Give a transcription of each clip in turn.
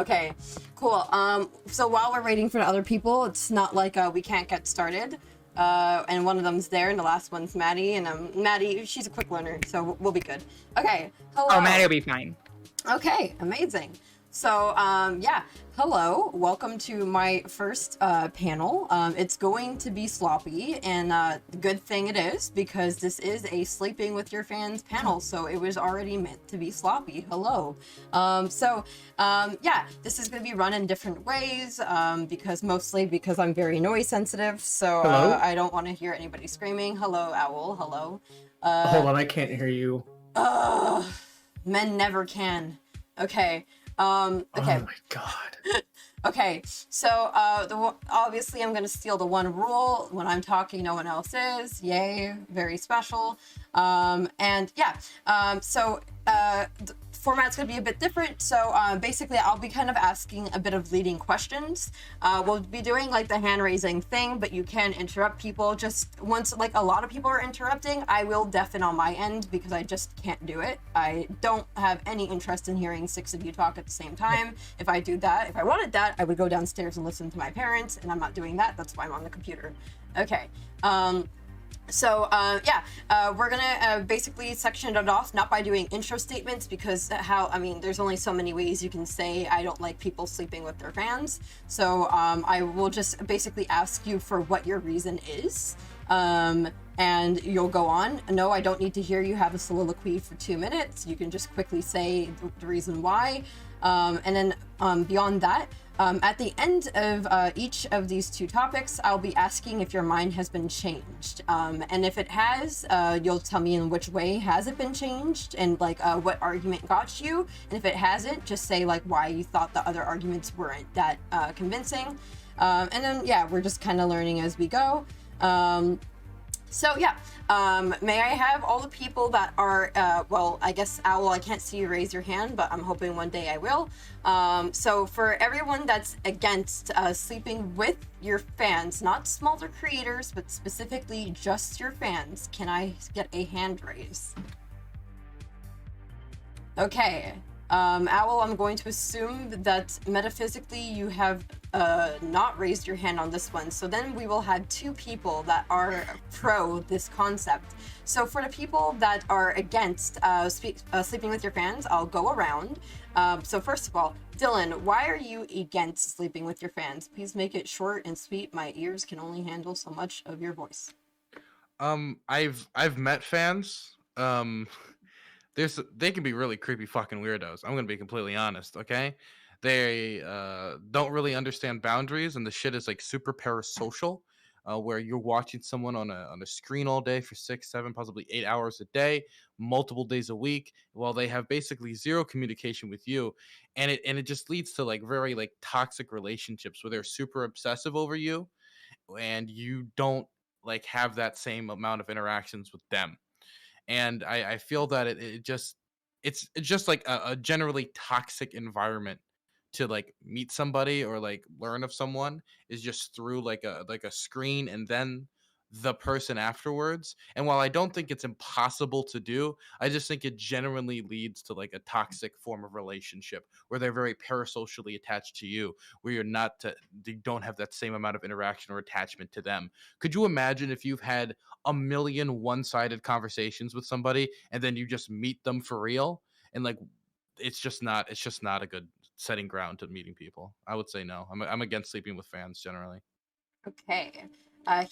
Okay, cool. So while we're waiting for the other people, it's not like we can't get started. And one of them's there, and the last one's Maddie. And Maddie, she's a quick learner, so we'll be good. Okay, hello. Oh, Maddie will be fine. Okay, amazing. So, yeah, hello, welcome to my first panel. It's going to be sloppy, and the good thing it is, because this is a Sleeping with Your Fans panel, so it was already meant to be sloppy. Hello. Yeah, this is going to be run in different ways, mostly because I'm very noise sensitive, so I don't want to hear anybody screaming. Hello, Owl, hello. Hold on, I can't hear you. Men never can. Okay. Okay. Oh my god. Okay, so obviously I'm gonna steal the one rule: when I'm talking, no one else is. Yay, very special. And yeah, the format's gonna be a bit different. So basically, I'll be kind of asking a bit of leading questions. We'll be doing like the hand raising thing, but you can interrupt people. Just once like a lot of people are interrupting, I will deafen on my end because I just can't do it. I don't have any interest in hearing 6 of you talk at the same time. If I wanted that, I would go downstairs and listen to my parents, and I'm not doing that. That's why I'm on the computer. Okay. We're gonna basically section it off, not by doing intro statements, because there's only so many ways you can say I don't like people sleeping with their fans. So I will just basically ask you for what your reason is. And you'll go on. No, I don't need to hear you have a soliloquy for 2 minutes. You can just quickly say the reason why. And then beyond that, at the end of each of these 2 topics, I'll be asking if your mind has been changed. And if it has, you'll tell me in which way has it been changed, and like what argument got you. And if it hasn't, just say like why you thought the other arguments weren't that convincing. And then yeah, we're just kind of learning as we go. May I have all the people that are, I guess, Owl, I can't see you raise your hand, but I'm hoping one day I will. So for everyone that's against sleeping with your fans, not smaller creators, but specifically just your fans, can I get a hand raise? Okay. Owl, I'm going to assume that metaphysically you have not raised your hand on this one. So then we will have 2 people that are pro this concept. So for the people that are against sleeping with your fans, I'll go around. So first of all, Dylan, why are you against sleeping with your fans? Please make it short and sweet. My ears can only handle so much of your voice. I've met fans. They can be really creepy fucking weirdos. I'm gonna be completely honest, okay? They don't really understand boundaries, and the shit is like super parasocial, where you're watching someone on a screen all day for 6, 7, possibly 8 hours a day, multiple days a week, while they have basically zero communication with you, and it just leads to like very like toxic relationships where they're super obsessive over you, and you don't like have that same amount of interactions with them. And I feel that it's just like a generally toxic environment to like meet somebody or like learn of someone is just through like a screen and then the person afterwards. And while I don't think it's impossible to do, I just think it generally leads to like a toxic form of relationship where they're very parasocially attached to you, where you don't have that same amount of interaction or attachment to them. Could you imagine if you've had a million one-sided conversations with somebody and then you just meet them for real, and like it's just not a good setting ground to meeting people? I would say no. I'm against sleeping with fans generally. Okay.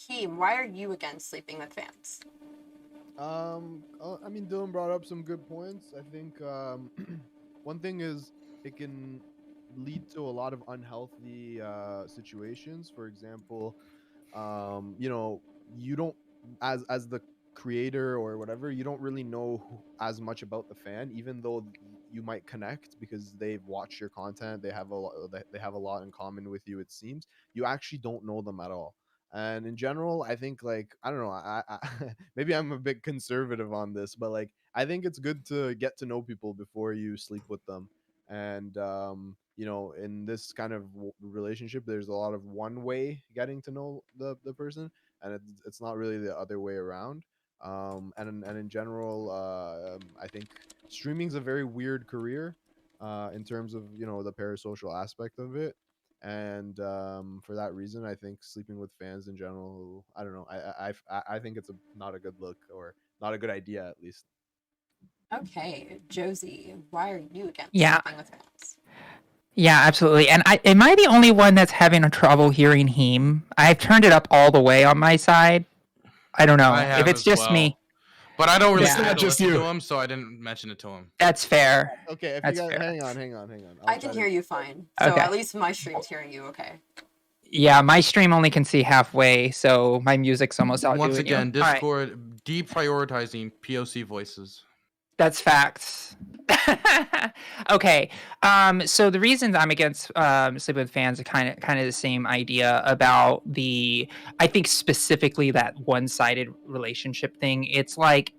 Heem, why are you against sleeping with fans? I mean, Dylan brought up some good points. I think one thing is it can lead to a lot of unhealthy situations. For example, you don't, as the creator or whatever, you don't really know as much about the fan, even though you might connect because they've watched your content. They have a lot in common with you. It seems you actually don't know them at all. And in general, I think, like, I don't know, I maybe I'm a bit conservative on this, but like I think it's good to get to know people before you sleep with them. And in this kind of relationship, there's a lot of one way getting to know the person, and it's not really the other way around. And in general, I think streaming is a very weird career. in terms of the parasocial aspect of it. And for that reason, I think sleeping with fans in general, I don't know, I think it's not a good look, or not a good idea at least. Okay, Josie, why are you against Yeah. sleeping with fans? Yeah, absolutely. And am I the only one that's having a trouble hearing Heem? I've turned it up all the way on my side. I don't know I have if it's as just well. me. But I don't really It's care not to just listen you. to him, so I didn't mention it to him. That's fair. Okay, if That's you guys fair. hang on. I can hear you fine. So Okay. at least my stream's hearing you okay. Yeah, my stream only can see halfway, so my music's almost outdoing Once you. again, All right. Discord deprioritizing POC voices. That's facts. Okay. So the reasons I'm against sleeping with fans are kind of the same idea about I think specifically that one-sided relationship thing. It's like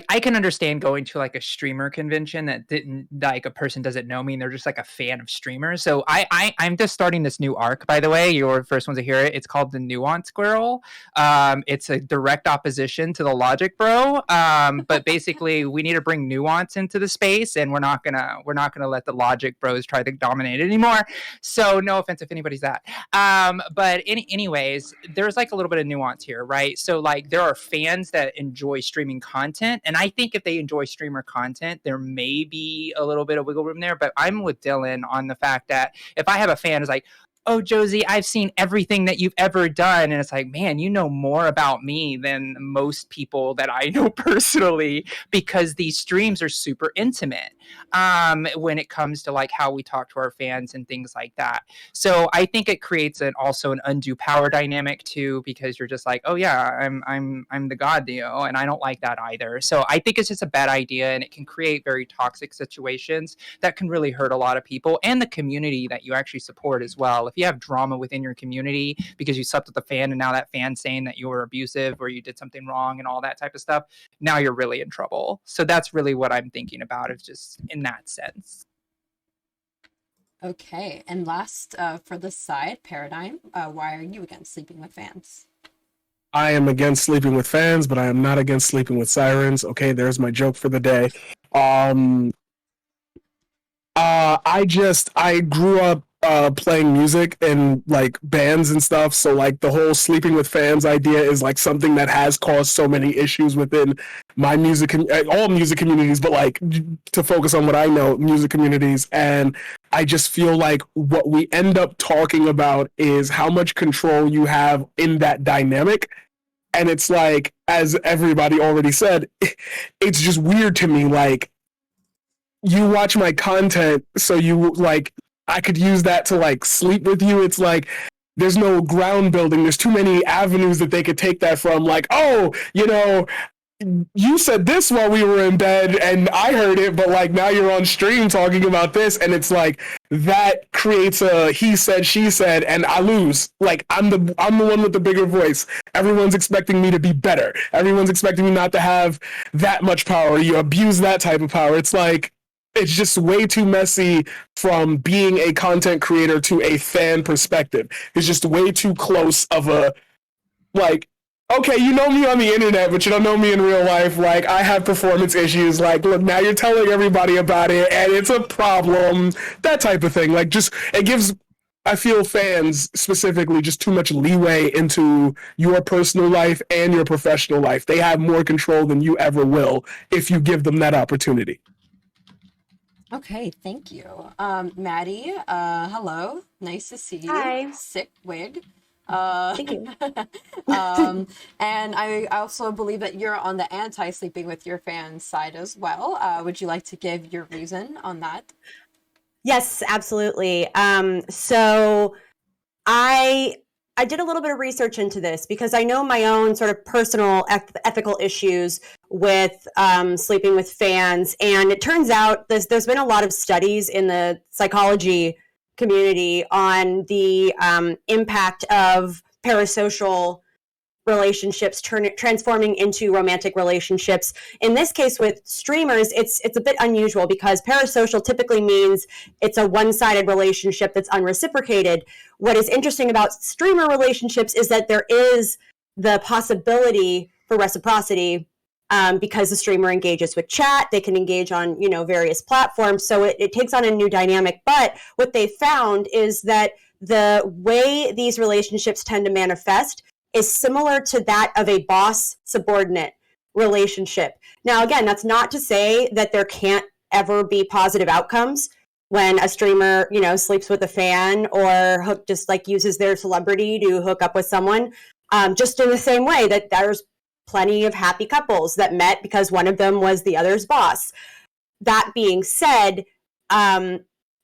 I can understand going to like a streamer convention that didn't like a person doesn't know me and they're just like a fan of streamers. So I'm just starting this new arc, by the way. You're the first one to hear it. It's called the Nuance Squirrel. It's a direct opposition to the Logic Bro. But basically we need to bring nuance into the space, and we're not gonna let the Logic Bros try to dominate it anymore. So no offense if anybody's that. But anyways, there's like a little bit of nuance here, right? So like there are fans that enjoy streaming content. And I think if they enjoy streamer content, there may be a little bit of wiggle room there. But I'm with Dylan on the fact that if I have a fan who's like, oh, Josie, I've seen everything that you've ever done. And it's like, man, you know more about me than most people that I know personally, because these streams are super intimate when it comes to like how we talk to our fans and things like that. So I think it creates also an undue power dynamic too, because you're just like, oh yeah, I'm the god, Theo, and I don't like that either. So I think it's just a bad idea, and it can create very toxic situations that can really hurt a lot of people and the community that you actually support as well. If you have drama within your community because you slept with a fan and now that fan's saying that you were abusive or you did something wrong and all that type of stuff, now you're really in trouble. So that's really what I'm thinking about, is just in that sense. Okay, and last for this side, Paradigm, why are you against sleeping with fans? I am against sleeping with fans, but I am not against sleeping with sirens. Okay, there's my joke for the day. I grew up playing music in like bands and stuff, so like the whole sleeping with fans idea is like something that has caused so many issues within my all music communities, but like to focus on what I know, music communities. And I just feel like what we end up talking about is how much control you have in that dynamic. And it's like, as everybody already said, it's just weird to me. Like, you watch my content, so you like, I could use that to like sleep with you. It's like, there's no ground building. There's too many avenues that they could take that from. Like, oh, you said this while we were in bed and I heard it, but like now you're on stream talking about this, and it's like that creates a he said, she said, and I lose. Like I'm the one with the bigger voice. Everyone's expecting me to be better. Everyone's expecting me not to have that much power. You abuse that type of power. It's like, it's just way too messy from being a content creator to a fan perspective. It's just way too close of a, like, okay, you know me on the internet, but you don't know me in real life. Like, I have performance issues. Like, look, now you're telling everybody about it, and it's a problem. That type of thing. Like, just, it gives, I feel, fans specifically just too much leeway into your personal life and your professional life. They have more control than you ever will if you give them that opportunity. Okay, thank you. Maddie, hello. Nice to see you. Hi. Sick wig. Thank you. And I also believe that you're on the anti-sleeping with your fans side as well. Would you like to give your reason on that? Yes, absolutely. So I did a little bit of research into this because I know my own sort of personal ethical issues with sleeping with fans. And it turns out there's been a lot of studies in the psychology community on the impact of parasocial relationships transforming into romantic relationships. In this case with streamers, it's a bit unusual because parasocial typically means it's a one-sided relationship that's unreciprocated. What is interesting about streamer relationships is that there is the possibility for reciprocity because the streamer engages with chat. They can engage on, various platforms. So it takes on a new dynamic. But what they found is that the way these relationships tend to manifest is similar to that of a boss-subordinate relationship. Now, again, that's not to say that there can't ever be positive outcomes when a streamer, sleeps with a fan or just like uses their celebrity to hook up with someone. Just in the same way that there's plenty of happy couples that met because one of them was the other's boss. That being said,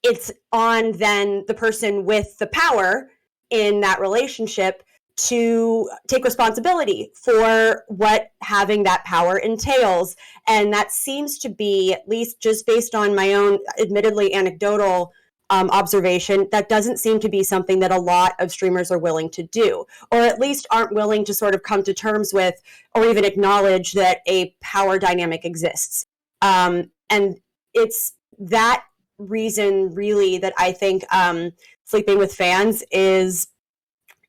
it's on then the person with the power in that relationship to take responsibility for what having that power entails. And that seems to be, at least just based on my own admittedly anecdotal observation, that doesn't seem to be something that a lot of streamers are willing to do, or at least aren't willing to sort of come to terms with or even acknowledge that a power dynamic exists. And it's that reason really that I think sleeping with fans is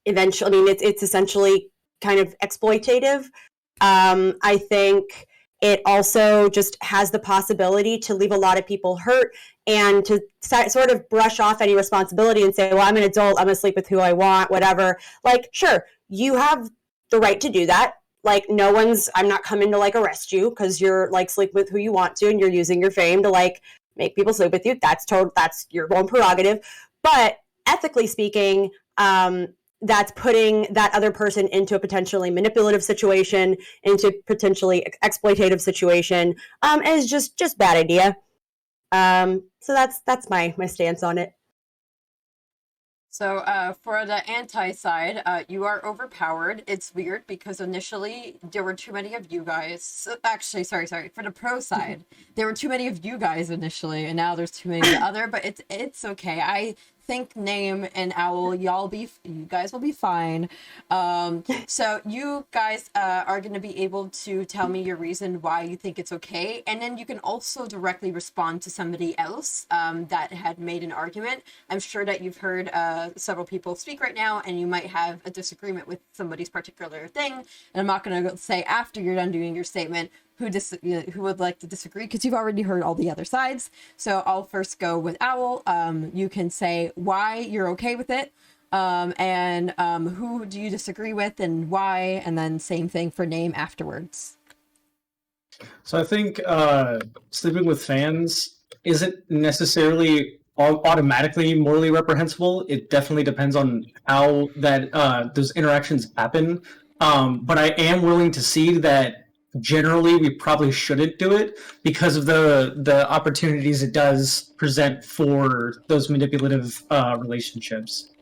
eventually, it's essentially kind of exploitative. I think it also just has the possibility to leave a lot of people hurt and to sort of brush off any responsibility and say, well, I'm an adult, I'm gonna sleep with who I want, whatever. Like, sure, you have the right to do that. Like, I'm not coming to like arrest you because you're like sleep with who you want to and you're using your fame to like make people sleep with you. That's your own prerogative. But ethically speaking, that's putting that other person into a potentially manipulative situation, into potentially exploitative situation, is just bad idea. So that's my stance on it. So for the anti side, you are overpowered. It's weird because initially there were too many of you guys. Actually, sorry. For the pro side, there were too many of you guys initially, and now there's too many of the other. But it's okay. I think Name and Owl, you guys will be fine. So you guys are going to be able to tell me your reason why you think it's okay, and then you can also directly respond to somebody else that had made an argument. I'm sure that you've heard several people speak right now, and you might have a disagreement with somebody's particular thing. And I'm not going to say after you're done doing your statement who would like to disagree, because you've already heard all the other sides. So I'll first go with Owl. You can say why you're okay with it, and who do you disagree with and why, and then same thing for Name afterwards. So I think sleeping with fans isn't necessarily automatically morally reprehensible. It definitely depends on how those interactions happen. But I am willing to see that generally we probably shouldn't do it because of the opportunities it does present for those manipulative relationships.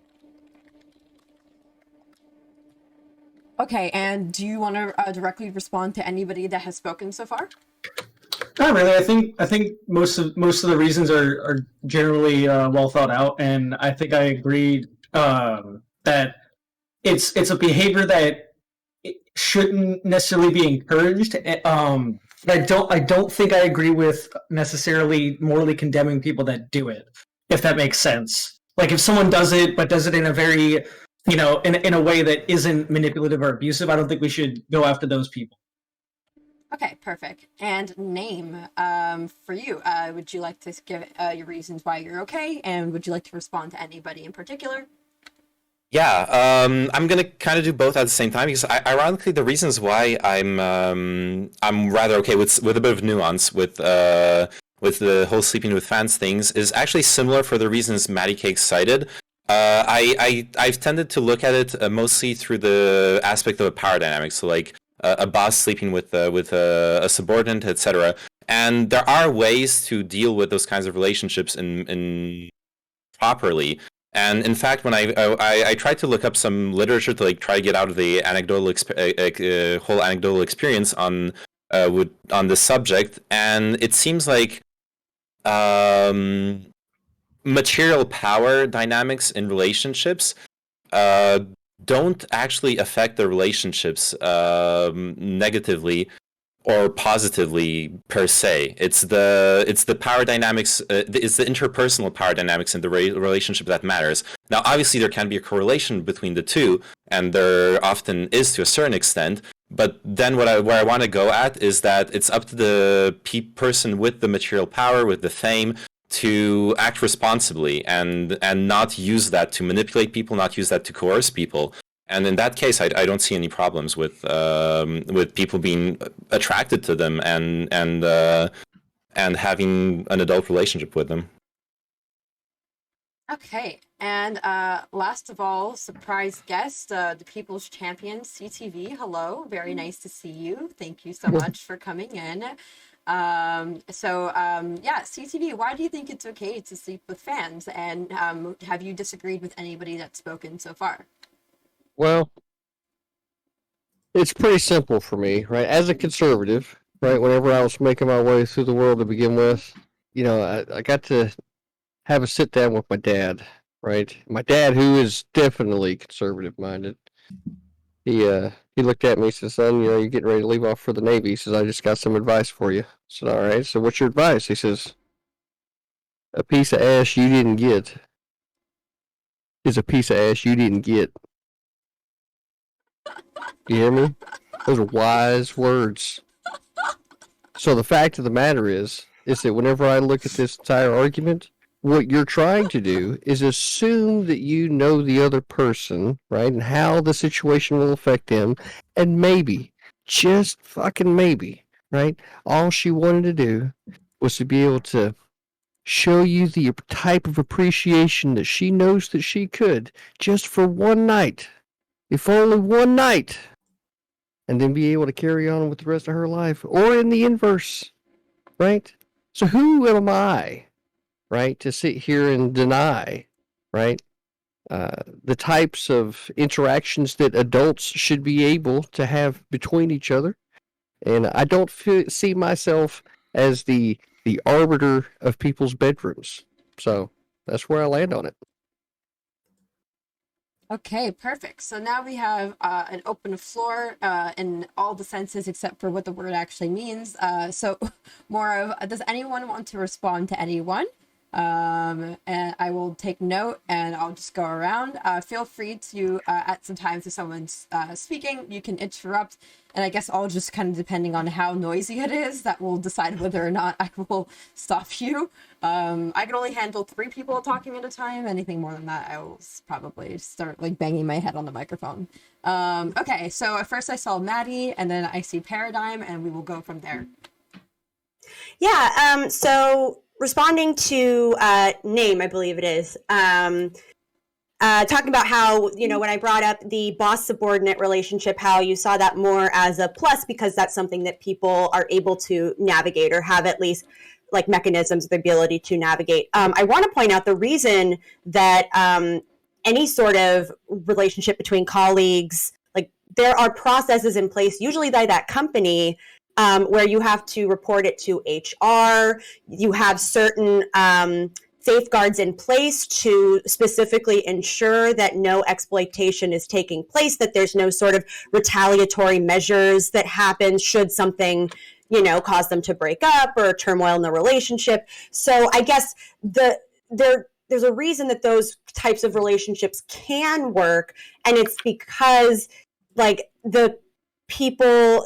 Okay, and do you want to directly respond to anybody that has spoken so far? Not really. I think most of the reasons are generally well thought out, and I think I agree that it's a behavior that shouldn't necessarily be encouraged. I don't think I agree with necessarily morally condemning people that do it, if that makes sense. Like if someone does it but does it in a very in a way that isn't manipulative or abusive, I don't think we should go after those people. Okay, perfect. And Name, for you, would you like to give your reasons why you're okay, and would you like to respond to anybody in particular? Yeah, I'm gonna kind of do both at the same time because ironically, the reasons why I'm rather okay with a bit of nuance with the whole sleeping with fans things is actually similar for the reasons MaddyCakes cited. I've tended to look at it mostly through the aspect of a power dynamic, so like a boss sleeping with a subordinate, etc. And there are ways to deal with those kinds of relationships in properly. And in fact, when I tried to look up some literature to like try to get out of the whole anecdotal experience on this subject, and it seems like material power dynamics in relationships don't actually affect the relationships negatively or positively per se. It's the power dynamics, it's the interpersonal power dynamics in the relationship that matters. Now, obviously, there can be a correlation between the two, and there often is to a certain extent. But then where I want to go at is that it's up to the person with the material power, with the fame, to act responsibly and not use that to manipulate people, not use that to coerce people. And in that case, I don't see any problems with people being attracted to them and having an adult relationship with them. Okay, and last of all, surprise guest, the People's Champion, CTV. Hello, very nice to see you. Thank you so much for coming in. Yeah, CTV, why do you think it's okay to sleep with fans? And have you disagreed with anybody that's spoken so far? Well, it's pretty simple for me, right? As a conservative, right? Whenever I was making my way through the world to begin with, you know, I got to have a sit down with my dad, right? My dad, who is definitely conservative minded. He looked at me and said, "Son, you know, you're getting ready to leave off for the Navy." He says, "I just got some advice for you." I said, "All right, so what's your advice?" He says, "A piece of ass you didn't get is a piece of ass you didn't get." You hear me? Those are wise words. So the fact of the matter is that whenever I look at this entire argument, what you're trying to do is assume that you know the other person, right, and how the situation will affect them, and maybe, just fucking maybe, right, all she wanted to do was to be able to show you the type of appreciation that she knows that she could, just for one night, if only one night, and then be able to carry on with the rest of her life, or in the inverse, right? So who am I, right, to sit here and deny, right, the types of interactions that adults should be able to have between each other? And I don't see myself as the arbiter of people's bedrooms. So that's where I land on it. Okay, perfect. So now we have an open floor in all the senses except for what the word actually means. So more of, does anyone want to respond to anyone? And I will take note and I'll just go around. Feel free to, at some times if someone's speaking, you can interrupt. And I guess I'll just kind of, depending on how noisy it is, that will decide whether or not I will stop you. I can only handle 3 people talking at a time. Anything more than that, I will probably start like banging my head on the microphone. Okay, so at first I saw Maddie and then I see Paradigm and we will go from there. Yeah, so responding to Name, I believe it is, talking about how, you know, when I brought up the boss-subordinate relationship, how you saw that more as a plus because that's something that people are able to navigate or have at least like mechanisms, the ability to navigate. I want to point out the reason that any sort of relationship between colleagues, like there are processes in place, usually by that company, where you have to report it to HR. You have certain safeguards in place to specifically ensure that no exploitation is taking place, that there's no sort of retaliatory measures that happen should something, you know, cause them to break up or turmoil in the relationship. So I guess there's a reason that those types of relationships can work, and it's because like the people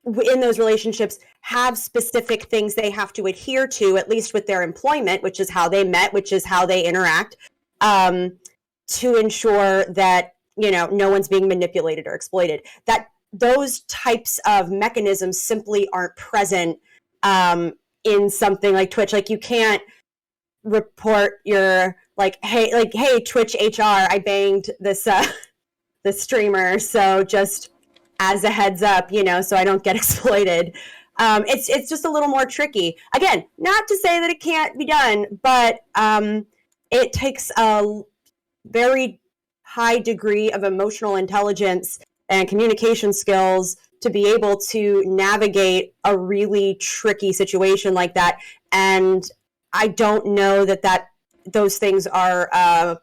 in those relationships have specific things they have to adhere to, at least with their employment, which is how they met, which is how they interact, to ensure that, you know, no one's being manipulated or exploited. That those types of mechanisms simply aren't present in something like Twitch. Like you can't report your hey Twitch HR, I banged this the streamer, so just as a heads up, you know, so I don't get exploited. It's just a little more tricky. Again, not to say that it can't be done, but it takes a very high degree of emotional intelligence and communication skills to be able to navigate a really tricky situation like that. And I don't know that those things are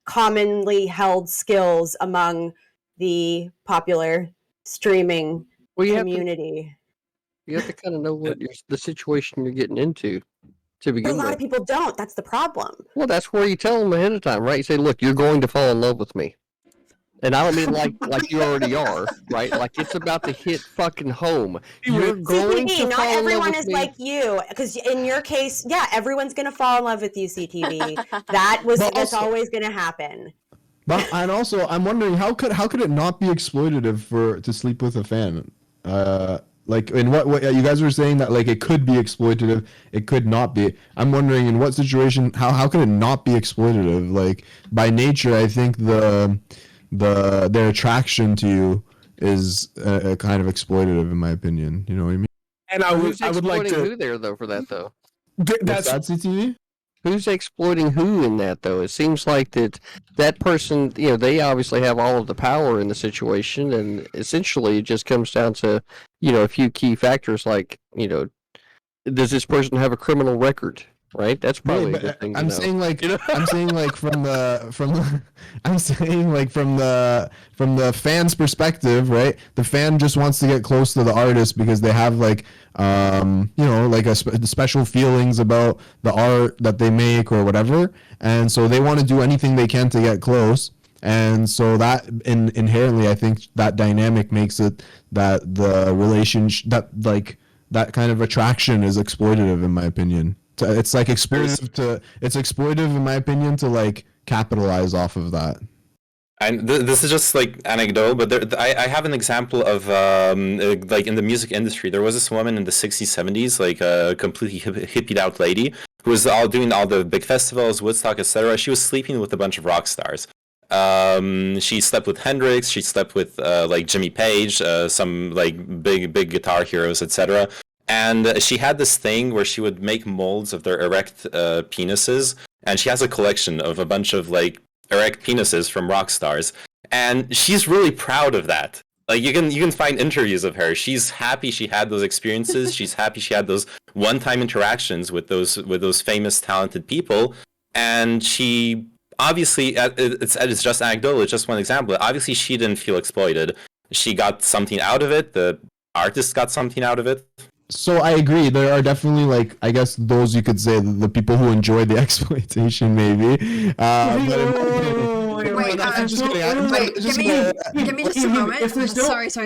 commonly held skills among the popular streaming community. You have to kind of know what the situation you're getting into to begin with. But a lot of people don't. That's the problem. Well, that's where you tell them ahead of time, right? You say, look, you're going to fall in love with me. And I don't mean like you already are, right? Like it's about to hit fucking home. You're going CTV, to not fall in love everyone with is me. like you, because in your case, yeah, everyone's gonna fall in love with you, CTV. That's always gonna happen. But and also, I'm wondering how could it not be exploitative to sleep with a fan? Like in what you guys were saying that like it could be exploitative, it could not be. I'm wondering in what situation how could it not be exploitative? Like by nature, I think their attraction to you is a kind of exploitative in my opinion. You know what I mean? And I would like to. Who there though for that though? That's CTV. Who's exploiting who in that though? It seems like that person, you know, they obviously have all of the power in the situation, and essentially it just comes down to, you know, a few key factors like, you know, does this person have a criminal record? Right, that's probably a good thing to know. Saying like, you know? I'm saying like from the fan's perspective, right? The fan just wants to get close to the artist because they have like, you know, like special feelings about the art that they make or whatever, and so they want to do anything they can to get close. And so that inherently, I think that dynamic makes it that the relationship that kind of attraction is exploitative, in my opinion. It's like exploitative in my opinion to like capitalize off of that. And this is just like anecdotal, but I have an example of like in the music industry, there was this woman in the 60s, 70s, like a completely hippied out lady who was doing all the big festivals, Woodstock, etc. She was sleeping with a bunch of rock stars. She slept with Hendrix, she slept with like Jimmy Page, some like big guitar heroes, etc. And she had this thing where she would make molds of their erect penises, and she has a collection of a bunch of like erect penises from rock stars, and she's really proud of that. Like you can find interviews of her. She's happy she had those experiences. She's happy she had those one-time interactions with those famous talented people, and she obviously it's just anecdotal. It's just one example. Obviously, she didn't feel exploited. She got something out of it. The artist got something out of it. So I agree. There are definitely like I guess those you could say the people who enjoy the exploitation, maybe. Give me just a moment.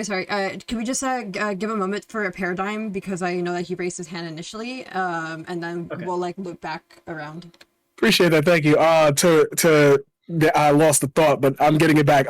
Sorry. Can we just give a moment for a Paradigm, because I know that he raised his hand initially, and then we'll like loop back around. Appreciate that. Thank you. I lost the thought, but I'm getting it back.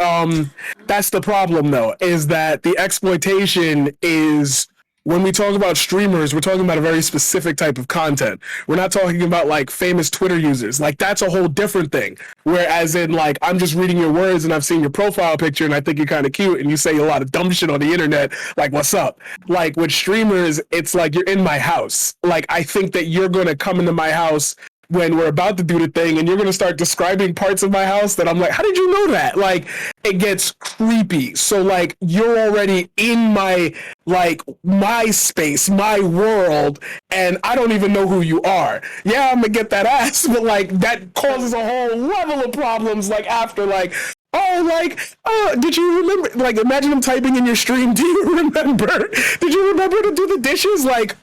That's the problem though, is that the exploitation is. When we talk about streamers, we're talking about a very specific type of content. We're not talking about like famous Twitter users. Like that's a whole different thing. Whereas in like, I'm just reading your words and I've seen your profile picture and I think you're kind of cute and you say a lot of dumb shit on the internet. Like, what's up? Like with streamers, it's like you're in my house. Like, I think that you're going to come into my house when we're about to do the thing and you're going to start describing parts of my house that I'm like, how did you know that? Like, it gets creepy. So like, you're already in my, like, my space, my world, and I don't even know who you are. Yeah, I'm gonna get that ass, but like, that causes a whole level of problems, like, after, like, did you remember, like, imagine them typing in your stream, do you remember? Did you remember to do the dishes? Like,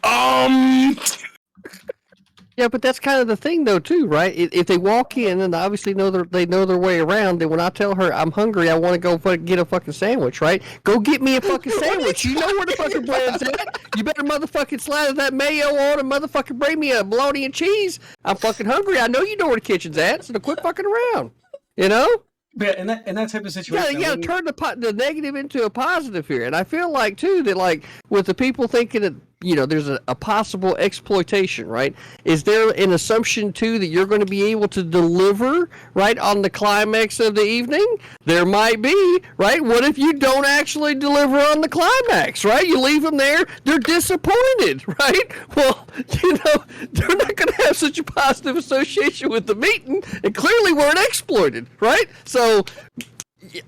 Yeah, but that's kind of the thing, though, too, right? If they walk in and obviously they know their way around, then when I tell her I'm hungry, I want to go get a fucking sandwich, right? Go get me a fucking sandwich. You know where the fucking bread's at. You better motherfucking slather that mayo on and motherfucking bring me a bologna and cheese. I'm fucking hungry. I know you know where the kitchen's at, so quit fucking around. You know? Yeah, in that type of situation, you gotta turn the negative into a positive here, and I feel like too that like with the people thinking that there's a possible exploitation, right? Is there an assumption too that you're going to be able to deliver right on the climax of the evening? There might be, right? What if you don't actually deliver on the climax, right? You leave them there, they're disappointed, right? Well, they're not going to have such a positive association with the meeting, and clearly weren't exploited, right? So,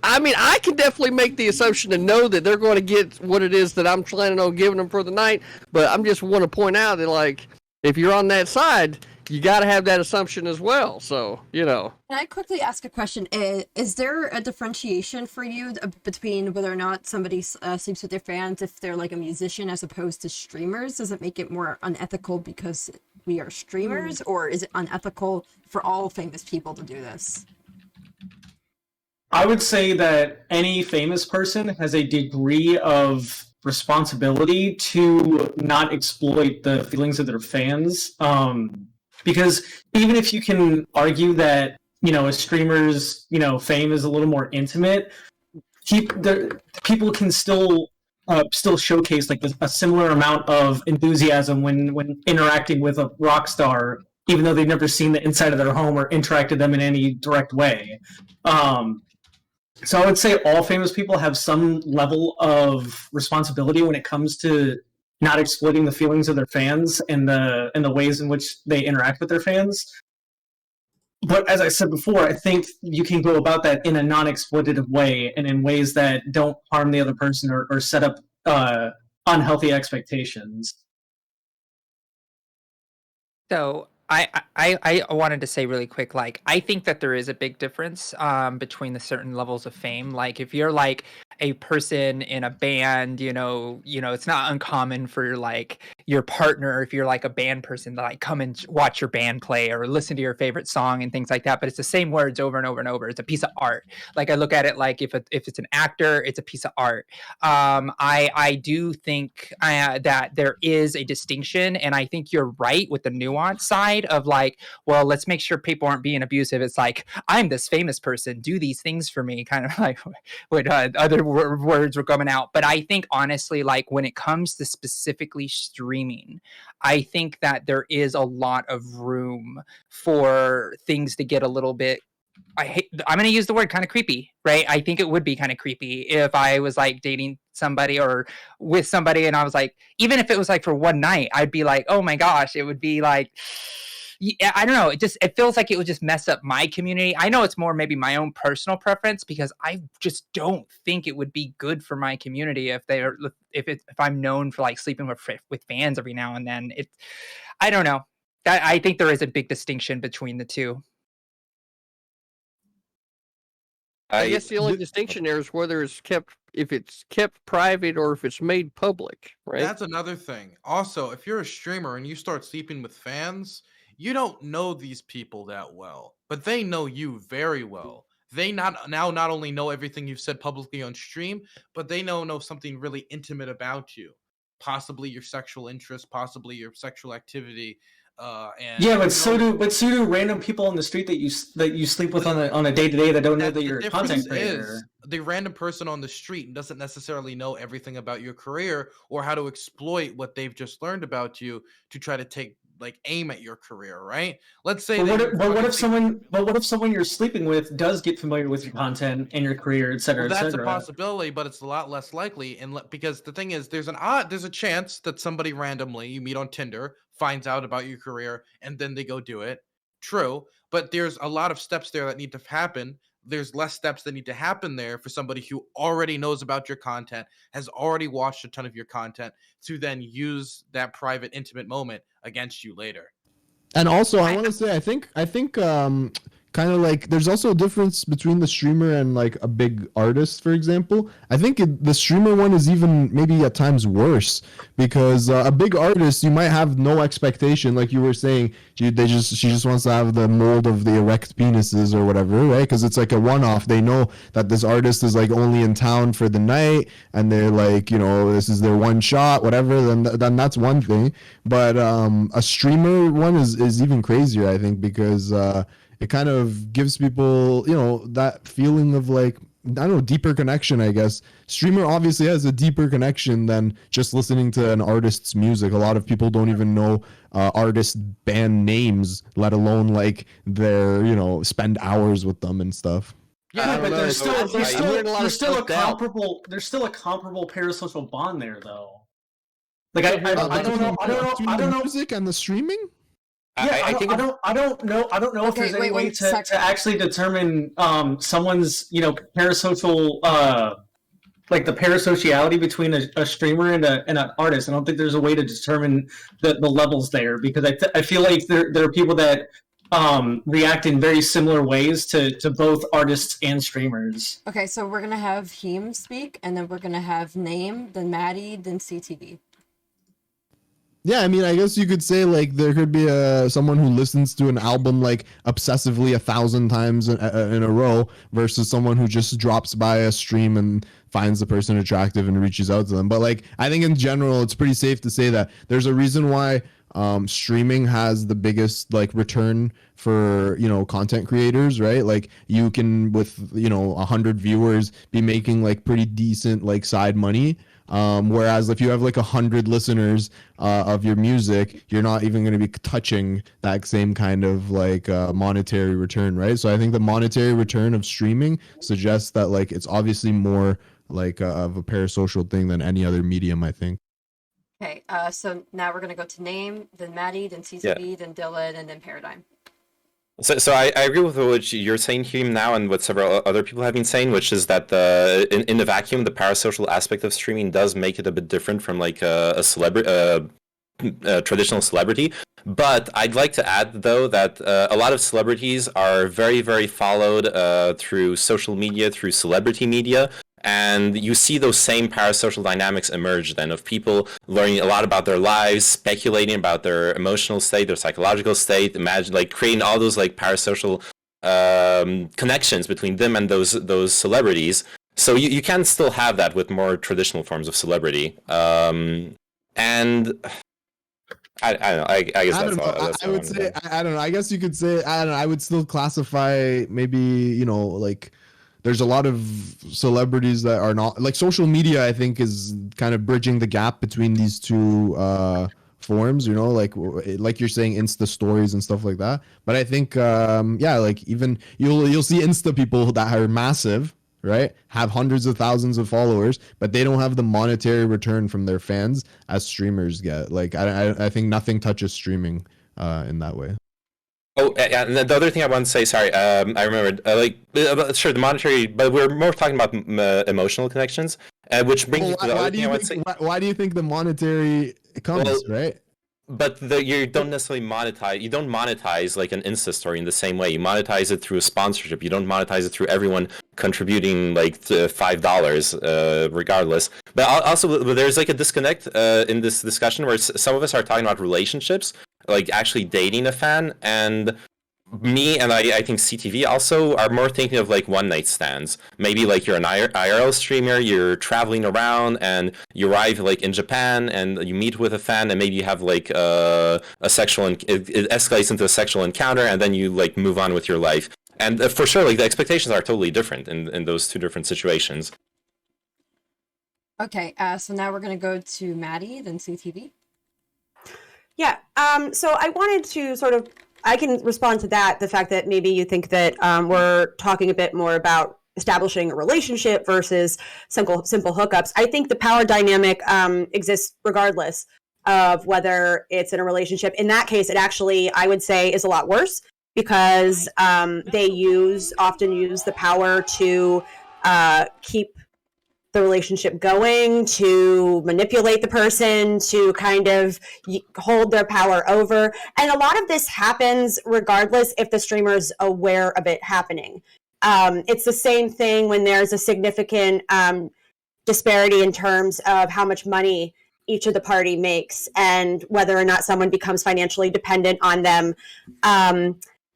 I mean, I can definitely make the assumption and know that they're going to get what it is that I'm planning on giving them for the night, but I'm just want to point out that, like, if you're on that side, you got to have that assumption as well, so, Can I quickly ask a question? Is there a differentiation for you between whether or not somebody sleeps with their fans if they're, like, a musician as opposed to streamers? Does it make it more unethical because we are streamers, or is it unethical for all famous people to do this? I would say that any famous person has a degree of responsibility to not exploit the feelings of their fans. Because even if you can argue that, a streamer's, fame is a little more intimate, people can still showcase like a similar amount of enthusiasm when interacting with a rock star, even though they've never seen the inside of their home or interacted them in any direct way. So I would say all famous people have some level of responsibility when it comes to not exploiting the feelings of their fans and the ways in which they interact with their fans. But as I said before, I think you can go about that in a non-exploitative way and in ways that don't harm the other person or set up unhealthy expectations. So I wanted to say really quick, like, I think that there is a big difference between the certain levels of fame. Like, if you're like a person in a band, it's not uncommon for like your partner, if you're like a band person, to like come and watch your band play or listen to your favorite song and things like that. But it's the same words over and over and over. It's a piece of art. Like, I look at it like if it's an actor, it's a piece of art. I do think that there is a distinction, and I think you're right with the nuance side of like, well, let's make sure people aren't being abusive. It's like, I'm this famous person, do these things for me, kind of like what other words were coming out. But I think honestly, like when it comes to specifically streaming, I think that there is a lot of room for things to get a little bit, I'm going to use the word kind of creepy, right? I think it would be kind of creepy if I was like dating somebody or with somebody and I was like, even if it was like for one night, I'd be like, oh my gosh, it would be like, I don't know. It feels like it would just mess up my community. I know it's more maybe my own personal preference because I just don't think it would be good for my community if I'm known for like sleeping with fans every now and then. I don't know. I think there is a big distinction between the two. I guess the only distinction there is whether if it's kept private or if it's made public, right? That's another thing. Also, if you're a streamer and you start sleeping with fans, you don't know these people that well, but they know you very well. They not only know everything you've said publicly on stream, but they know something really intimate about you, possibly your sexual interest, possibly your sexual activity. But so do random people on the street that you sleep with on a day-to-day that don't know that you're a content creator. The random person on the street doesn't necessarily know everything about your career or how to exploit what they've just learned about you to try to take aim at your career, right? Let's say what if someone you're sleeping with does get familiar with your content and your career, etc. Well, that's a possibility, but it's a lot less likely. And because the thing is, there's a chance that somebody randomly you meet on Tinder finds out about your career and then they go do it. True, but there's a lot of steps there that need to happen. There's less steps that need to happen there for somebody who already knows about your content, has already watched a ton of your content, to then use that private, intimate moment against you later. And also, I want to say, I think, kind of like there's also a difference between the streamer and like a big artist, for example. I think the streamer one is even maybe at times worse because a big artist, you might have no expectation, like you were saying. She just wants to have the mold of the erect penises or whatever, right? Because it's like a one-off. They know that this artist is like only in town for the night, and they're like, this is their one shot, whatever. Then that's one thing. But a streamer one is even crazier, I think, because it kind of gives people, that feeling of like, I don't know, deeper connection, I guess. Streamer obviously has a deeper connection than just listening to an artist's music. A lot of people don't even know artist band names, let alone like spend hours with them and stuff. Yeah, but there's still a comparable parasocial bond there, though. Like I don't know music and the streaming. I don't know if there's any way to actually determine someone's parasocial like the parasociality between a streamer and an artist. I don't think there's a way to determine the levels there because I feel like there are people that react in very similar ways to both artists and streamers. Okay, so we're gonna have Heem speak, and then we're gonna have Name, then Maddie, then CTV. Yeah, I mean, I guess you could say like there could be someone who listens to an album like obsessively 1,000 times in a row versus someone who just drops by a stream and finds the person attractive and reaches out to them. But like, I think in general, it's pretty safe to say that there's a reason why streaming has the biggest like return for, you know, content creators, right? Like you can, with, you know, 100 viewers, be making like pretty decent like side money. Whereas if you have like 100 listeners of your music, you're not even going to be touching that same kind of like monetary return, right? So I think the monetary return of streaming suggests that like it's obviously more like of a parasocial thing than any other medium, I think. Okay, so now we're gonna go to Name, then Maddie, then CTV, then Dylan, and then Paradigm. So I agree with what you're saying, Heem, now, and what several other people have been saying, which is that in the vacuum, the parasocial aspect of streaming does make it a bit different from like a traditional celebrity. But I'd like to add, though, that a lot of celebrities are very, very followed through social media, through celebrity media. And you see those same parasocial dynamics emerge then, of people learning a lot about their lives, speculating about their emotional state, their psychological state, imagine like creating all those like parasocial connections between them and those celebrities. So you can still have that with more traditional forms of celebrity. And I don't know. I guess that's all. I would say, I don't know. I guess you could say, I don't know. I would still classify maybe, you know, like, there's a lot of celebrities that are not like social media, I think, is kind of bridging the gap between these two forms, you know, like you're saying, Insta stories and stuff like that. But I think yeah, like even you'll see Insta people that are massive, right, have hundreds of thousands of followers, but they don't have the monetary return from their fans as streamers get. Like I think nothing touches streaming in that way. Oh, yeah, and the other thing I want to say, sorry, I remembered, sure, the monetary, but we're more talking about emotional connections, which brings me to the other thing I want to say. Why do you think the monetary comes, right? But you don't necessarily monetize. You don't monetize like an Insta story in the same way. You monetize it through a sponsorship. You don't monetize it through everyone contributing like $5, regardless. But also, there's like a disconnect in this discussion where some of us are talking about relationships, like actually dating a fan, and me and I think CTV also are more thinking of like one night stands. Maybe like you're an IRL streamer, you're traveling around and you arrive like in Japan and you meet with a fan and maybe you have like a sexual, it escalates into a sexual encounter and then you like move on with your life. And for sure, like the expectations are totally different in those two different situations. Okay, so now we're gonna go to Maddie, then CTV. Yeah, so I wanted to sort of, I can respond to that, the fact that maybe you think that we're talking a bit more about establishing a relationship versus simple hookups. I think the power dynamic exists regardless of whether it's in a relationship. In that case, it actually, I would say, is a lot worse because they often use the power to keep the relationship going, to manipulate the person, to kind of hold their power over. And a lot of this happens regardless if the streamer is aware of it happening. It's the same thing when there's a significant disparity in terms of how much money each of the party makes and whether or not someone becomes financially dependent on them.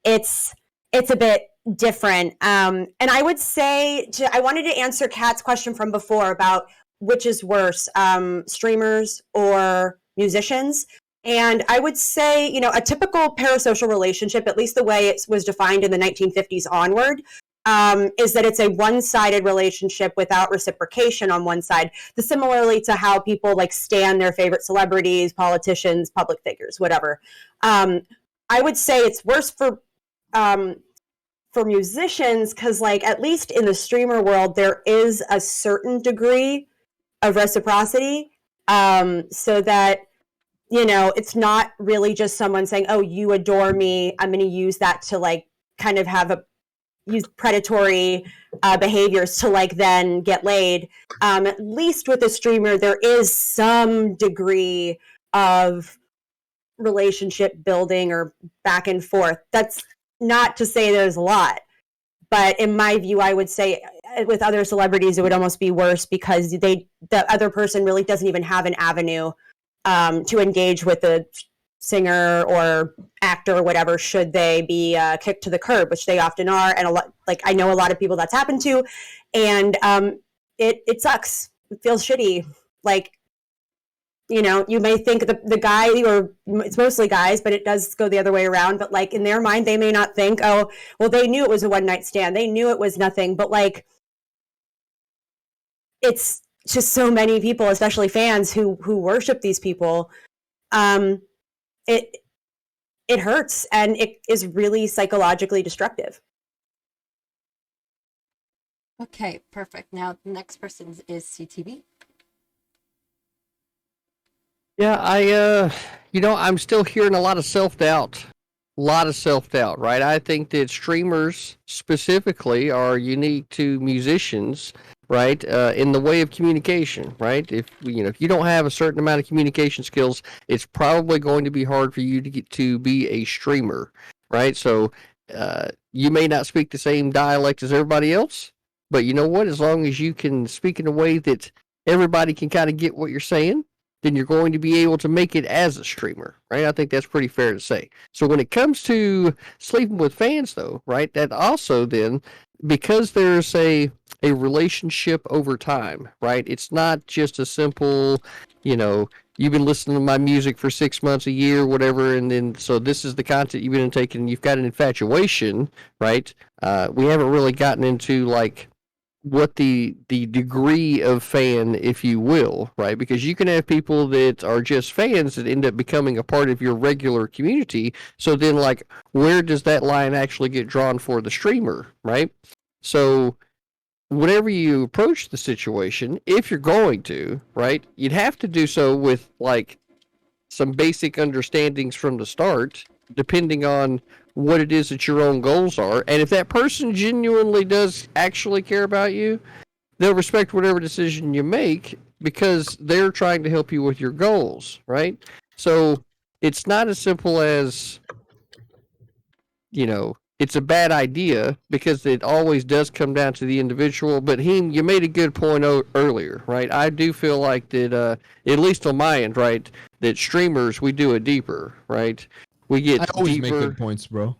It's a bit different. And I would say, I wanted to answer Kat's question from before about which is worse, streamers or musicians. And I would say, you know, a typical parasocial relationship, at least the way it was defined in the 1950s onward, is that it's a one-sided relationship without reciprocation on one side, similarly to how people like stan their favorite celebrities, politicians, public figures, whatever. I would say it's worse for musicians because, like, at least in the streamer world, there is a certain degree of reciprocity, so that, you know, it's not really just someone saying, oh, you adore me, I'm going to use that to like kind of use predatory behaviors to like then get laid. At least with a streamer, there is some degree of relationship building or back and forth. That's not to say there's a lot, but in my view, I would say with other celebrities, it would almost be worse because the other person really doesn't even have an avenue to engage with the singer or actor or whatever, should they be kicked to the curb, which they often are. And I know a lot of people that's happened to, and it sucks. It feels shitty. Like, you may think the guy, or it's mostly guys, but it does go the other way around. But like in their mind, they may not think, oh, well, they knew it was a one night stand. They knew it was nothing. But like, it's just so many people, especially fans who worship these people. It hurts, and it is really psychologically destructive. Okay, perfect. Now the next person is CTV. Yeah, I'm still hearing a lot of self-doubt. Right? I think that streamers specifically are unique to musicians, right? In the way of communication, right? If you don't have a certain amount of communication skills, it's probably going to be hard for you to get to be a streamer, right? So, you may not speak the same dialect as everybody else, but you know what? As long as you can speak in a way that everybody can kind of get what you're saying, then you're going to be able to make it as a streamer, right? I think that's pretty fair to say. So when it comes to sleeping with fans, though, right, that also then, because there's a relationship over time, right? It's not just a simple, you've been listening to my music for 6 months, a year, whatever, and then so this is the content you've been taking, and you've got an infatuation, right? We haven't really gotten into like what the degree of fan, if you will, right? Because you can have people that are just fans that end up becoming a part of your regular community. So then, like, where does that line actually get drawn for the streamer, right? So whenever you approach the situation, if you're going to, right, you'd have to do so with, like, some basic understandings from the start, depending on what it is that your own goals are. And if that person genuinely does actually care about you, they'll respect whatever decision you make because they're trying to help you with your goals, right? So it's not as simple as, it's a bad idea, because it always does come down to the individual. But Heem, you made a good point earlier, right? I do feel like that, at least on my end, right, that streamers, we do it deeper, right? We get I always deeper, make good points, bro.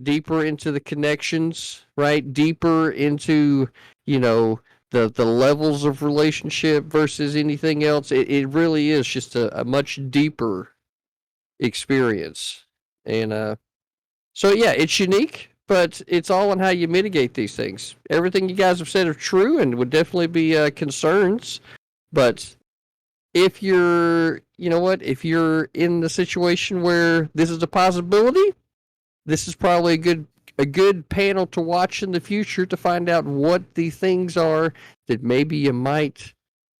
Deeper into the connections, right? Deeper into, the levels of relationship versus anything else. It really is just a much deeper experience. And so, yeah, it's unique, but it's all on how you mitigate these things. Everything you guys have said are true and would definitely be concerns. But if you're, if you're in the situation where this is a possibility, this is probably a good panel to watch in the future to find out what the things are that maybe you might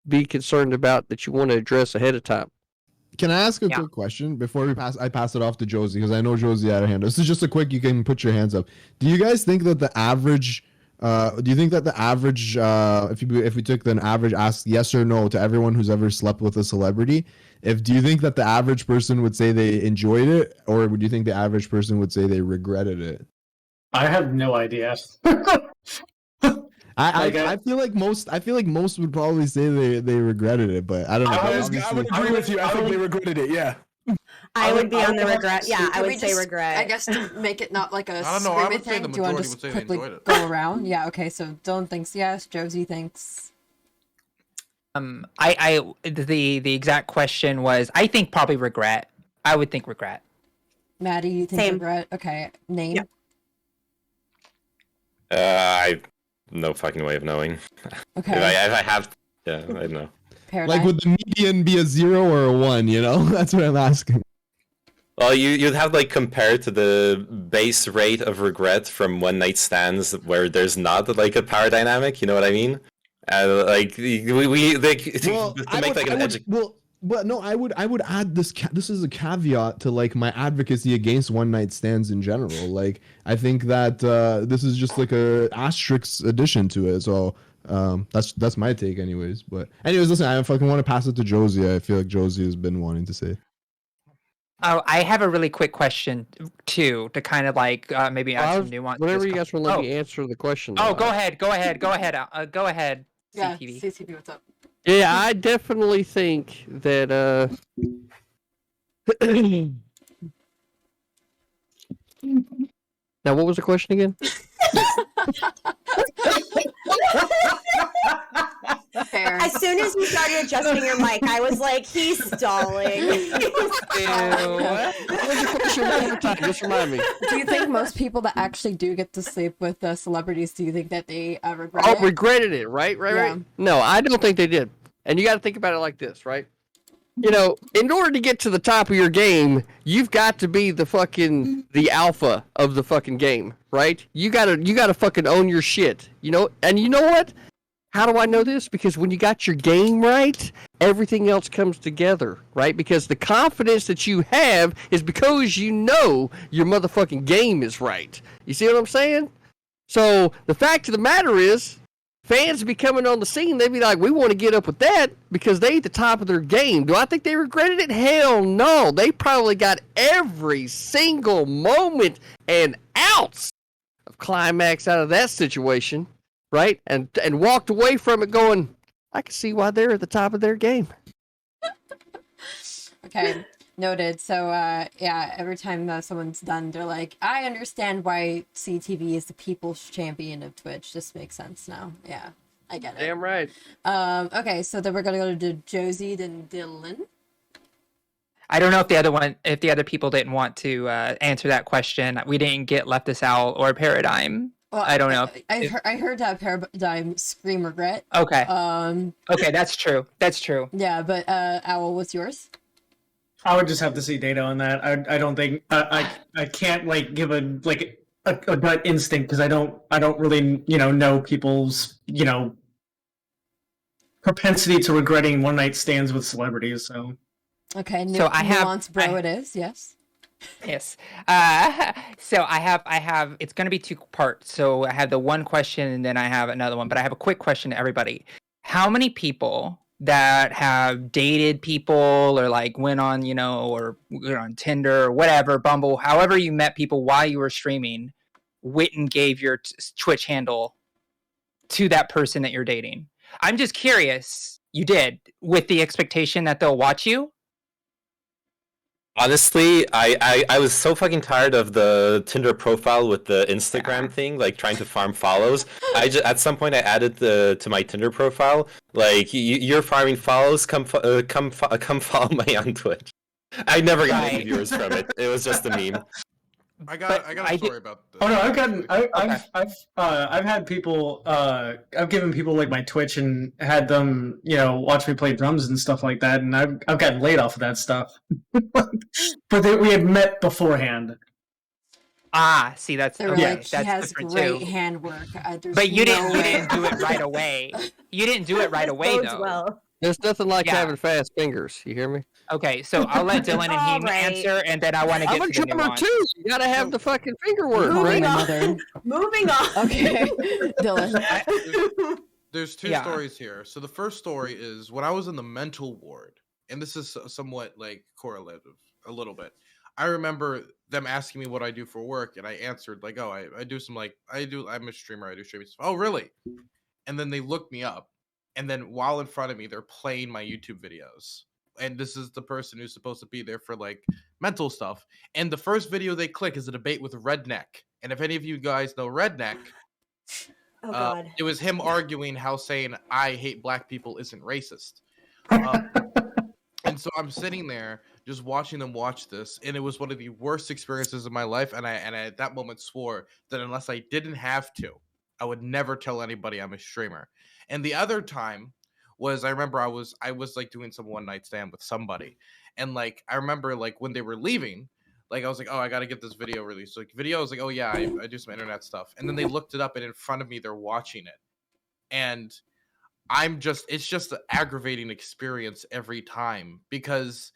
be concerned about that you want to address ahead of time. Can I ask a quick question before I pass it off to Josie, because I know Josie had her hand up. This is just a quick, you can put your hands up. Do you guys think that the average if we took an average, ask yes or no to everyone who's ever slept with a celebrity, do you think that the average person would say they enjoyed it, or would you think the average person would say they regretted it? I have no idea. I feel like most would probably say they regretted it, but I don't know. I would agree with you. I think they regretted it. Yeah. I would be on the regret. Yeah, I would say just, regret. I guess to make it not like a I don't know. I screaming would say the thing. Do you want to majority would just say they quickly enjoyed it. go around? Yeah. Okay. So Dylan thinks yes. Josie thinks. The exact question was, I think probably regret. I would think regret. Maddie, you think Same. regret? Okay. Name. Yep. I no fucking way of knowing. Okay. If I have, I don't know. Paradigm. Like, would the median be a 0 or a 1? That's what I'm asking. Well, you'd have like compared to the base rate of regret from one night stands where there's not like a power dynamic. You know what I mean? Like we Well, to make like an education. well, but no, I would add this. This is a caveat to like my advocacy against one night stands in general. Like, I think that this is just like a asterisk addition to it. So that's my take, anyways. But anyways, listen, I fucking want to pass it to Josie. I feel like Josie has been wanting to say. Oh, I have a really quick question too, to kind of like maybe add some nuance. Whenever you guys want to let me answer the question. Oh, go ahead. Go ahead. Yeah. CTV. CCTV, what's up? Yeah, I definitely think that now what was the question again? Fair. As soon as you started adjusting your mic, I was like, he's stalling. What was the question one more time? Just remind me. Do you think most people that actually do get to sleep with celebrities, do you think that they regret Oh, it? regretted it, right? Yeah. No, I don't think they did. And you got to think about it like this, right? You know, in order to get to the top of your game, you've got to be the alpha of the fucking game, right? You gotta fucking own your shit, you know? And you know what? How do I know this? Because when you got your game right, everything else comes together, right? Because the confidence that you have is because you know your motherfucking game is right. You see what I'm saying? So the fact of the matter is, fans be coming on the scene, they'd be like, we want to get up with that because they at the top of their game. Do I think they regretted it? Hell no. They probably got every single moment and ounce of climax out of that situation, right? And walked away from it going, I can see why they're at the top of their game. Okay, noted. So, yeah, every time someone's done, they're like, I understand why CTV is the people's champion of Twitch. This makes sense now. Yeah, I get it. Damn right. Okay, so then we're gonna go to Josie, then Dylan. I don't know if the other people didn't want to answer that question. We didn't get LeftistOwl or Paradigm. Well, I don't know. I heard Paradigm scream regret. Okay. Okay, that's true. That's true. Yeah, but Owl, what's yours? I would just have to see data on that. I don't think I can't like give a gut instinct because I don't really know people's propensity to regretting one night stands with celebrities. So Okay, So I have- nuance bro it is, yes. Yes. So I have, it's going to be two parts. So I have the one question and then I have another one, but I have a quick question to everybody. How many people that have dated people or like went on, or went on Tinder or whatever, Bumble, however you met people while you were streaming, went and gave your Twitch handle to that person that you're dating? I'm just curious. You did, with the expectation that they'll watch you? Honestly, I was so fucking tired of the Tinder profile with the Instagram thing, like trying to farm follows. At some point I added to my Tinder profile, like you're farming follows, come follow me on Twitch. I never got any viewers from it. It was just a meme. I got a story about this. Oh no, I've had people I've given people like my Twitch and had them watch me play drums and stuff like that, and I've gotten laid off of that stuff. But we had met beforehand. Ah, see, that's They were okay. like, she That's has different great too. handwork. But you no way. didn't do it right away. You didn't do it right away Bodes though. well. There's nothing like Yeah. having fast fingers. You hear me? Okay, so I'll let Dylan and All Heem right. answer, and then I want to get I'm a to the drummer nuance. too. You gotta have the fucking finger work, Moving right? on. Mother. Moving on. Okay, Dylan. There's two Yeah. stories here. So the first story is when I was in the mental ward, and this is somewhat like correlative a little bit. I remember them asking me what I do for work, and I answered like, "Oh, I do some I'm a streamer. I do streaming stuff." Oh, really? And then they looked me up, and then while in front of me, they're playing my YouTube videos. And this is the person who's supposed to be there for like mental stuff. And the first video they click is a debate with Redneck. And if any of you guys know Redneck, Oh God. it was him arguing how saying I hate black people isn't racist. And so I'm sitting there just watching them watch this, and it was one of the worst experiences of my life. And I at that moment swore that unless I didn't have to, I would never tell anybody I'm a streamer. And the other time was I remember I was like doing some one night stand with somebody, and like I remember like when they were leaving, like I was like, oh, I gotta get this video released. Like video, I was like, oh yeah, I do some internet stuff, and then they looked it up, and in front of me they're watching it, and it's just an aggravating experience every time because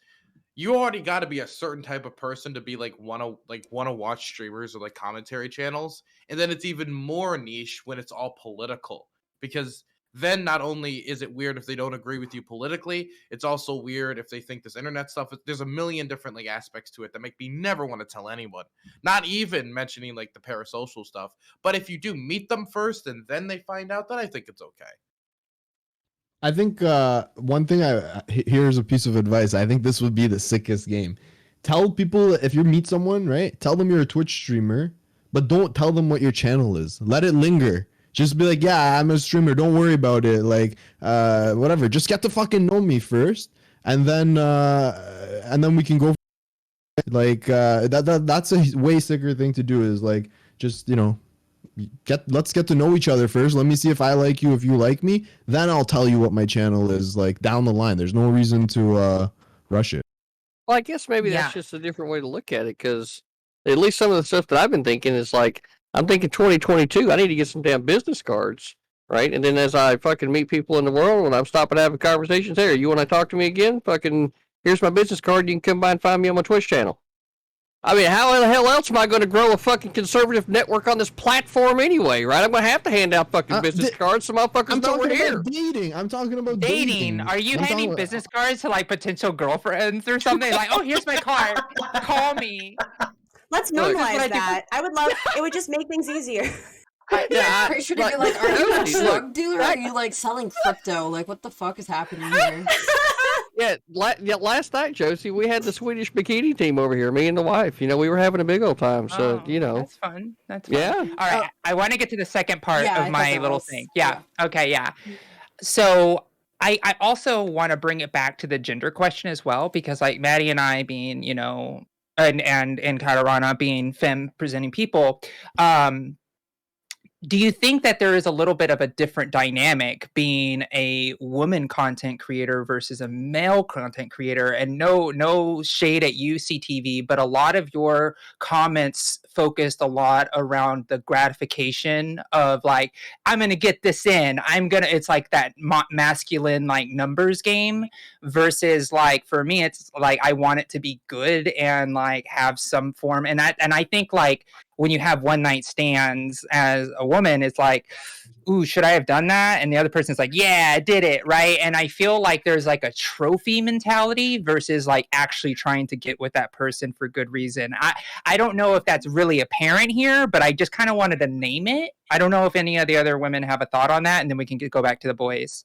you already got to be a certain type of person to be like want to watch streamers or like commentary channels, and then it's even more niche when it's all political because then not only is it weird if they don't agree with you politically, it's also weird if they think this internet stuff. There's a million different like aspects to it that make me never want to tell anyone. Not even mentioning like the parasocial stuff. But if you do meet them first and then they find out, then I think it's okay. I think one thing here's a piece of advice. I think this would be the sickest game. Tell people if you meet someone, right? Tell them you're a Twitch streamer, but don't tell them what your channel is. Let it linger. Just be like, yeah, I'm a streamer. Don't worry about it. Like, whatever. Just get to fucking know me first, and then we can go. Like, that's a way sicker thing to do. Is like, just let's get to know each other first. Let me see if I like you, if you like me. Then I'll tell you what my channel is like down the line. There's no reason to rush it. Well, I guess maybe that's just a different way to look at it, because at least some of the stuff that I've been thinking is like, I'm thinking 2022, I need to get some damn business cards, right? And then as I fucking meet people in the world, when I'm stopping having conversations, hey, you want to talk to me again? Fucking, here's my business card. You can come by and find me on my Twitch channel. I mean, how the hell else am I going to grow a fucking conservative network on this platform anyway, right? I'm going to have to hand out fucking business cards so motherfuckers know we're here. Dating. I'm talking about dating. Are you handing business cards to like potential girlfriends or something? Like, oh, here's my card. Call me. Let's normalize that. I would love. It would just make things easier. Yeah, pretty sure to be like, are you a drug dealer or are you like selling crypto? Like, what the fuck is happening here? Yeah, last night, Josie, we had the Swedish bikini team over here, me and the wife. We were having a big old time, so, That's fun. That's fun. Yeah. All right, I want to get to the second part of my little thing. Yeah, okay, yeah. So I also want to bring it back to the gender question as well, because like Maddie and I being, and Katarana being femme-presenting people, do you think that there is a little bit of a different dynamic being a woman content creator versus a male content creator? And no shade at you, CTV, but a lot of your comments focused a lot around the gratification of like, I'm going to get this in. It's like that masculine like numbers game versus like, for me, it's like, I want it to be good and like have some form. And I think like, when you have one night stands as a woman, it's like, ooh, should I have done that? And the other person's like, yeah, I did it, right? And I feel like there's like a trophy mentality versus like actually trying to get with that person for good reason. I don't know if that's really apparent here, but I just kind of wanted to name it. I don't know if any of the other women have a thought on that, and then we can go back to the boys.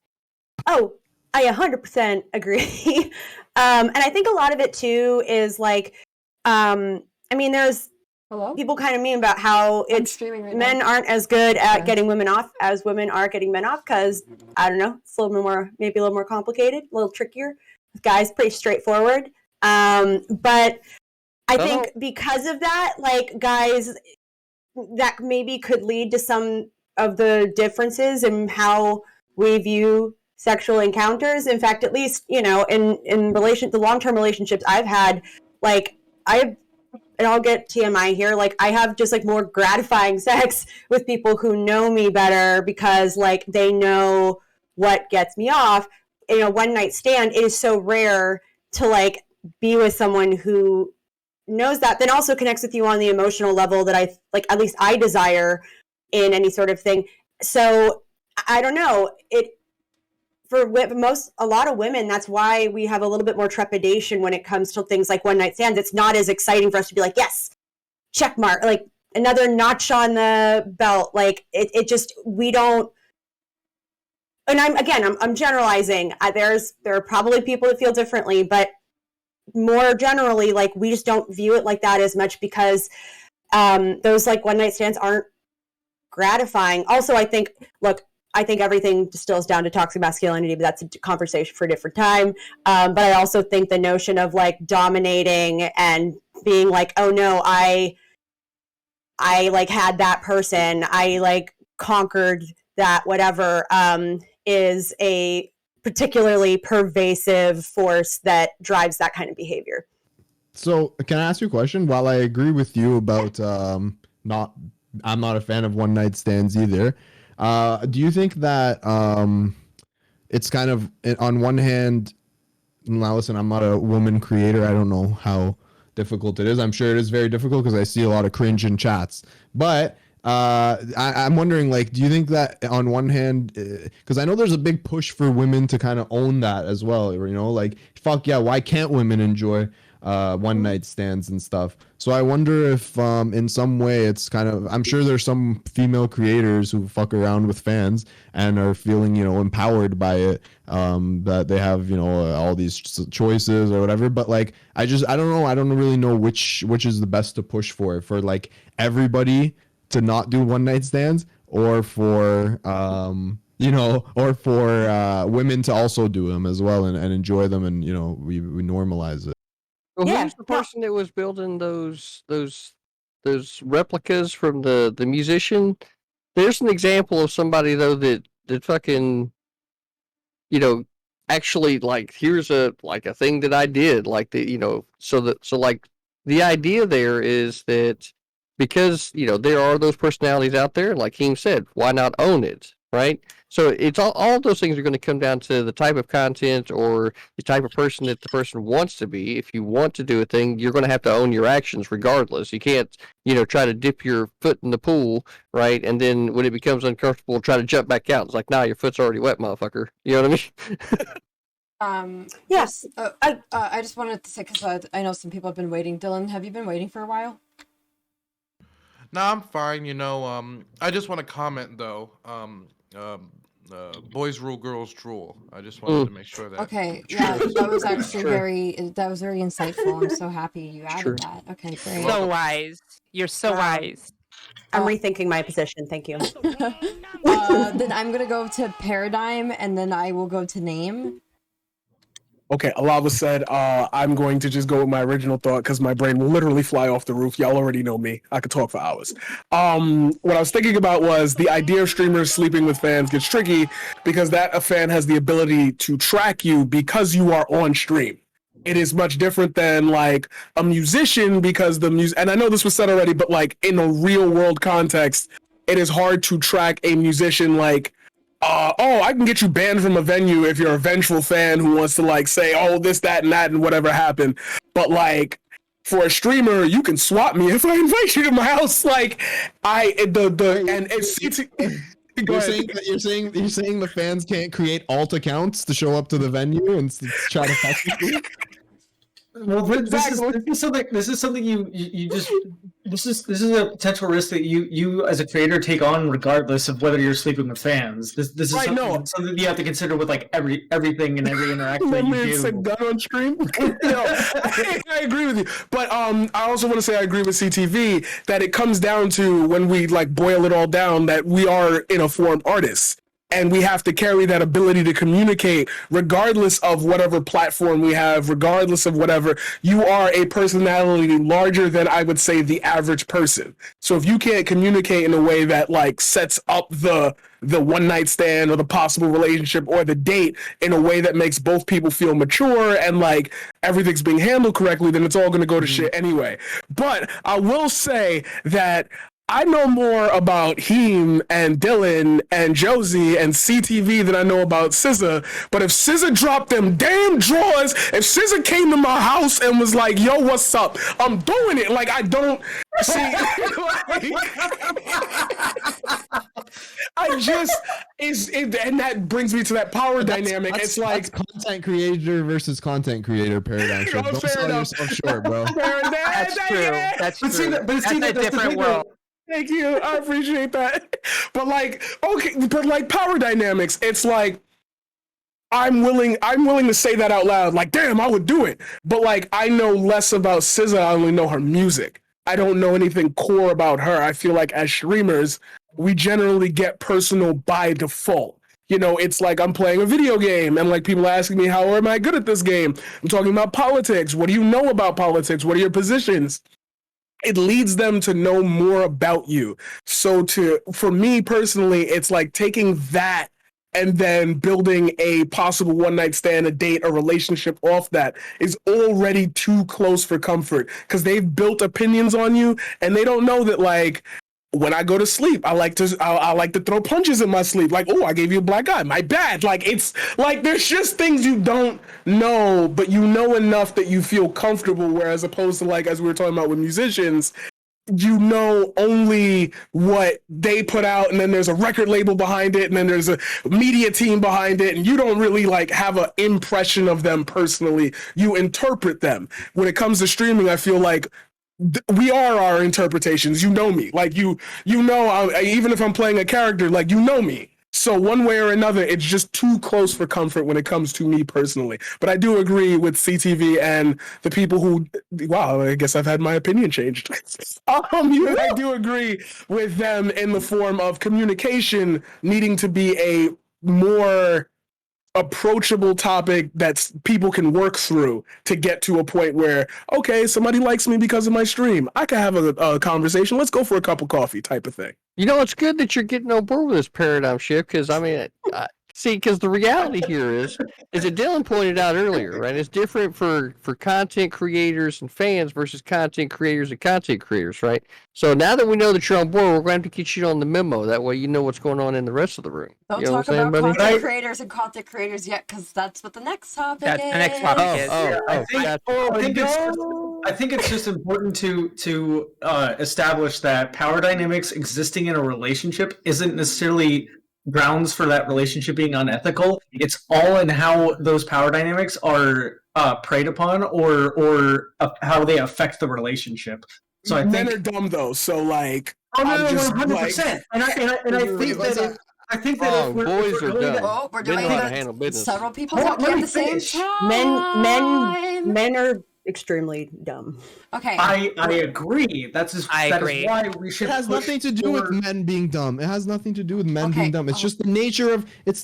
Oh, I 100% agree. And I think a lot of it too is like, there's people kind of mean about how men aren't as good at getting women off as women are getting men off, because I don't know, it's a little more, maybe a little more complicated, a little trickier. Guys, pretty straightforward. But I think because of that, like guys, that maybe could lead to some of the differences in how we view sexual encounters. In fact, at least, in the long-term relationships I've had, like and I'll get TMI here, like I have just like more gratifying sex with people who know me better because like they know what gets me off. One night stand, it is so rare to like be with someone who knows that, then also connects with you on the emotional level that I like, at least I desire in any sort of thing. So I don't know, a lot of women, that's why we have a little bit more trepidation when it comes to things like one night stands. It's not as exciting for us to be like, yes, check mark, like another notch on the belt. Like it just, we don't. And I'm generalizing. There are probably people that feel differently, but more generally, like we just don't view it like that as much because those like one night stands aren't gratifying. Also, I think everything distills down to toxic masculinity, but that's a conversation for a different time. But I also think the notion of like dominating and being like, oh no, I like had that person, I like conquered that, whatever, is a particularly pervasive force that drives that kind of behavior. So can I ask you a question? While I agree with you about I'm not a fan of one night stands either. Do you think that it's kind of, on one hand, now listen, I'm not a woman creator. I don't know how difficult it is. I'm sure it is very difficult because I see a lot of cringe in chats. But I'm wondering, like, do you think that on one hand, because I know there's a big push for women to kind of own that as well, like, fuck yeah, why can't women enjoy one night stands and stuff. So I wonder if in some way it's kind of, I'm sure there's some female creators who fuck around with fans and are feeling, you know, empowered by it, that they have, you know, all these choices or whatever. But like, I don't know. I don't really know which is the best to push for like everybody to not do one night stands, or for you know, or for women to also do them as well and enjoy them, and you know, we normalize it. Well, Yeah. who's the person that was building those replicas from the musician? There's an example of somebody though that fucking, you know, actually like, here's a thing that I did, like the, you know, so like the idea there is that because, you know, there are those personalities out there, like Heem said, why not own it, right? So it's all of those things are going to come down to the type of content or the type of person that the person wants to be. If you want to do a thing, you're going to have to own your actions regardless. You can't, you know, try to dip your foot in the pool, right? And then when it becomes uncomfortable, try to jump back out. It's like, nah, your foot's already wet, motherfucker. You know what I mean? Yes. I just wanted to say, because I know some people have been waiting. Dylan, have you been waiting for a while? No, I'm fine. You know, I just want to comment though. Boys rule, girls drool. I just wanted to make sure that. Okay, yeah, that was actually very insightful. I'm so happy you added that. Okay, great. So wise. You're so wise. I'm rethinking my position. Thank you. Then I'm gonna go to Paradigm, and then I will go to Name. Okay, Alava said, I'm going to just go with my original thought because my brain will literally fly off the roof. Y'all already know me. I could talk for hours. What I was thinking about was the idea of streamers sleeping with fans gets tricky because a fan has the ability to track you because you are on stream. It is much different than like a musician because the music, and I know this was said already, but like in a real world context, it is hard to track a musician like, I can get you banned from a venue if you're a vengeful fan who wants to like say, oh, this, that, and that, and whatever happened. But like for a streamer, you can swap me if I invite you to my house. Like You're saying the fans can't create alt accounts to show up to the venue and try to fuck you? Well, this is something you just this is a potential risk that you as a creator take on regardless of whether you're sleeping with fans. This is something you have to consider with like everything and every interaction that you do. Said gun on stream. I agree with you, but I also want to say I agree with CTV that it comes down to when we like boil it all down that we are in a form artists. And we have to carry that ability to communicate regardless of whatever platform we have, regardless of whatever. You are a personality larger than I would say the average person. So if you can't communicate in a way that like sets up the one night stand or the possible relationship or the date in a way that makes both people feel mature and like everything's being handled correctly, then it's all going to go to shit anyway. But I will say that I know more about Heem and Dylan and Josie and CTV than I know about SZA. But if SZA dropped them damn drawers, if SZA came to my house and was like, yo, what's up? I'm doing it. Like, I don't see. And that brings me to that power dynamic. It's like content creator versus content creator paradigm. So don't sell yourself short, bro. That's true. That's true. That's a different world. Thank you. I appreciate that. But like, okay, but like power dynamics, it's like I'm willing to say that out loud. Like, damn, I would do it. But like, I know less about SZA. I only know her music. I don't know anything core about her. I feel like as streamers, we generally get personal by default. You know, it's like I'm playing a video game and like people are asking me, how am I good at this game? I'm talking about politics. What do you know about politics? What are your positions? It leads them to know more about you. So for me personally, it's like taking that and then building a possible one night stand, a date, a relationship off that is already too close for comfort because they've built opinions on you and they don't know that like, when I go to sleep, I like to throw punches in my sleep. Like, oh, I gave you a black eye. My bad. Like, it's like there's just things you don't know, but you know enough that you feel comfortable. Whereas opposed to like, as we were talking about with musicians, you know only what they put out, and then there's a record label behind it, and then there's a media team behind it, and you don't really like have an impression of them personally. You interpret them. When it comes to streaming, I feel like we are our interpretations. You know me, like you know, even if I'm playing a character, like you know me. So one way or another, it's just too close for comfort when it comes to me personally. But I do agree with CTV and the people who, wow, I guess I've had my opinion changed. I do agree with them in the form of communication needing to be a more approachable topic that people can work through to get to a point where, okay, somebody likes me because of my stream. I can have a conversation. Let's go for a cup of coffee type of thing. You know, it's good that you're getting on board with this paradigm shift because, I mean, see, because the reality here is that Dylan pointed out earlier, right? It's different for content creators and fans versus content creators and content creators, right? So now that we know that you're on board, we're going to have to get you on the memo. That way you know what's going on in the rest of the room. Don't you know talk what I'm about saying, buddy? content creators and content creators yet, because that's what the next topic That's is. the next topic is. I think it's just important to establish that power dynamics existing in a relationship isn't necessarily grounds for that relationship being unethical. It's all in how those power dynamics are preyed upon or how they affect the relationship. So I Men think are dumb though, so like, oh no, I'm just 100%. And I think that if we're boys are really dumb. Oh, we're Men doing know how to it. handle business. Several people Hold on, talking let at me the same finish. time. Men are extremely dumb. Okay. I agree. That is why we should. It has push nothing to do with for- men being dumb. It has nothing to do with men Okay, being dumb. It's just the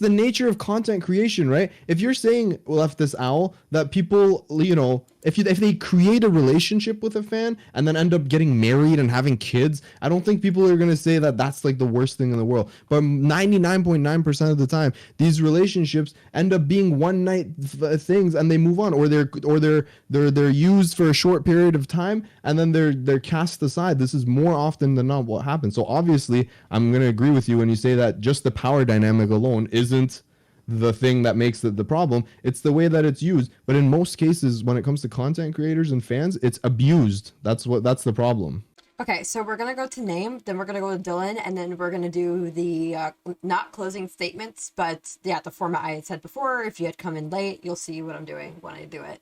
nature of content creation, right? If you're saying, Leftist Owl, that people, you know, if they create a relationship with a fan and then end up getting married and having kids, I don't think people are going to say that that's like the worst thing in the world. But 99.9% of the time, these relationships end up being one night things and they move on, or they're used for a short period of time and then they're cast aside. This is more often than not what happens. So obviously, I'm going to agree with you when you say that just the power dynamic alone isn't the thing that makes it the problem. It's the way that it's used. But in most cases, when it comes to content creators and fans, it's abused. That's the problem. Okay, so we're gonna go to name, then we're gonna go to Dylan, and then we're gonna do the not closing statements, but yeah, the format I had said before. If you had come in late, you'll see what I'm doing when I do it.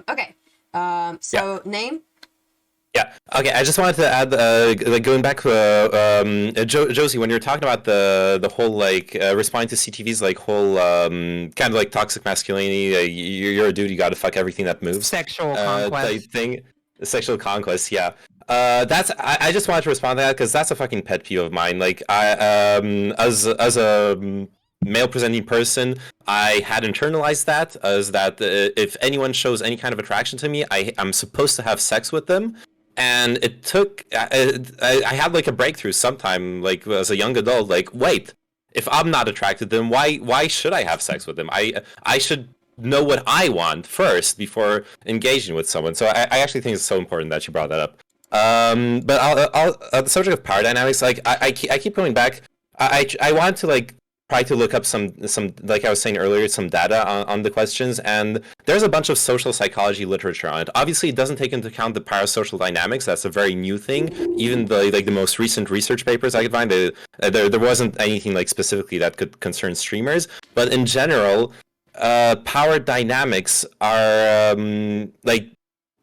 Okay. So name. Yeah. Okay. I just wanted to add, like going back, Josie, when you're talking about the whole like responding to CTV's like whole kind of like toxic masculinity, you're a dude, you got to fuck everything that moves. Sexual conquest. Type thing. Sexual conquest. Yeah. I just wanted to respond to that because that's a fucking pet peeve of mine. Like as a male presenting person, I had internalized that as that if anyone shows any kind of attraction to me, I'm supposed to have sex with them. And it took, I had like a breakthrough sometime, like as a young adult, like, wait, if I'm not attracted to them, why should I have sex with them? I should know what I want first before engaging with someone. So I actually think it's so important that you brought that up. But I'll the subject of power dynamics, like I keep going back. I want to like try to look up some like I was saying earlier, some data on the questions, and there's a bunch of social psychology literature on it. Obviously, it doesn't take into account the parasocial dynamics. That's a very new thing. Even the most recent research papers I could find, there wasn't anything like specifically that could concern streamers. But in general, power dynamics are like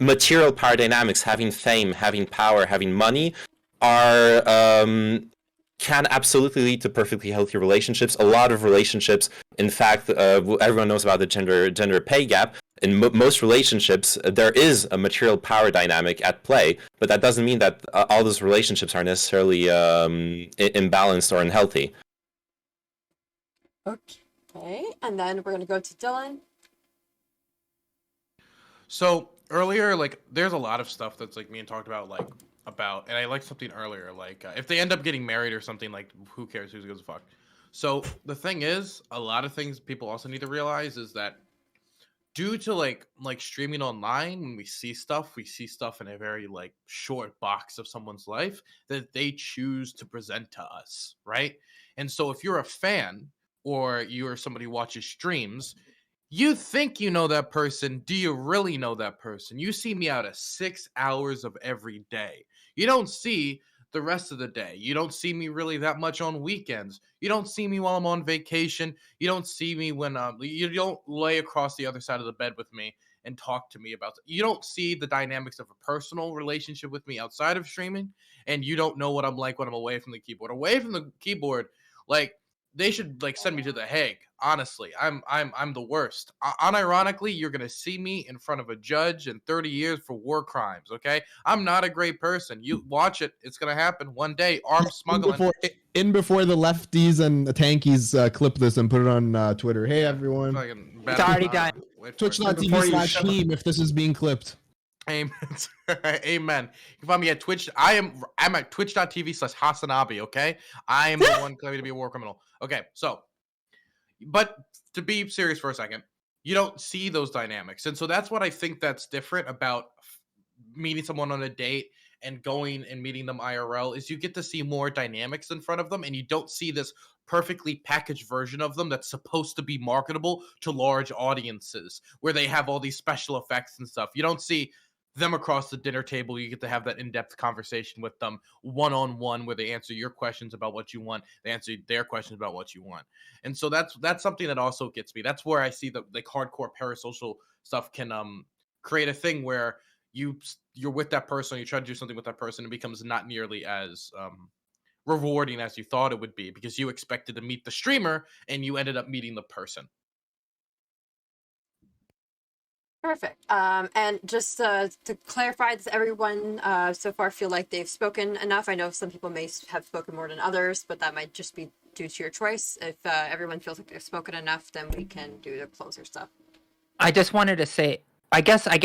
material power dynamics, having fame, having power, having money, are can absolutely lead to perfectly healthy relationships. A lot of relationships, in fact, everyone knows about the gender pay gap. In most relationships, there is a material power dynamic at play, but that doesn't mean that all those relationships are necessarily imbalanced or unhealthy. Okay, and then we're gonna go to Dylan. So earlier, like, there's a lot of stuff that's like me and talked about, like, and I liked something earlier, like if they end up getting married or something, like who cares, who gives a fuck. So the thing is, a lot of things people also need to realize is that due to like streaming online, when we see stuff in a very like short box of someone's life that they choose to present to us, right? And so if you're a fan or you're somebody who watches streams, you think you know that person. Do you really know that person? You see me out of 6 hours of every day. You don't see the rest of the day. You don't see me really that much on weekends. You don't see me while I'm on vacation. You don't see me when you don't lay across the other side of the bed with me and talk to me about it. You don't see the dynamics of a personal relationship with me outside of streaming, and you don't know what I'm like when I'm away from the keyboard. Away from the keyboard, like they should like send me to the Hague. Honestly, I'm the worst. Unironically, you're gonna see me in front of a judge in 30 years for war crimes. Okay, I'm not a great person. You watch it; it's gonna happen one day. Arms smuggling. Before the lefties and the tankies clip this and put it on Twitter. Hey everyone, It's already done. Twitch.tv/Heem if this is being clipped. Amen. Amen. You can find me at Twitch. I'm at twitch.tv/Hasanabi. Okay, I am the one claiming to be a war criminal. Okay, so, but to be serious for a second, you don't see those dynamics, and so that's what I think that's different about meeting someone on a date and going and meeting them IRL is you get to see more dynamics in front of them, and you don't see this perfectly packaged version of them that's supposed to be marketable to large audiences where they have all these special effects and stuff. You don't see them across the dinner table. You get to have that in-depth conversation with them one-on-one where they answer your questions about what you want, they answer their questions about what you want. And so that's something that also gets me. That's where I see the like hardcore parasocial stuff can create a thing where you're with that person, you try to do something with that person, it becomes not nearly as rewarding as you thought it would be because you expected to meet the streamer and you ended up meeting the person. Perfect. And just to clarify, does everyone so far feel like they've spoken enough? I know some people may have spoken more than others, but that might just be due to your choice. If everyone feels like they've spoken enough, then we can do the closer stuff. I just wanted to say, I guess I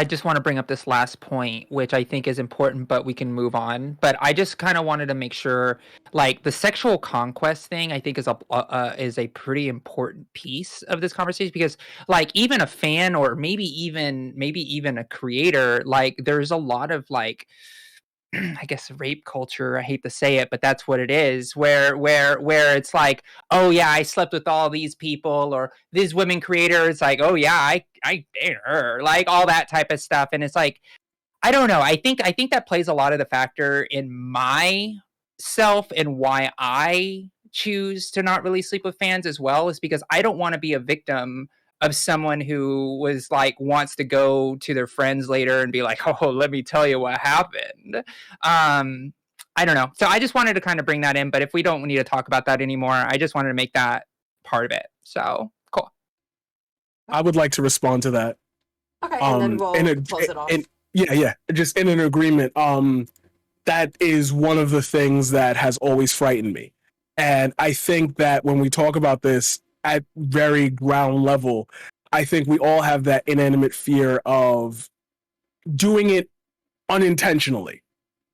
just want to bring up this last point, which I think is important, but we can move on. But I just kind of wanted to make sure, like the sexual conquest thing, I think is a pretty important piece of this conversation because, like, even a fan or maybe even a creator, like, there's a lot of like, I guess rape culture. I hate to say it, but that's what it is. Where it's like, oh yeah, I slept with all these people, or these women creators, like, oh yeah, I dated her, like all that type of stuff. And it's like, I don't know. I think that plays a lot of the factor in myself and why I choose to not really sleep with fans as well, is because I don't want to be a victim of someone who was like wants to go to their friends later and be like, oh, let me tell you what happened. I don't know. So I just wanted to kind of bring that in, but if we don't need to talk about that anymore, I just wanted to make that part of it. So cool. I would like to respond to that. Okay, and then we'll close it off. Yeah, just in an agreement. That is one of the things that has always frightened me. And I think that when we talk about this at very ground level, I think we all have that inanimate fear of doing it unintentionally,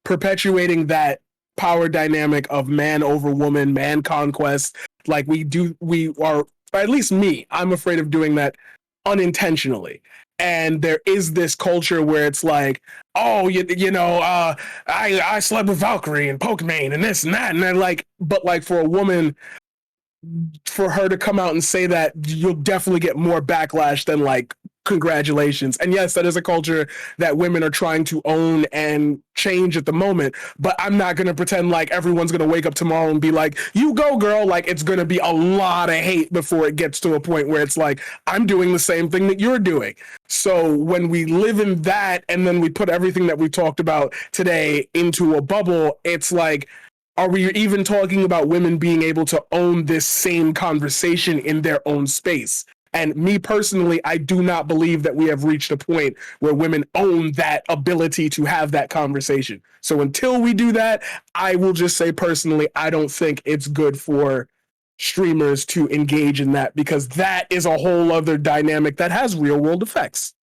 perpetuating that power dynamic of man over woman, man conquest. Like we are, or at least me, I'm afraid of doing that unintentionally. And there is this culture where it's like, oh, I slept with Valkyrie and Pokemon and this and that, and then like, but like for a woman, for her to come out and say that, you'll definitely get more backlash than like congratulations. And yes, that is a culture that women are trying to own and change at the moment, but I'm not going to pretend like everyone's going to wake up tomorrow and be like, you go girl. Like it's going to be a lot of hate before it gets to a point where it's like, I'm doing the same thing that you're doing. So when we live in that and then we put everything that we talked about today into a bubble, it's like, are we even talking about women being able to own this same conversation in their own space? And me personally, I do not believe that we have reached a point where women own that ability to have that conversation. So until we do that, I will just say personally, I don't think it's good for streamers to engage in that, because that is a whole other dynamic that has real world effects.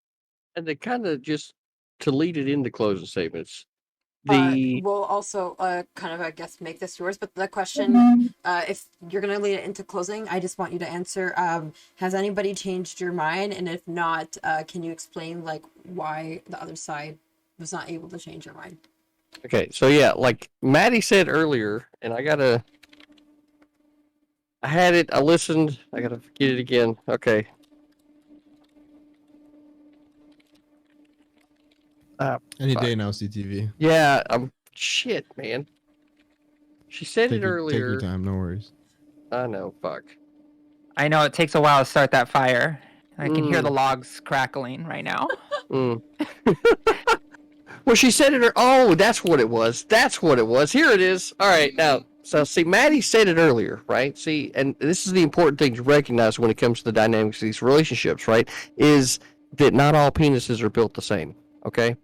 And to kind of just to lead it into closing statements. We'll also kind of, I guess, make this yours, but the question, if you're going to lead it into closing, I just want you to answer, has anybody changed your mind? And if not, can you explain like why the other side was not able to change your mind? Okay, so yeah, like Maddie said earlier, and I had it, I listened, I gotta get it again. Okay. Any day now, CTV. Yeah, I'm Shit, man. She said it earlier. Take your time, no worries. I know, fuck. I know it takes a while to start that fire. I can hear the logs crackling right now. Well, she said it. Oh, that's what it was. That's what it was. Here it is. All right, now, so see, Maddie said it earlier, right? See, and this is the important thing to recognize when it comes to the dynamics of these relationships, right? Is that not all penises are built the same, okay?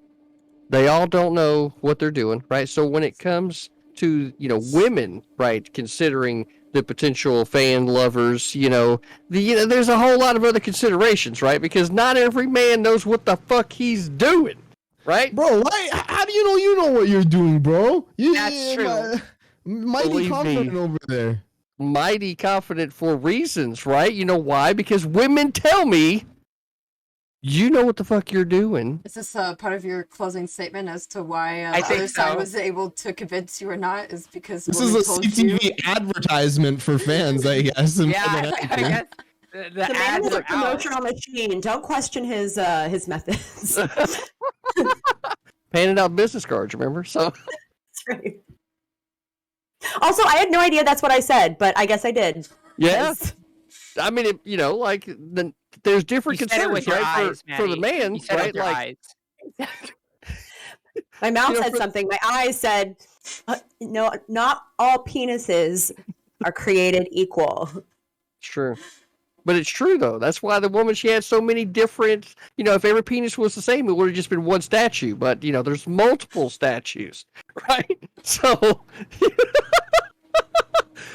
They all don't know what they're doing, right? So when it comes to, women, right, considering the potential fan lovers, there's a whole lot of other considerations, right? Because not every man knows what the fuck he's doing, right? Bro, why? How do you know what you're doing, bro? That's true. Mighty Believe confident me. over there. Mighty confident for reasons, right? You know why? Because women tell me, you know what the fuck you're doing. Is this part of your closing statement as to why I the think other side so. was able to convince you or not? Is because This women is a told CTV you? advertisement for fans, I guess. Yeah, I guess the The man ads is a are out. promotional machine. Don't question his methods. Handing out business cards, remember? So That's right. Also, I had no idea that's what I said, but I guess I did. yeah, 'Cause- I mean, there's different You said it concerns, with your right? eyes, For the Maddie. man, You said it right? with your Like, eyes. My mouth said for- something. My eyes said, "No, not all penises are created equal." sure. But it's true though. That's why the woman, she had so many different. If every penis was the same, it would have just been one statue. But there's multiple statues, right? So.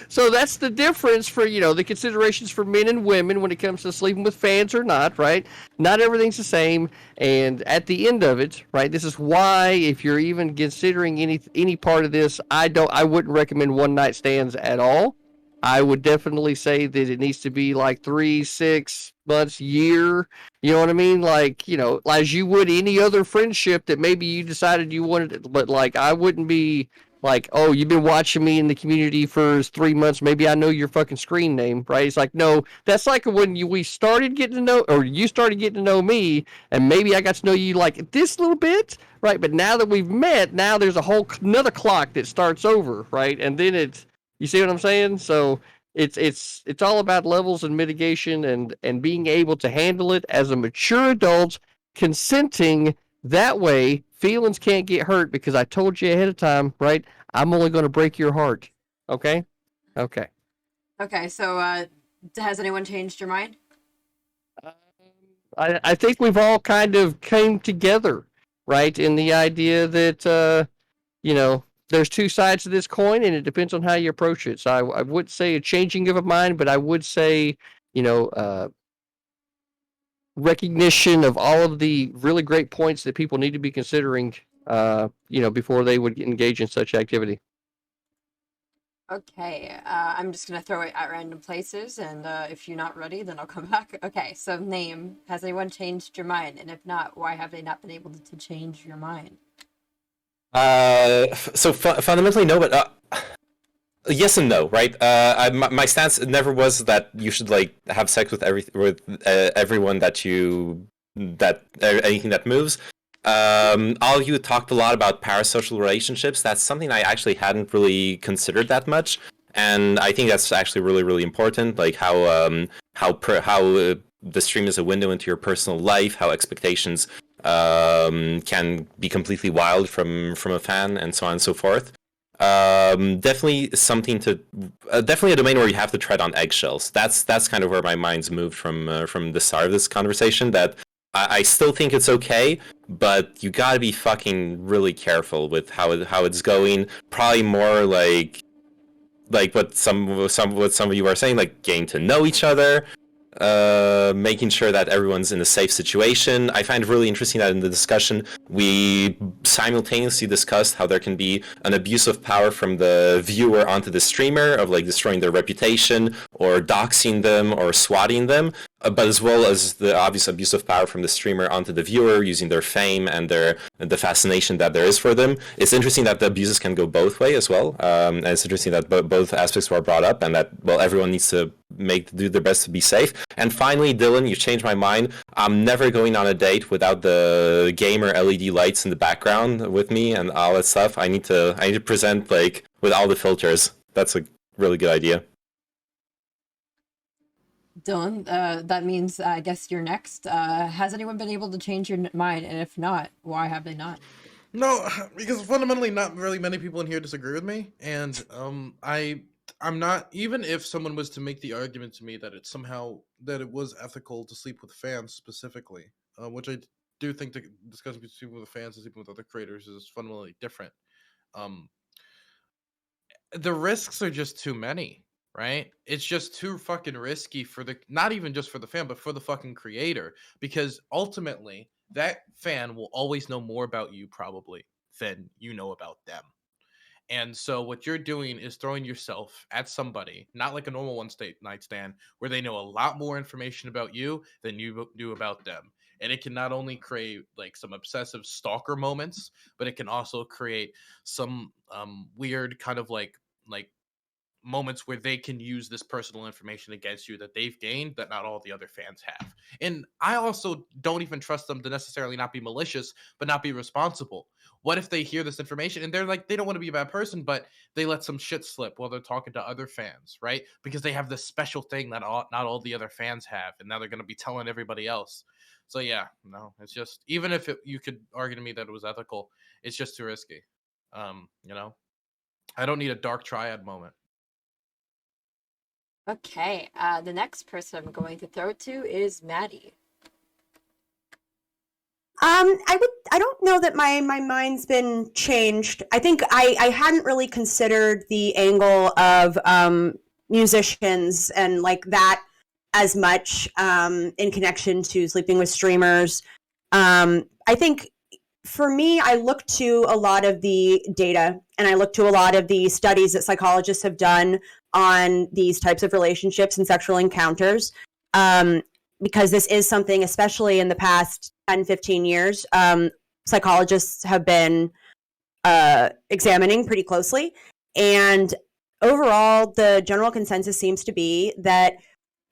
So that's the difference for, the considerations for men and women when it comes to sleeping with fans or not, right? Not everything's the same. And at the end of it, right, this is why if you're even considering any part of this, I wouldn't recommend one night stands at all. I would definitely say that it needs to be like 3, 6 months, year. You know what I mean? Like, as you would any other friendship that maybe you decided you wanted, but like I wouldn't be like, oh, you've been watching me in the community for 3 months. Maybe I know your fucking screen name, right? It's like, no, that's like when we started getting to know, or you started getting to know me, and maybe I got to know you like this little bit, right? But now that we've met, now there's a whole another clock that starts over, right? And then you see what I'm saying? So it's all about levels and mitigation and being able to handle it as a mature adult, consenting. That way, feelings can't get hurt because I told you ahead of time, right? I'm only going to break your heart. Okay? Okay. Okay, so has anyone changed your mind? I think we've all kind of came together, right? In the idea that, there's two sides to this coin and it depends on how you approach it. So I would say a changing of a mind, but I would say, recognition of all of the really great points that people need to be considering, before they would engage in such activity. Okay, I'm just gonna throw it at random places, and if you're not ready, then I'll come back. Okay, so name. Has anyone changed your mind? And if not, why have they not been able to change your mind? So fundamentally no, but yes and no, right? My stance never was that you should like have sex with everyone anything that moves. All of you talked a lot about parasocial relationships. That's something I actually hadn't really considered that much, and I think that's actually really, really important. Like how the stream is a window into your personal life, how expectations can be completely wild from a fan, and so on and so forth. Definitely definitely a domain where you have to tread on eggshells. That's kind of where my mind's moved from the start of this conversation. That I still think it's okay, but you gotta be fucking really careful with how it's going. Probably more like what some of you are saying, like getting to know each other, making sure that everyone's in a safe situation. I find it really interesting that in the discussion we simultaneously discussed how there can be an abuse of power from the viewer onto the streamer of like destroying their reputation or doxing them or swatting them. but as well as the obvious abuse of power from the streamer onto the viewer using their fame and the fascination that there is for them. It's interesting that the abuses can go both ways as well, and it's interesting that both aspects were brought up, and that everyone needs to do their best to be safe. And finally, Dylan, you changed my mind. I'm never going on a date without the gamer LED lights in the background with me and all that stuff. I need to present like with all the filters. That's a really good idea. Dylan, that means I guess you're next. Has anyone been able to change your mind? And if not, why have they not? No, because fundamentally not really many people in here disagree with me, and I'm not, even if someone was to make the argument to me that it was ethical to sleep with fans specifically, which I do think the discussion between sleeping with fans and sleeping with other creators is fundamentally different. The risks are just too many. Right? It's just too fucking risky for not even just for the fan, but for the fucking creator. Because ultimately, that fan will always know more about you probably than you know about them. And so what you're doing is throwing yourself at somebody, not like a normal one-night stand, where they know a lot more information about you than you do about them. And it can not only create like some obsessive stalker moments, but it can also create some weird kind of like moments where they can use this personal information against you that they've gained that not all the other fans have. And I also don't even trust them to necessarily not be malicious, but not be responsible. What if they hear this information and they're like, they don't want to be a bad person, but they let some shit slip while they're talking to other fans, right? Because they have this special thing that not all the other fans have, and now they're going to be telling everybody else. So yeah, no, it's just, even if you could argue to me that it was ethical, it's just too risky. You know, I don't need a dark triad moment. Okay, the next person I'm going to throw it to is Maddie. I don't know that my mind's been changed. I think I hadn't really considered the angle of musicians and like that as much in connection to sleeping with streamers. I think for me, I look to a lot of the data and I look to a lot of the studies that psychologists have done on these types of relationships and sexual encounters, because this is something, especially in the past 10, 15 years, psychologists have been examining pretty closely. And overall, the general consensus seems to be that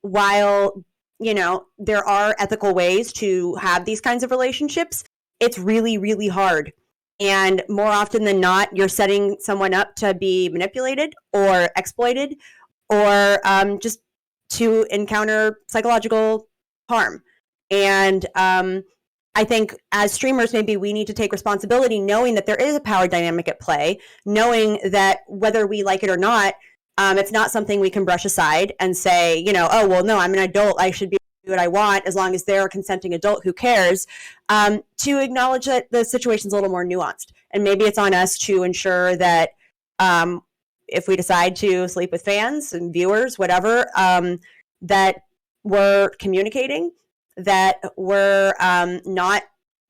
while, you know, there are ethical ways to have these kinds of relationships, it's really, really hard. And more often than not, you're setting someone up to be manipulated or exploited or just to encounter psychological harm. And I think as streamers, maybe we need to take responsibility knowing that there is a power dynamic at play, knowing that whether we like it or not, it's not something we can brush aside and say, you know, oh, well, no, I'm an adult. I should be what I want as long as they're a consenting adult who cares, to acknowledge that the situation's a little more nuanced. And maybe it's on us to ensure that if we decide to sleep with fans and viewers, whatever, that we're communicating, that we're not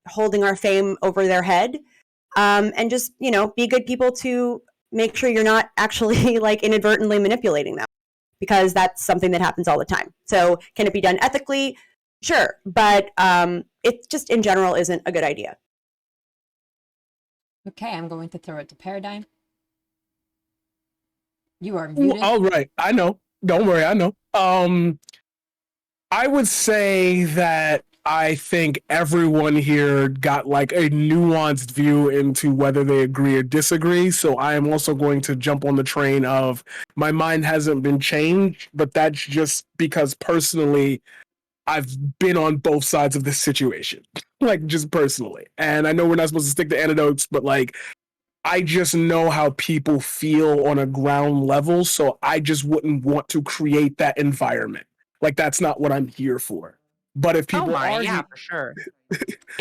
holding our fame over their head, and just, you know, be good people to make sure you're not actually like inadvertently manipulating them, because that's something that happens all the time. So can it be done ethically? Sure. But it just in general isn't a good idea. Okay, I'm going to throw it to Paradigm. You are muted. All right. I know. Don't worry. I know. I would say that I think everyone here got like a nuanced view into whether they agree or disagree. So I am also going to jump on the train of my mind hasn't been changed, but that's just because personally I've been on both sides of this situation, like just personally. And I know we're not supposed to stick to anecdotes, but like I just know how people feel on a ground level. So I just wouldn't want to create that environment. Like that's not what I'm here for. But if people argue, yeah, for sure.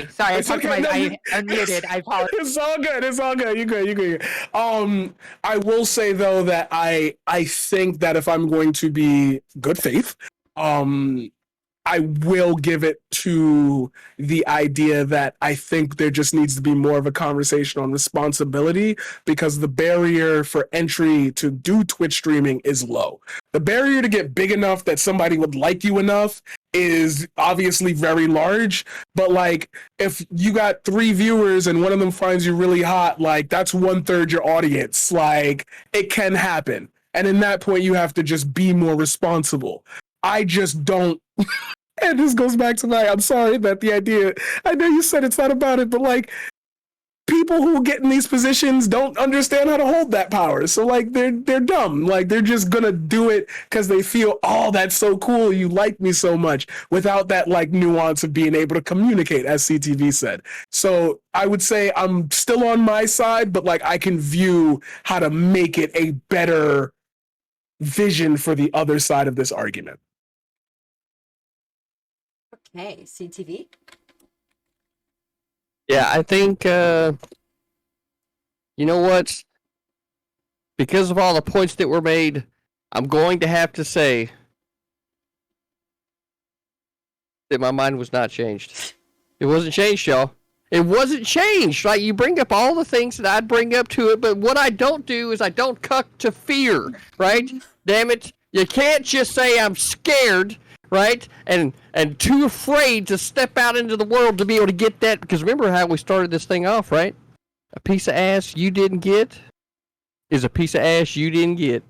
Sorry, I talked to I unmuted. I apologize. It's all good. It's all good. You're good. You're good. I will say though that I think that if I'm going to be good faith, I will give it to the idea that I think there just needs to be more of a conversation on responsibility, because the barrier for entry to do Twitch streaming is low. The barrier to get big enough that somebody would like you enough is obviously very large, but like if you got 3 viewers and one of them finds you really hot, like that's 1/3 your audience. Like it can happen. And in that point, you have to just be more responsible. I just don't. And this goes back to I'm sorry that the idea, I know you said it's not about it, but like people who get in these positions don't understand how to hold that power. So like they're dumb. Like they're just gonna do it because they feel, oh, that's so cool, you like me so much, without that like nuance of being able to communicate, as CTV said. So I would say I'm still on my side, but like I can view how to make it a better vision for the other side of this argument. Okay, CTV. Yeah, I think, you know what? Because of all the points that were made, I'm going to have to say that my mind was not changed. It wasn't changed, y'all. It wasn't changed. Like, you bring up all the things that I'd bring up to it, but what I don't do is I don't cuck to fear, right? Damn it. You can't just say I'm scared, right? And too afraid to step out into the world to be able to get that. Because remember how we started this thing off, right? A piece of ass you didn't get is a piece of ass you didn't get.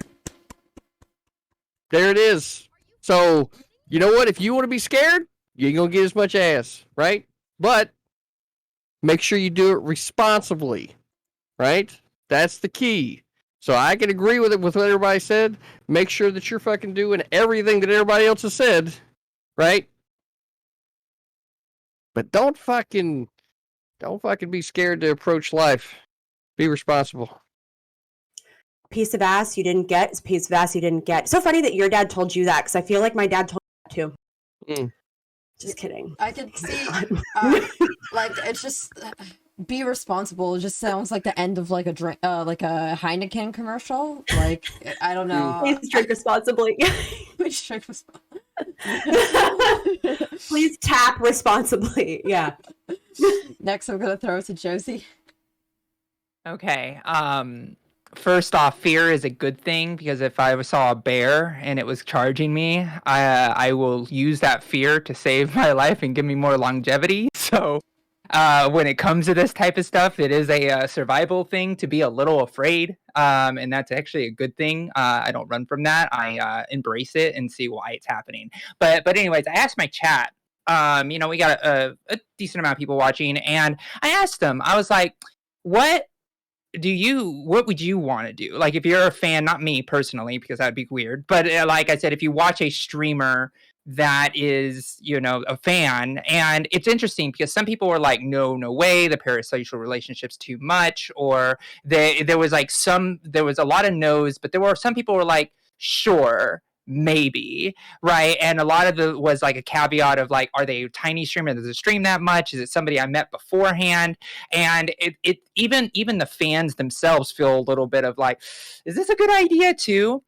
There it is. So, you know what? If you want to be scared, you ain't going to get as much ass, right? But make sure you do it responsibly, right? That's the key. So I can agree with what everybody said. Make sure that you're fucking doing everything that everybody else has said, right? But don't fucking be scared to approach life. Be responsible. Piece of ass you didn't get is a piece of ass you didn't get. So funny that your dad told you that, because I feel like my dad told me that too. Just kidding. I could see, like, it's just be responsible. It just sounds like the end of like a drink, like a Heineken commercial. Like, I don't know. Please drink responsibly. Please drink responsibly. Please tap responsibly. Yeah. Next, I'm gonna throw it to Josie. Okay. First off, fear is a good thing, because if I saw a bear and it was charging me, I will use that fear to save my life and give me more longevity. So when it comes to this type of stuff, it is a survival thing to be a little afraid, and that's actually a good thing. I don't run from that. I embrace it and see why it's happening. But anyways, I asked my chat. You know, we got a decent amount of people watching, and I asked them. I was like, what would you want to do? Like, if you're a fan, not me personally, because that'd be weird, but like I said, if you watch a streamer that is, you know, a fan, and it's interesting because some people were like, no way, the parasocial relationship's too much, or there was a lot of no's, but there were some people were like, sure, maybe, right? And a lot of it was like a caveat of like, are they a tiny streamer? Does it stream that much? Is it somebody I met beforehand? And it even the fans themselves feel a little bit of like, is this a good idea too?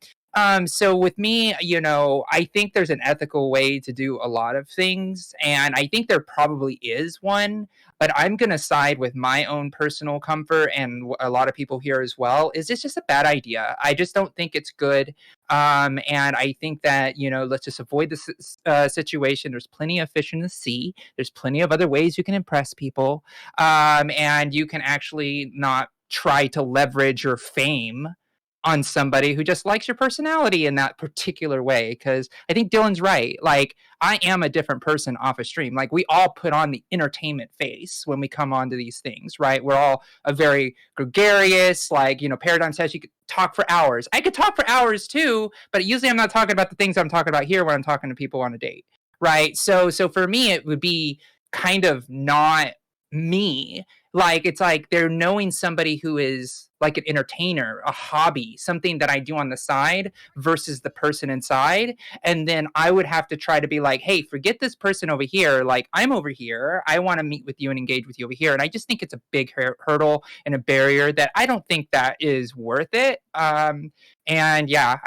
So with me, you know, I think there's an ethical way to do a lot of things, and I think there probably is one, but I'm going to side with my own personal comfort, and a lot of people here as well, is it's just a bad idea. I just don't think it's good. And I think that, you know, let's just avoid this situation. There's plenty of fish in the sea. There's plenty of other ways you can impress people. And you can actually not try to leverage your fame on somebody who just likes your personality in that particular way. Because I think Dylan's right. Like, I am a different person off a stream. Like, we all put on the entertainment face when we come onto these things, right? We're all a very gregarious, like, you know, Paradigm says you could talk for hours. I could talk for hours too, but usually I'm not talking about the things I'm talking about here when I'm talking to people on a date, right? So for me, it would be kind of not me. Like, it's like they're knowing somebody who is like an entertainer, a hobby, something that I do on the side versus the person inside. And then I would have to try to be like, hey, forget this person over here. Like, I'm over here. I want to meet with you and engage with you over here. And I just think it's a big hurdle and a barrier that I don't think that is worth it. And yeah,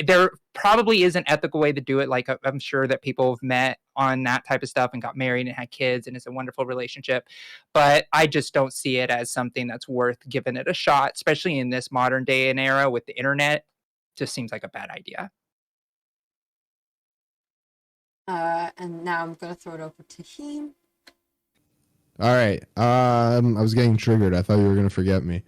there probably is an ethical way to do it. Like I'm sure that people have met on that type of stuff and got married and had kids, and it's a wonderful relationship. But I just don't see it as something that's worth giving it a shot, especially in this modern day and era with the internet. Just seems like a bad idea. And now I'm gonna throw it over to Heem. All right. I was getting triggered. I thought you were gonna forget me.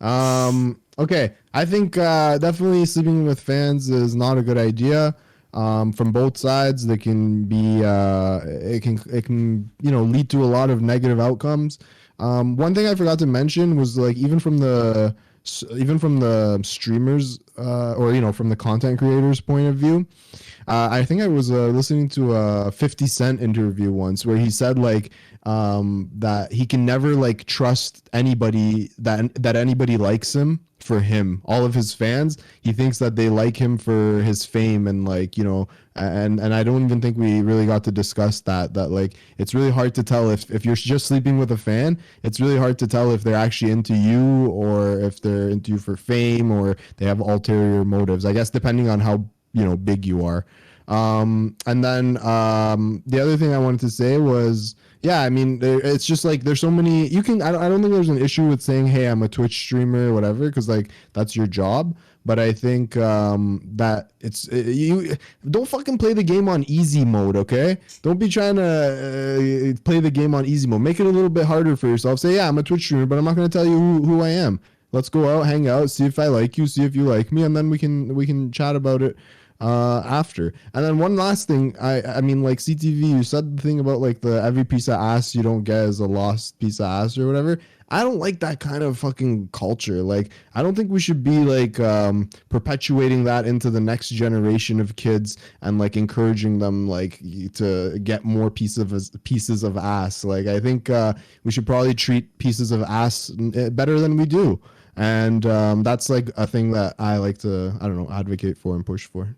Okay. I think definitely sleeping with fans is not a good idea. From both sides, they can be it can lead to a lot of negative outcomes. One thing I forgot to mention was like even from the streamers or from the content creators point of view, I think I was listening to a 50 Cent interview once where he said like that he can never like trust anybody that anybody likes him for him. All of his fans, he thinks that they like him for his fame and like and I don't even think we really got to discuss that like it's really hard to tell if you're just sleeping with a fan. It's really hard to tell if they're actually into you or if they're into you for fame or they have ulterior motives, I guess, depending on how big you are. And then the other thing I wanted to say was, yeah, I mean, it's just like there's so many. I don't think there's an issue with saying, hey, I'm a Twitch streamer or whatever, because like that's your job. But I think that you don't fucking play the game on easy mode, okay? Don't be trying to play the game on easy mode. Make it a little bit harder for yourself. Say, yeah, I'm a Twitch streamer, but I'm not going to tell you who I am. Let's go out, hang out, see if I like you, see if you like me, and then we can chat about it after. And then one last thing, I mean, like CTV, you said the thing about like the every piece of ass you don't get is a lost piece of ass or whatever. I don't like that kind of fucking culture. Like, I don't think we should be like perpetuating that into the next generation of kids and like encouraging them like to get more pieces of ass. Like, I think we should probably treat pieces of ass better than we do. And that's like a thing that I like to, I don't know, advocate for and push for.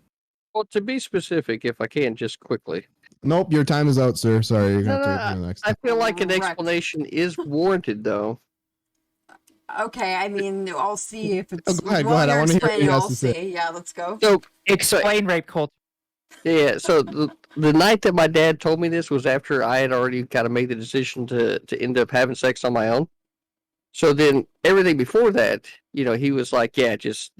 Well, to be specific, if I can, just quickly. Nope, your time is out, sir. Sorry, you're gonna have to go next. I feel like an explanation is warranted, though. Okay, I mean, I'll see if it's. Go ahead. I want to hear what you have to say. Yeah, let's go. So explain rape culture. Yeah. So the night that my dad told me this was after I had already kind of made the decision to end up having sex on my own. So then everything before that, he was like, yeah, just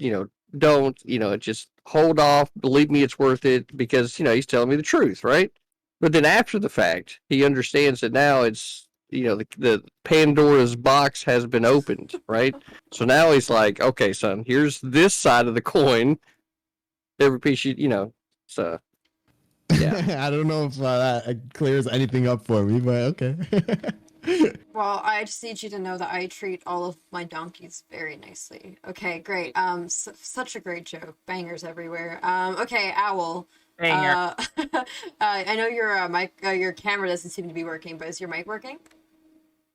don't, just hold off. Believe me, it's worth it because he's telling me the truth, right? But then after the fact, he understands that now it's, the Pandora's box has been opened, right? So now he's like, okay, son, here's this side of the coin. Every piece, so, yeah. I don't know if that clears anything up for me, but okay. Well, I just need you to know that I treat all of my donkeys very nicely. Okay, great. Such a great joke. Bangers everywhere. Okay, Owl. Banger. I know your mic, your camera doesn't seem to be working, but is your mic working?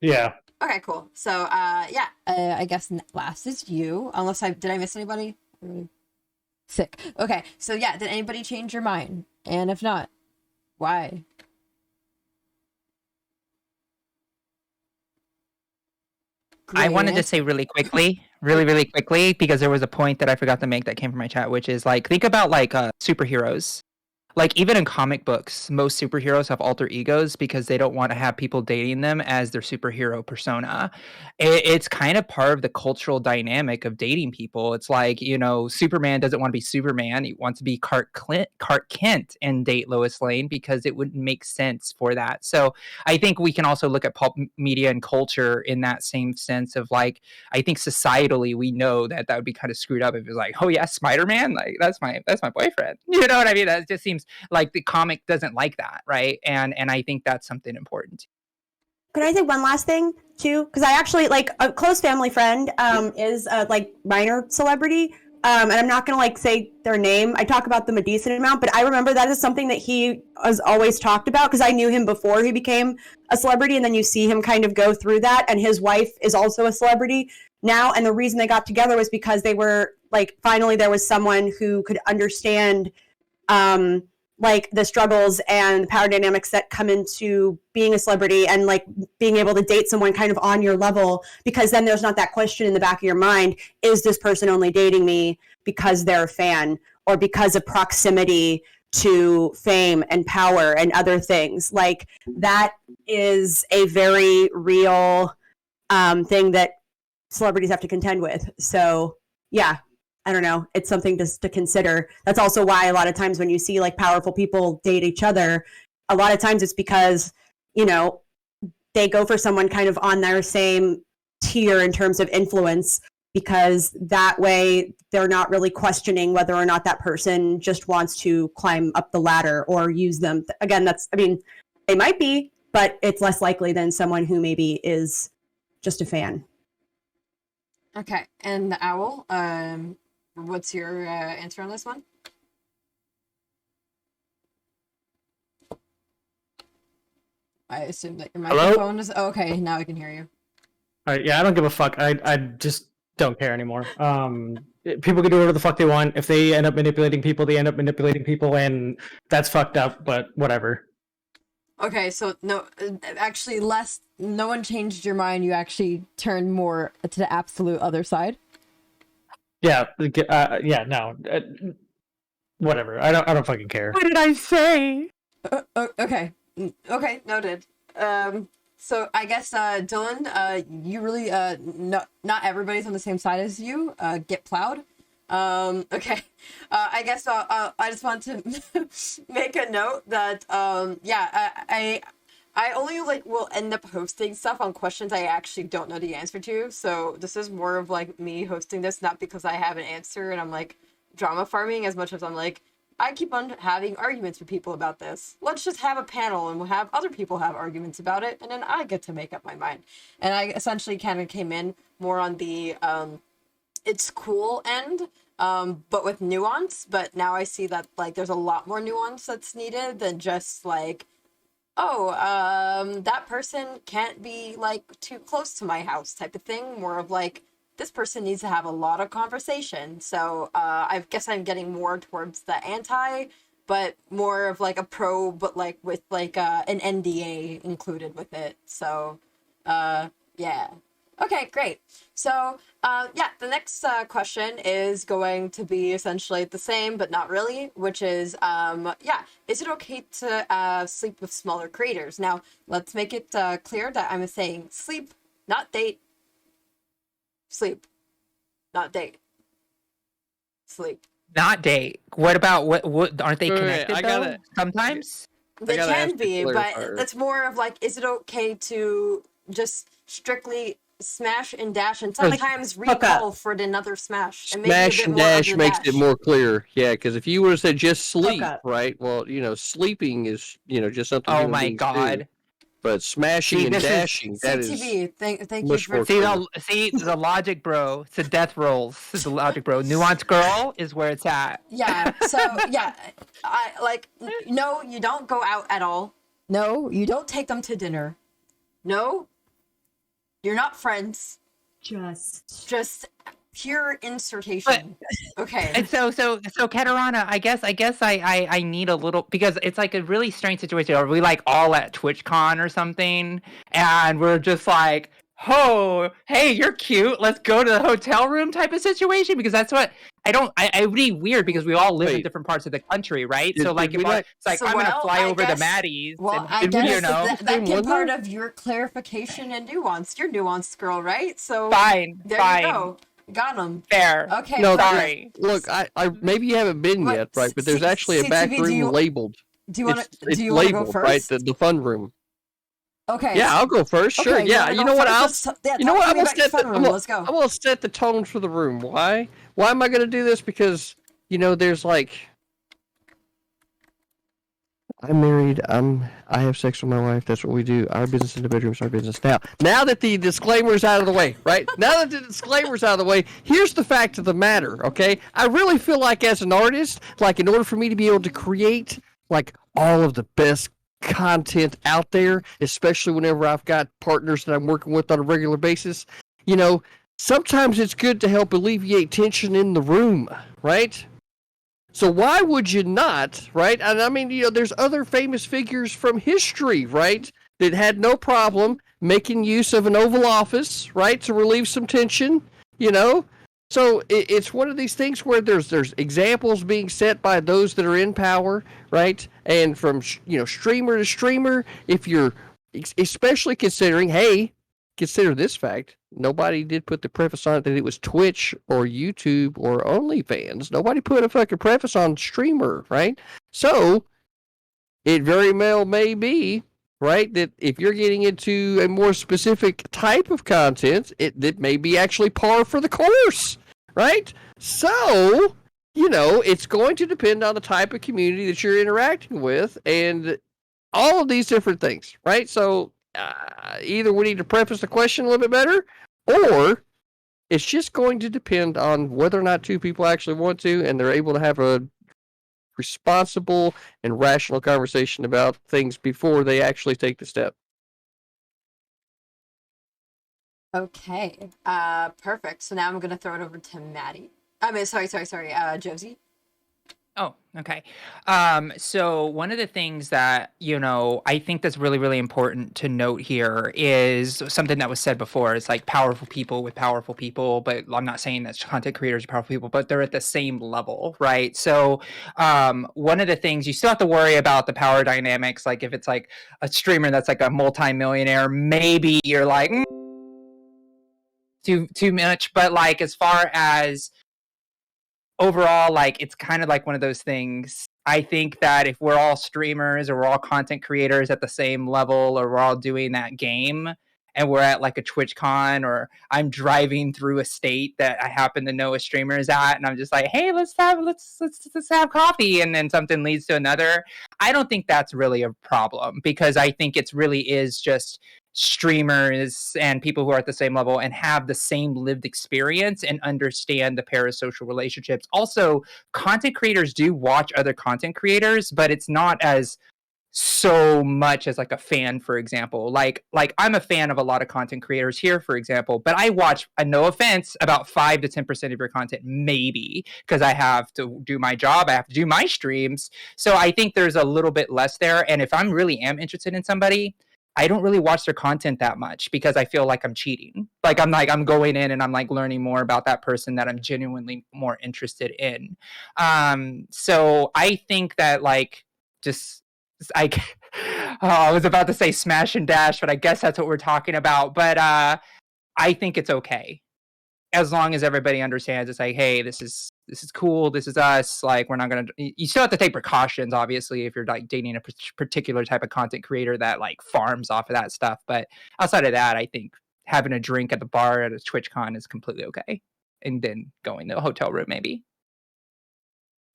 Yeah. Okay, cool. So, yeah, I guess last is you. Unless did I miss anybody? Sick. Okay, so yeah, did anybody change your mind? And if not, why? I wanted to say really quickly, really quickly, because there was a point that I forgot to make that came from my chat, which is like, think about like superheroes. Like even in comic books, most superheroes have alter egos because they don't want to have people dating them as their superhero persona. It's kind of part of the cultural dynamic of dating people. It's like, Superman doesn't want to be Superman. He wants to be Clark Kent and date Lois Lane because it wouldn't make sense for that. So I think we can also look at pulp media and culture in that same sense of like, I think societally we know that would be kind of screwed up if it was like, oh yeah, Spider-Man, like that's my boyfriend. You know what I mean? That just seems like the comic doesn't like that, right? And I think that's something important. Could I say one last thing too? Because I actually like a close family friend is a like minor celebrity, and I'm not gonna like say their name. I talk about them a decent amount, but I remember that is something that he has always talked about because I knew him before he became a celebrity, and then you see him kind of go through that. And his wife is also a celebrity now, and the reason they got together was because they were like finally there was someone who could understand like the struggles and power dynamics that come into being a celebrity and like being able to date someone kind of on your level, because then there's not that question in the back of your mind, is this person only dating me because they're a fan or because of proximity to fame and power and other things? Like that is a very real thing that celebrities have to contend with. So yeah, I don't know. It's something to consider. That's also why a lot of times when you see like powerful people date each other, a lot of times it's because, you know, they go for someone kind of on their same tier in terms of influence, because that way they're not really questioning whether or not that person just wants to climb up the ladder or use them. Again, they might be, but it's less likely than someone who maybe is just a fan. Okay, and the owl, what's your answer on this one? I assume that your microphone is okay. Now I can hear you. All right, yeah, I don't give a fuck. I just don't care anymore. People can do whatever the fuck they want. If they end up manipulating people, they end up manipulating people, and that's fucked up. But whatever. Okay, so no, actually, no one changed your mind. You actually turned more to the absolute other side. Yeah, no, whatever. I don't fucking care. What did I say? Okay, noted. So I guess Dylan, you really not everybody's on the same side as you. Get plowed. Okay. I guess I just want to make a note that I only like will end up hosting stuff on questions I actually don't know the answer to. So this is more of like me hosting this, not because I have an answer and I'm like drama farming, as much as I'm like, I keep on having arguments with people about this. Let's just have a panel and we'll have other people have arguments about it, and then I get to make up my mind. And I essentially kind of came in more on the it's cool end, but with nuance. But now I see that like there's a lot more nuance that's needed than just like, that person can't be like too close to my house type of thing. More of like, this person needs to have a lot of conversation. So I guess I'm getting more towards the anti, but more of like a pro, but like with like an NDA included with it. So yeah. Okay, great. So the next question is going to be essentially the same, but not really, which is, is it okay to sleep with smaller creators? Now, let's make it clear that I'm saying sleep, not date. Sleep, not date. Sleep. Not date. What about what aren't they Wait, connected I though? gotta- Sometimes? They gotta can ask the be, but clarifier. that's more of like, is it okay to just strictly smash and dash and sometimes hook recall for another smash? And maybe a Smash bit and more of dash the makes dash. it more clear. Yeah, because if you would have said just sleep, up. right? Well, sleeping is, just something. Oh human my beings do. god. But smashing See, and this is dashing, that is CTV, thank you much for more See the logic, bro. It's the death rolls. It's the logic, bro. Nuance girl is where it's at. Yeah, so yeah, I like, no, you don't go out at all. No, you don't take them to dinner. No, you're not friends. Just pure insertion. Okay. And so Katarana, I guess I need a little, because it's like a really strange situation. Are we like all at TwitchCon or something, and we're just like, oh, hey, you're cute, let's go to the hotel room type of situation? Because that's what I would be weird, because we all live in Wait. different parts of the country, right? Did- so like, did if we I, not- it's like, So, I'm gonna well, fly I over guess- the Maddies. Well, and, I Did we guess do know? that Same can one, part though? of your clarification and nuance. You're nuanced girl, right? So fine, there fine, you go. Got him. fair. Okay. No, sorry. Look, I maybe you haven't been What- yet, right? But there's actually a back CTV, do room you- labeled. Do you want It's to? Do you want to go labeled, first? right? The fun room. Okay. Yeah, I'll go first. Sure. Okay, Yeah. wanna You go know what? first? I'll. Yeah, You know talk what? to I'm me gonna about your set the. fun room. Let's go. I'm gonna set the tone for the room. Why? Why am I gonna do this? Because there's like. I'm married. I have sex with my wife. That's what we do. Our business in the bedroom is our business. Now that the disclaimer's out of the way, right? Now that the disclaimer's out of the way, here's the fact of the matter, okay? I really feel like as an artist, like in order for me to be able to create like all of the best content out there, especially whenever I've got partners that I'm working with on a regular basis, sometimes it's good to help alleviate tension in the room, right? So why would you not, right? And I mean, there's other famous figures from history, right, that had no problem making use of an Oval Office, right, to relieve some tension, you know? So it's one of these things where there's examples being set by those that are in power, right? And from streamer to streamer, if you're especially considering, hey, consider this fact: nobody did put the preface on it that it was Twitch or YouTube or OnlyFans. Nobody put a fucking preface on streamer, right? So it very well may be, right, that if you're getting into a more specific type of content, that may be actually par for the course, right? So, it's going to depend on the type of community that you're interacting with and all of these different things, right? So either we need to preface the question a little bit better, or it's just going to depend on whether or not two people actually want to and they're able to have a responsible and rational conversation about things before they actually take the step. Okay, perfect. So now I'm gonna throw it over to Maddie. I mean, sorry, Josie. Oh, okay. So one of the things that, I think that's really, really important to note here is something that was said before. It's like powerful people with powerful people, but I'm not saying that content creators are powerful people, but they're at the same level, right? So one of the things, you still have to worry about the power dynamics. Like if it's like a streamer that's like a multi-millionaire, maybe you're like, too much. But like as far as overall, like it's kind of like one of those things. I think that if we're all streamers or we're all content creators at the same level, or we're all doing that game and we're at like a TwitchCon, or I'm driving through a state that I happen to know a streamer is at, and I'm just like, hey, let's have coffee, and then something leads to another. I don't think that's really a problem, because I think it's really is just streamers and people who are at the same level and have the same lived experience and understand the parasocial relationships. Also, content creators do watch other content creators, but it's not as so much as like a fan, for example. Like I'm a fan of a lot of content creators here, for example, but I watch, no offense, about 5 to 10% of your content, maybe, because I have to do my job, I have to do my streams. So I think there's a little bit less there. And if I'm really am interested in somebody, I don't really watch their content that much, because I feel like I'm cheating. I'm going in and I'm like learning more about that person that I'm genuinely more interested in. So I think that I was about to say smash and dash, but I guess that's what we're talking about. But I think it's okay, as long as everybody understands. It's like, hey, this is cool, this is us. Like, we're not gonna, you still have to take precautions, obviously, if you're like dating a particular type of content creator that like farms off of that stuff. But outside of that, I think having a drink at the bar at a TwitchCon is completely okay, and then going to a hotel room, maybe.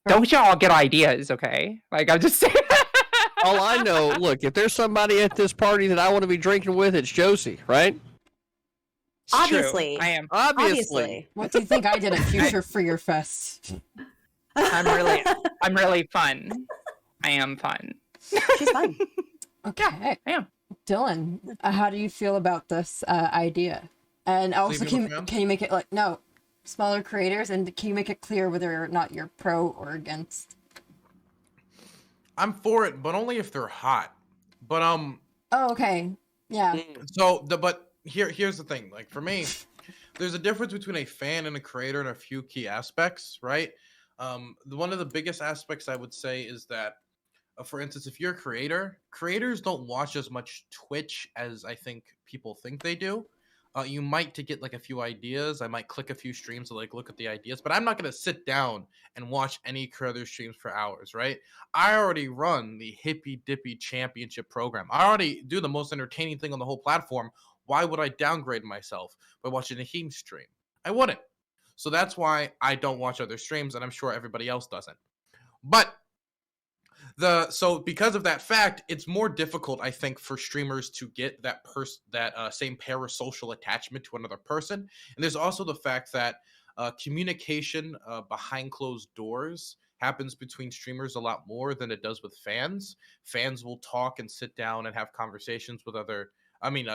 Don't y'all get ideas, okay? Like, I'm just saying. All I know, look, if there's somebody at this party that I want to be drinking with, it's Josie, right? It's Obviously. true. I am. Obviously. What do you think I did at Future for Your Fest? I'm really fun. I am fun. She's fun. Okay. I am. Dylan, how do you feel about this idea? And also, Sleeping with fans? can you make it like, no, smaller creators, and can you make it clear whether or not you're pro or against? I'm for it, but only if they're hot. But Oh, okay. Yeah. but here's the thing. Like, for me, there's a difference between a fan and a creator in a few key aspects, right? One of the biggest aspects I would say is that, for instance, if you're a creator, creators don't watch as much Twitch as I think people think they do. You might to get like a few ideas. I might click a few streams to like look at the ideas, but I'm not gonna sit down and watch any creator streams for hours, right? I already run the hippy dippy championship program. I already do the most entertaining thing on the whole platform. Why would I downgrade myself by watching a Heem stream? I wouldn't. So that's why I don't watch other streams, and I'm sure everybody else doesn't. But so because of that fact, it's more difficult, I think, for streamers to get that same parasocial attachment to another person. And there's also the fact that communication behind closed doors happens between streamers a lot more than it does with fans. Fans will talk and sit down and have conversations with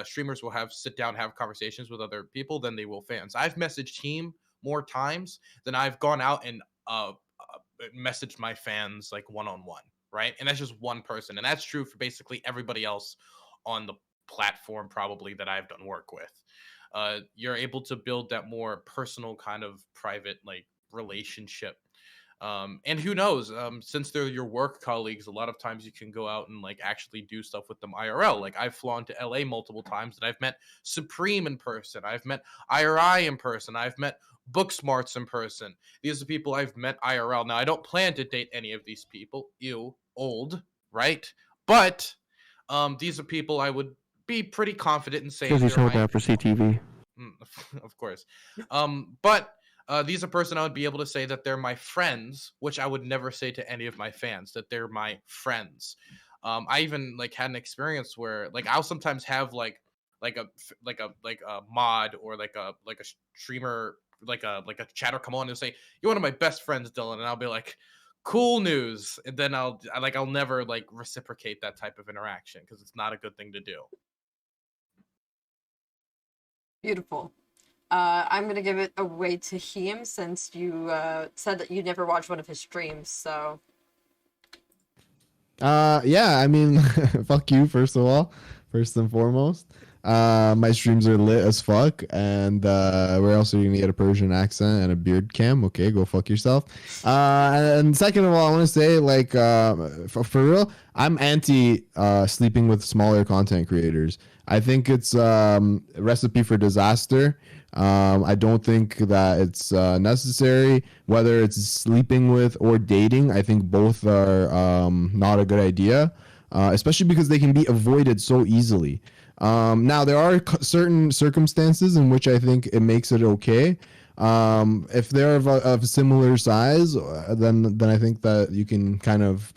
streamers will sit down and have conversations with other people than they will fans. I've messaged Heem more times than I've gone out and messaged my fans like one-on-one, right? And that's just one person, and that's true for basically everybody else on the platform probably that I've done work with. You're able to build that more personal kind of private like relationship. And who knows, since they're your work colleagues, a lot of times you can go out and like actually do stuff with them IRL. Like I've flown to LA multiple times and I've met Supreme in person. I've met IRI in person. I've met Booksmarts in person. These are people I've met IRL. Now I don't plan to date any of these people. Ew, old, right? But these are people I would be pretty confident in saying. Because he's held out for CTV. Of course. But these are person I would be able to say that they're my friends, which I would never say to any of my fans, that they're my friends. I even like had an experience where like I'll sometimes have like a mod or like a streamer, like a chatter come on and say, "You're one of my best friends, Dylan," and I'll be like, "Cool news," and then I'll never like reciprocate that type of interaction because it's not a good thing to do. Beautiful. I'm gonna give it away to Heem since you said that you never watched one of his streams. So. Yeah, I mean, fuck you, first and foremost. My streams are lit as fuck, and where else are you gonna get a Persian accent and a beard cam? Okay, go fuck yourself. And second of all, I want to say, like, for real, I'm anti sleeping with smaller content creators. I think it's a recipe for disaster. I don't think that it's necessary, whether it's sleeping with or dating. I think both are not a good idea, especially because they can be avoided so easily. Now, there are certain circumstances in which I think it makes it okay. If they're of similar size, then I think that you can kind of,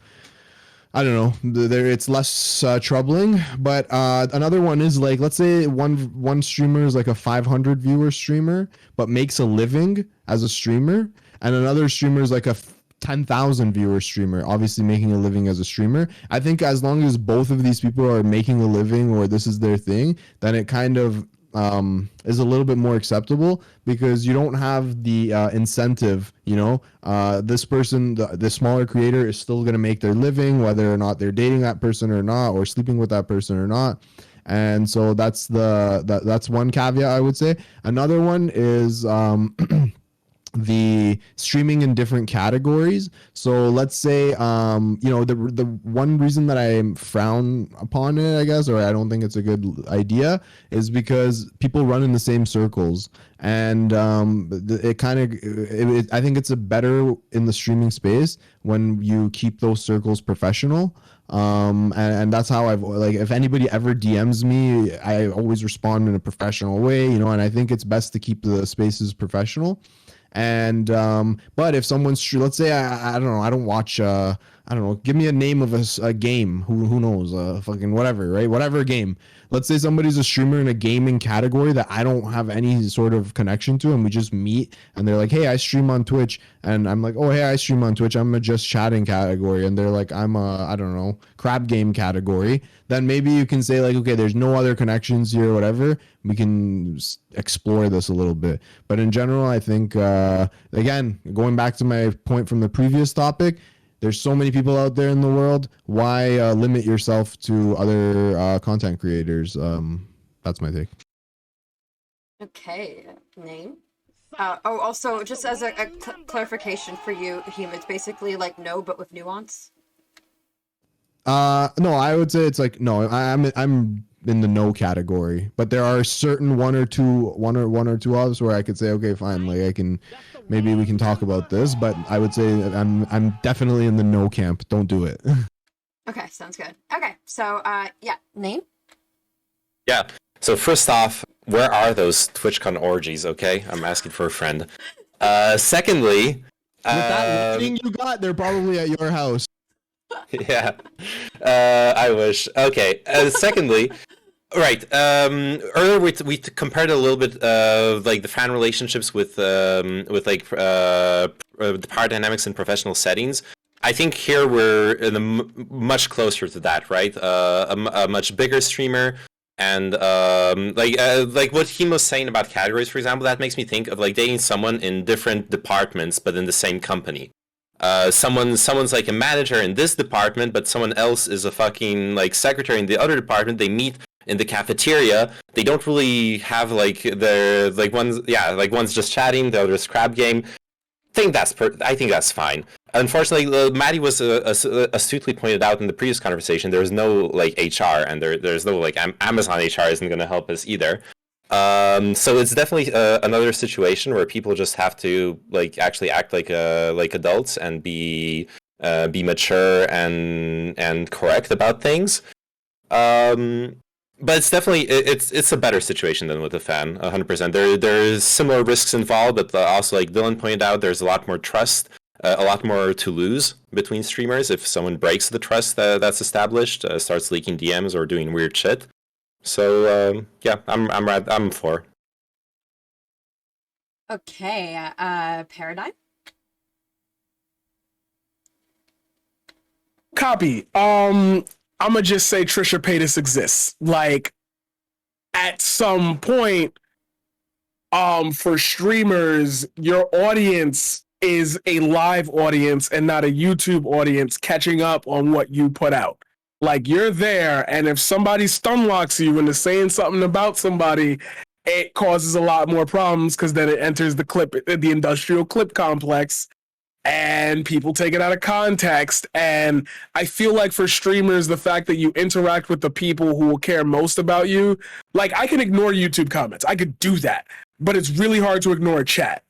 I don't know, it's less troubling. But another one is like, let's say one streamer is like a 500 viewer streamer, but makes a living as a streamer, and another streamer is like a 10,000 viewer streamer, obviously making a living as a streamer. I think as long as both of these people are making a living or this is their thing, then it kind of is a little bit more acceptable, because you don't have the incentive, you know, this person, the smaller creator is still going to make their living, whether or not they're dating that person or not, or sleeping with that person or not. And so that's that's one caveat I would say. Another one is the streaming in different categories. So let's say, you know, the one reason that I frown upon it, I guess, or I don't think it's a good idea, is because people run in the same circles, and it kind of, I think it's a better in the streaming space when you keep those circles professional. And that's how I've, like, if anybody ever DMs me, I always respond in a professional way, you know, and I think it's best to keep the spaces professional. And but if someone's, let's say I don't know, I don't watch I don't know, give me a name of a game, who knows, fucking whatever, right? Whatever game. Let's say somebody's a streamer in a gaming category that I don't have any sort of connection to, and we just meet and they're like, "Hey, I stream on Twitch." And I'm like, "Oh, hey, I stream on Twitch. I'm a just chatting category." And they're like, "I'm a, I don't know, crab game category." Then maybe you can say like, "Okay, there's no other connections here, or whatever. We can explore this a little bit." But in general, I think, again, going back to my point from the previous topic, there's so many people out there in the world. Why limit yourself to other content creators? That's my take. Okay, name. Oh, also, just as a clarification for you, Heem, it's basically like no, but with nuance. No, I would say it's like no. I'm in the no category, but there are certain one or two others where I could say, okay, fine, like I can, maybe we can talk about this, but I would say I'm definitely in the no camp. Don't do it. Okay, sounds good. Okay, so yeah, name. Yeah. So first off, where are those TwitchCon orgies? Okay, I'm asking for a friend. Secondly, with that lighting you got, they're probably at your house. Yeah, I wish. Okay. Secondly, right. Earlier we compared a little bit like the fan relationships with like the power dynamics in professional settings. I think here we're in much closer to that, right? A much bigger streamer, and like what Heem was saying about categories, for example, that makes me think of like dating someone in different departments but in the same company. someone's like a manager in this department, but someone else is a fucking like secretary in the other department. They meet in the cafeteria. They don't really have like their like one's just chatting, the other's crab game. I think that's fine. Unfortunately, Maddie was astutely pointed out in the previous conversation. There is no like HR, and there's no like Amazon HR isn't going to help us either. So it's definitely another situation where people just have to like actually act like adults and be mature and correct about things. But it's definitely it's a better situation than with a fan, 100%. There's similar risks involved, but also like Dylan pointed out, there's a lot more trust, a lot more to lose between streamers if someone breaks the trust that's established, starts leaking DMs or doing weird shit. So yeah, I'm for. Okay, Paradigm. Copy. I'm gonna just say Trisha Paytas exists. Like, at some point, for streamers, your audience is a live audience and not a YouTube audience catching up on what you put out. Like, you're there, and if somebody stun locks you into saying something about somebody, it causes a lot more problems because then it enters the industrial clip complex, and people take it out of context. And I feel like for streamers, the fact that you interact with the people who will care most about you, like, I can ignore YouTube comments. I could do that, but it's really hard to ignore chat.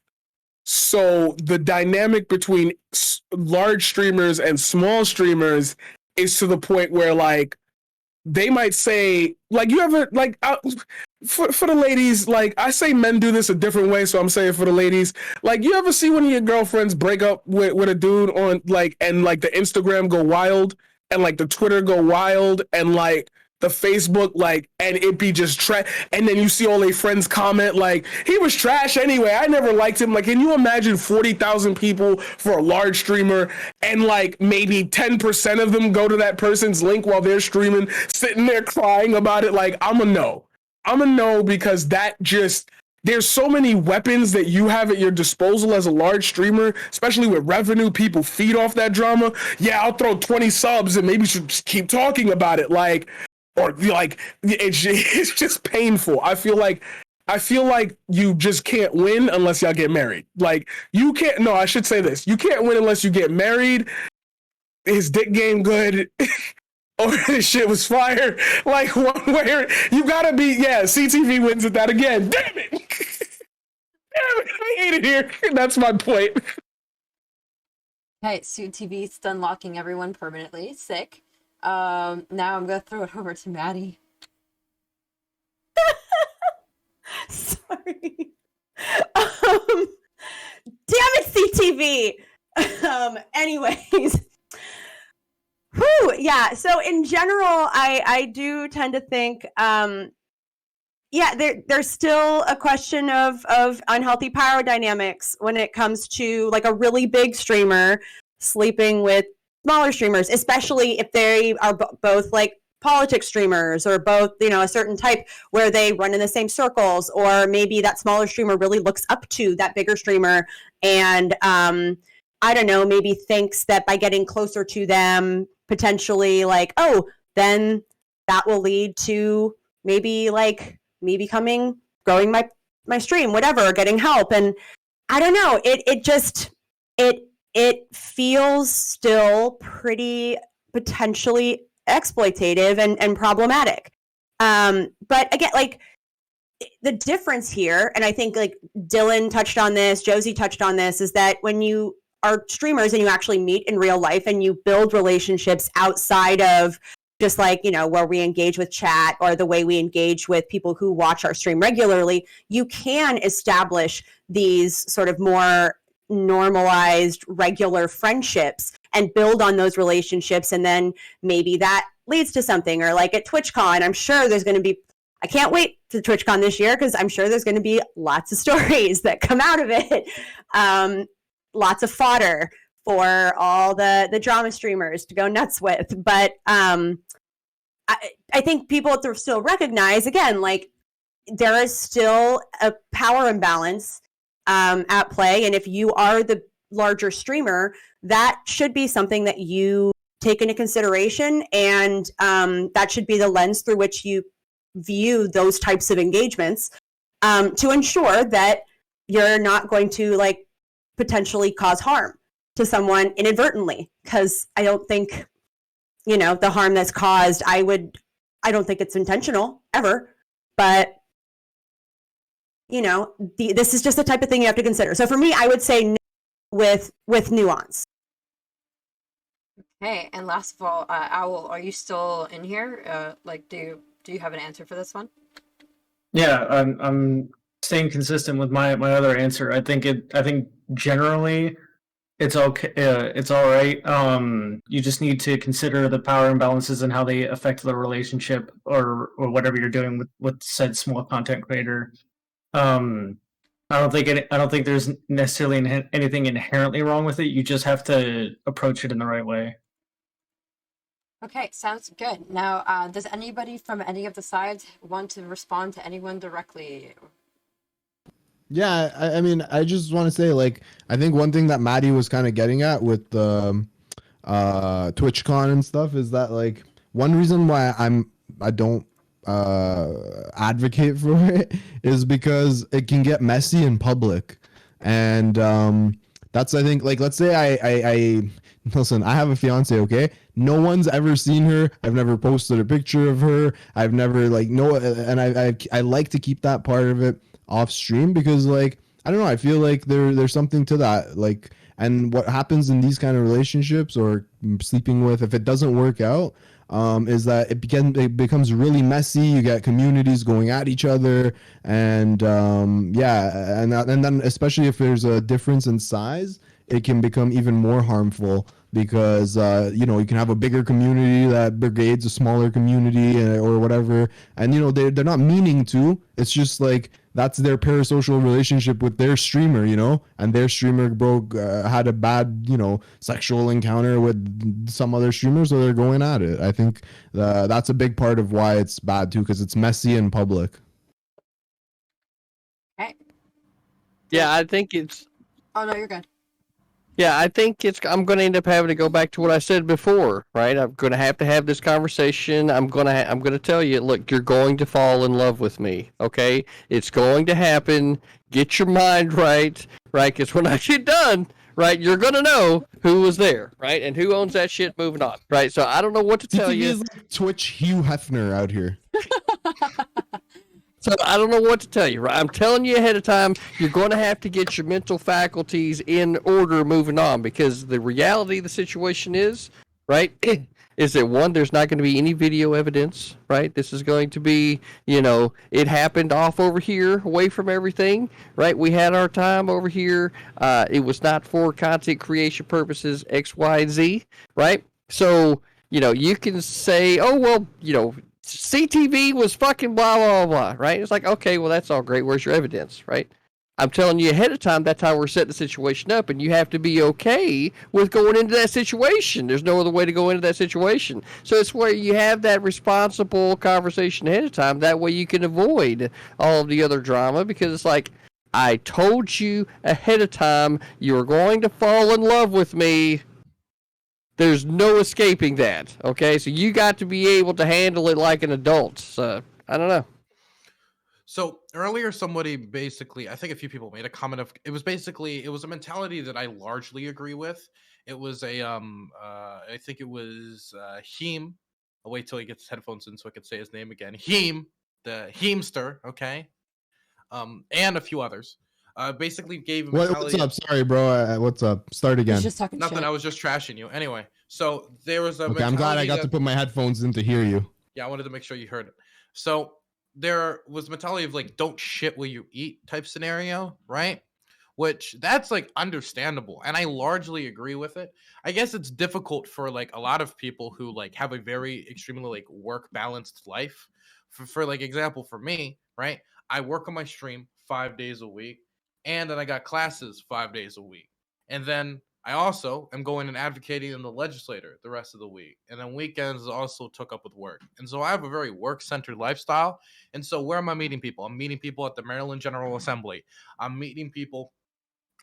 So the dynamic between large streamers and small streamers is to the point where, like, they might say, like, you ever, like, for the ladies, like, I say men do this a different way, so I'm saying for the ladies, like, you ever see one of your girlfriends break up with a dude on, like, and, like, the Instagram go wild, and, like, the Twitter go wild, and, like, the Facebook, like, and it be just trash, and then you see all their friends comment, like, he was trash anyway, I never liked him. Like, can you imagine 40,000 people for a large streamer, and, like, maybe 10% of them go to that person's link while they're streaming, sitting there crying about it? Like, I'm a no, because that just, there's so many weapons that you have at your disposal as a large streamer, especially with revenue. People feed off that drama. Yeah, I'll throw 20 subs and maybe you should just keep talking about it. Like, or like, it's just painful. I feel like you just can't win unless y'all get married. Like, you can't, no, I should say this. You can't win unless you get married. His dick game good. Or this shit was fire. Like, one way, you gotta be, yeah, CTV wins at that again. Damn it! Damn it, I hate it here. That's my point. Okay, CTV stun locking everyone permanently. Sick. Now I'm gonna throw it over to Maddie. Sorry. Damn it, CTV. Anyways. Whew, yeah. So in general, I do tend to think, there's still a question of unhealthy power dynamics when it comes to, like, a really big streamer sleeping with smaller streamers, especially if they are both like politics streamers or both, you know, a certain type where they run in the same circles, or maybe that smaller streamer really looks up to that bigger streamer and I don't know, maybe thinks that by getting closer to them, potentially, like, oh, then that will lead to maybe, like, me growing my stream, whatever, getting help. And I don't know, it feels still pretty potentially exploitative and problematic. But again, like, the difference here, and I think, like, Dylan touched on this, Josie touched on this, is that when you are streamers and you actually meet in real life and you build relationships outside of just, like, you know, where we engage with chat or the way we engage with people who watch our stream regularly, you can establish these sort of more normalized, regular friendships and build on those relationships. And then maybe that leads to something. Or like at TwitchCon, I'm sure there's going to be, I can't wait to TwitchCon this year because I'm sure there's going to be lots of stories that come out of it. Lots of fodder for all the drama streamers to go nuts with. But I think people have to still recognize, again, like, there is still a power imbalance at play. And if you are the larger streamer, that should be something that you take into consideration, and that should be the lens through which you view those types of engagements, to ensure that you're not going to like potentially cause harm to someone inadvertently. Because I don't think, you know, the harm that's caused, I don't think it's intentional ever, but you know, this is just the type of thing you have to consider. So for me, I would say no with nuance. Okay, and last of all, Owl, are you still in here? Like, do you have an answer for this one? Yeah, I'm staying consistent with my other answer. I think generally it's okay. It's all right. You just need to consider the power imbalances and how they affect the relationship or whatever you're doing with said small content creator. I don't think there's necessarily anything inherently wrong with it. You just have to approach it in the right way. Okay, sounds good. Now, does anybody from any of the sides want to respond to anyone directly? Yeah, I mean, I just want to say, like, I think one thing that Maddie was kind of getting at with the TwitchCon and stuff is that, like, one reason why I don't advocate for it is because it can get messy in public, and that's, I think, like, let's say I listen, I have a fiance, okay? No one's ever seen her. I've never posted a picture of her. I've never, like, and I like to keep that part of it off stream because, like, I don't know, I feel like there's something to that. Like, and what happens in these kind of relationships or sleeping with, if it doesn't work out, is that it becomes really messy. You get communities going at each other, and yeah, and then especially if there's a difference in size, it can become even more harmful because you know, you can have a bigger community that brigades a smaller community or whatever, and you know, they're not meaning to. It's just like that's their parasocial relationship with their streamer, you know, and their streamer had a bad, you know, sexual encounter with some other streamer, so they're going at it. I think that's a big part of why it's bad too, because it's messy in public. Okay. Yeah, I think it's. Oh no, you're good. Yeah, I think I'm going to end up having to go back to what I said before, right? I'm going to have this conversation. I'm going to tell you, look, you're going to fall in love with me, okay? It's going to happen. Get your mind right? Because when I get done, right, you're going to know who was there, right? And who owns that shit moving on, right? So I don't know what to tell you. Is like Twitch Hugh Hefner out here. So I don't know what to tell you, right? I'm telling you ahead of time, you're going to have to get your mental faculties in order moving on, because the reality of the situation is, right, is that one, there's not going to be any video evidence, right? This is going to be, you know, it happened off over here, away from everything, right? We had our time over here. It was not for content creation purposes, X, Y, and Z, right? So, you know, you can say, oh, well, you know, CTV was fucking blah, blah, blah, right? It's like, okay, well, that's all great. Where's your evidence, right? I'm telling you ahead of time, that's how we're setting the situation up, and you have to be okay with going into that situation. There's no other way to go into that situation. So it's where you have that responsible conversation ahead of time. That way you can avoid all of the other drama, because it's like, I told you ahead of time you were going to fall in love with me. There's no escaping that, okay? So you got to be able to handle it like an adult. So, I don't know. So earlier, somebody basically, I think a few people made a comment of, it was a mentality that I largely agree with. It was I think it was Heem. I'll wait till he gets his headphones in so I could say his name again. Heem, the Heemster, okay? And a few others. Basically gave a What's up? Sorry, bro. What's up? Start again. He's just talking Nothing. shit. I was just trashing you. Anyway, so there was a. Okay, I'm glad I got to put my headphones in to hear you. Yeah, I wanted to make sure you heard it. So there was mentality of like, don't shit where you eat type scenario, right? Which that's like understandable, and I largely agree with it. I guess it's difficult for like a lot of people who like have a very extremely like work balanced life. For like example, for me, right? I work on my stream 5 days a week. And then I got classes 5 days a week. And then I also am going and advocating in the legislature the rest of the week. And then weekends also took up with work. And so I have a very work-centered lifestyle. And so where am I meeting people? I'm meeting people at the Maryland General Assembly. I'm meeting people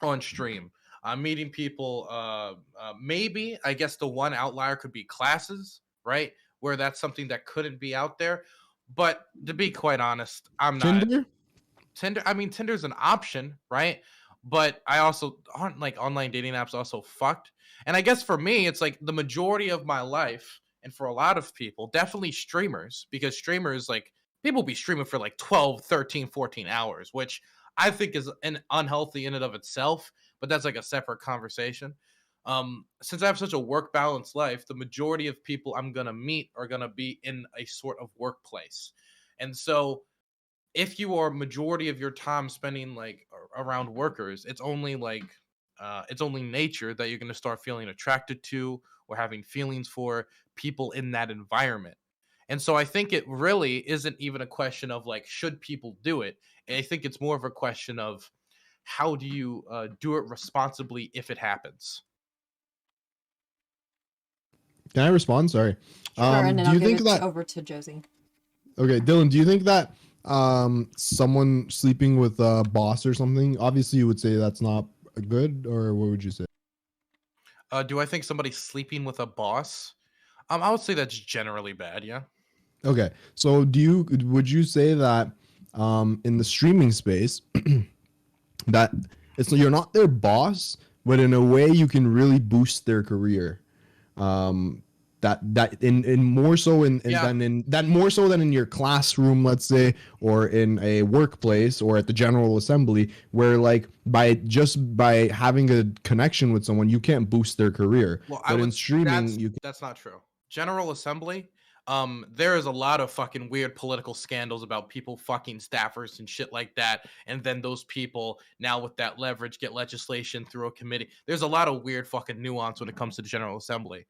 on stream. I'm meeting people. Maybe I guess the one outlier could be classes, right? Where that's something that couldn't be out there. But to be quite honest, I'm not Tinder? Tinder. I mean, Tinder's an option, right? But I also aren't like online dating apps also fucked. And I guess for me, it's like the majority of my life, and for a lot of people, definitely streamers, because streamers like people be streaming for like 12, 13, 14 hours, which I think is an unhealthy in and of itself, but that's like a separate conversation. Since I have such a work balanced life, the majority of people I'm gonna meet are gonna be in a sort of workplace. And so if you are majority of your time spending like around workers, it's only nature that you're going to start feeling attracted to or having feelings for people in that environment. And so I think it really isn't even a question of like should people do it. I think it's more of a question of how do you do it responsibly if it happens. Can I respond? Sorry. Sure, and then Do I'll you give think it that over to Josie. Okay, Dylan, do you think that someone sleeping with a boss or something, obviously you would say that's not good, or what would you say? Do I think somebody sleeping with a boss? I would say that's generally bad. Yeah. Okay, so would you say that in the streaming space that you're not their boss, but in a way you can really boost their career? That in more so than in your classroom, let's say, or in a workplace or at the General Assembly, where like by having a connection with someone you can't boost their career. Well, But in streaming that's not true. General Assembly, there is a lot of fucking weird political scandals about people fucking staffers and shit like that, and then those people now with that leverage get legislation through a committee. There's a lot of weird fucking nuance when it comes to the General Assembly.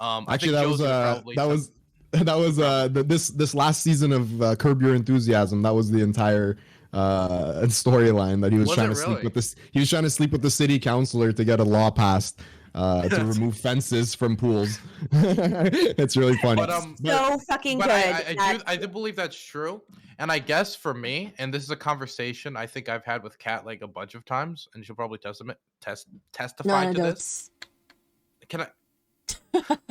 Actually, I think that was Josie would probably this last season of Curb Your Enthusiasm. That was the entire storyline that he was Was trying it to sleep really? with this. He was trying to sleep with the city councilor to get a law passed to remove fences from pools. It's really funny. But So fucking but good. I do believe that's true. And I guess for me, and this is a conversation I think I've had with Kat like a bunch of times, and she'll probably testify to this. Can I?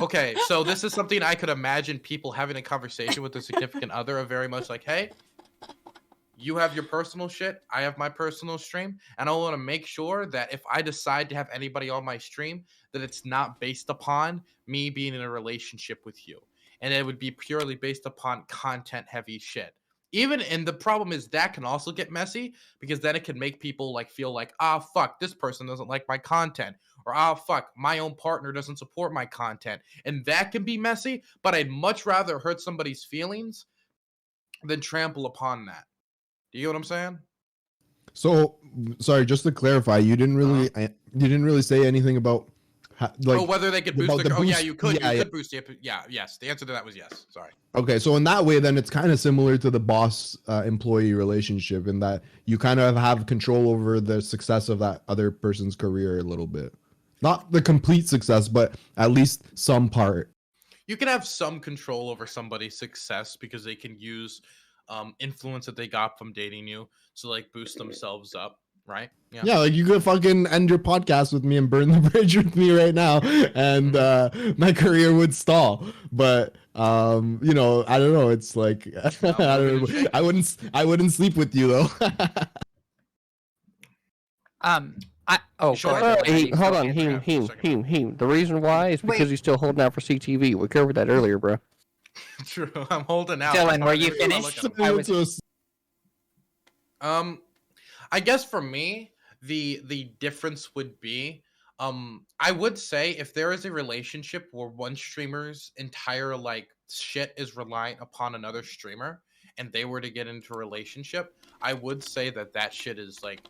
Okay, so this is something I could imagine people having a conversation with their significant other of very much like, hey, you have your personal shit, I have my personal stream, and I want to make sure that if I decide to have anybody on my stream, that it's not based upon me being in a relationship with you. And it would be purely based upon content heavy shit. And the problem is that can also get messy because then it can make people like feel like, fuck, this person doesn't like my content, or fuck, my own partner doesn't support my content. And that can be messy, but I'd much rather hurt somebody's feelings than trample upon that. Do you get what I'm saying? So, sorry, just to clarify, you didn't really say anything about whether they could boost about the the oh yeah, boost- you could yeah, yeah. boost the yes. The answer to that was yes. Sorry. Okay, so in that way, then it's kind of similar to the boss employee relationship in that you kind of have control over the success of that other person's career a little bit. Not the complete success, but at least some part. You can have some control over somebody's success because they can use influence that they got from dating you to like boost themselves up, right? Yeah, like you could fucking end your podcast with me and burn the bridge with me right now, and my career would stall. But I don't know. It's like I wouldn't sleep with you though. Sure. Hold on, Heem. The reason why is because he's still holding out for CTV. We covered that earlier, bro. True. I'm holding out. Dylan, were you finished? I guess for me, the difference would be, I would say if there is a relationship where one streamer's entire like shit is reliant upon another streamer, and they were to get into a relationship, I would say that shit is like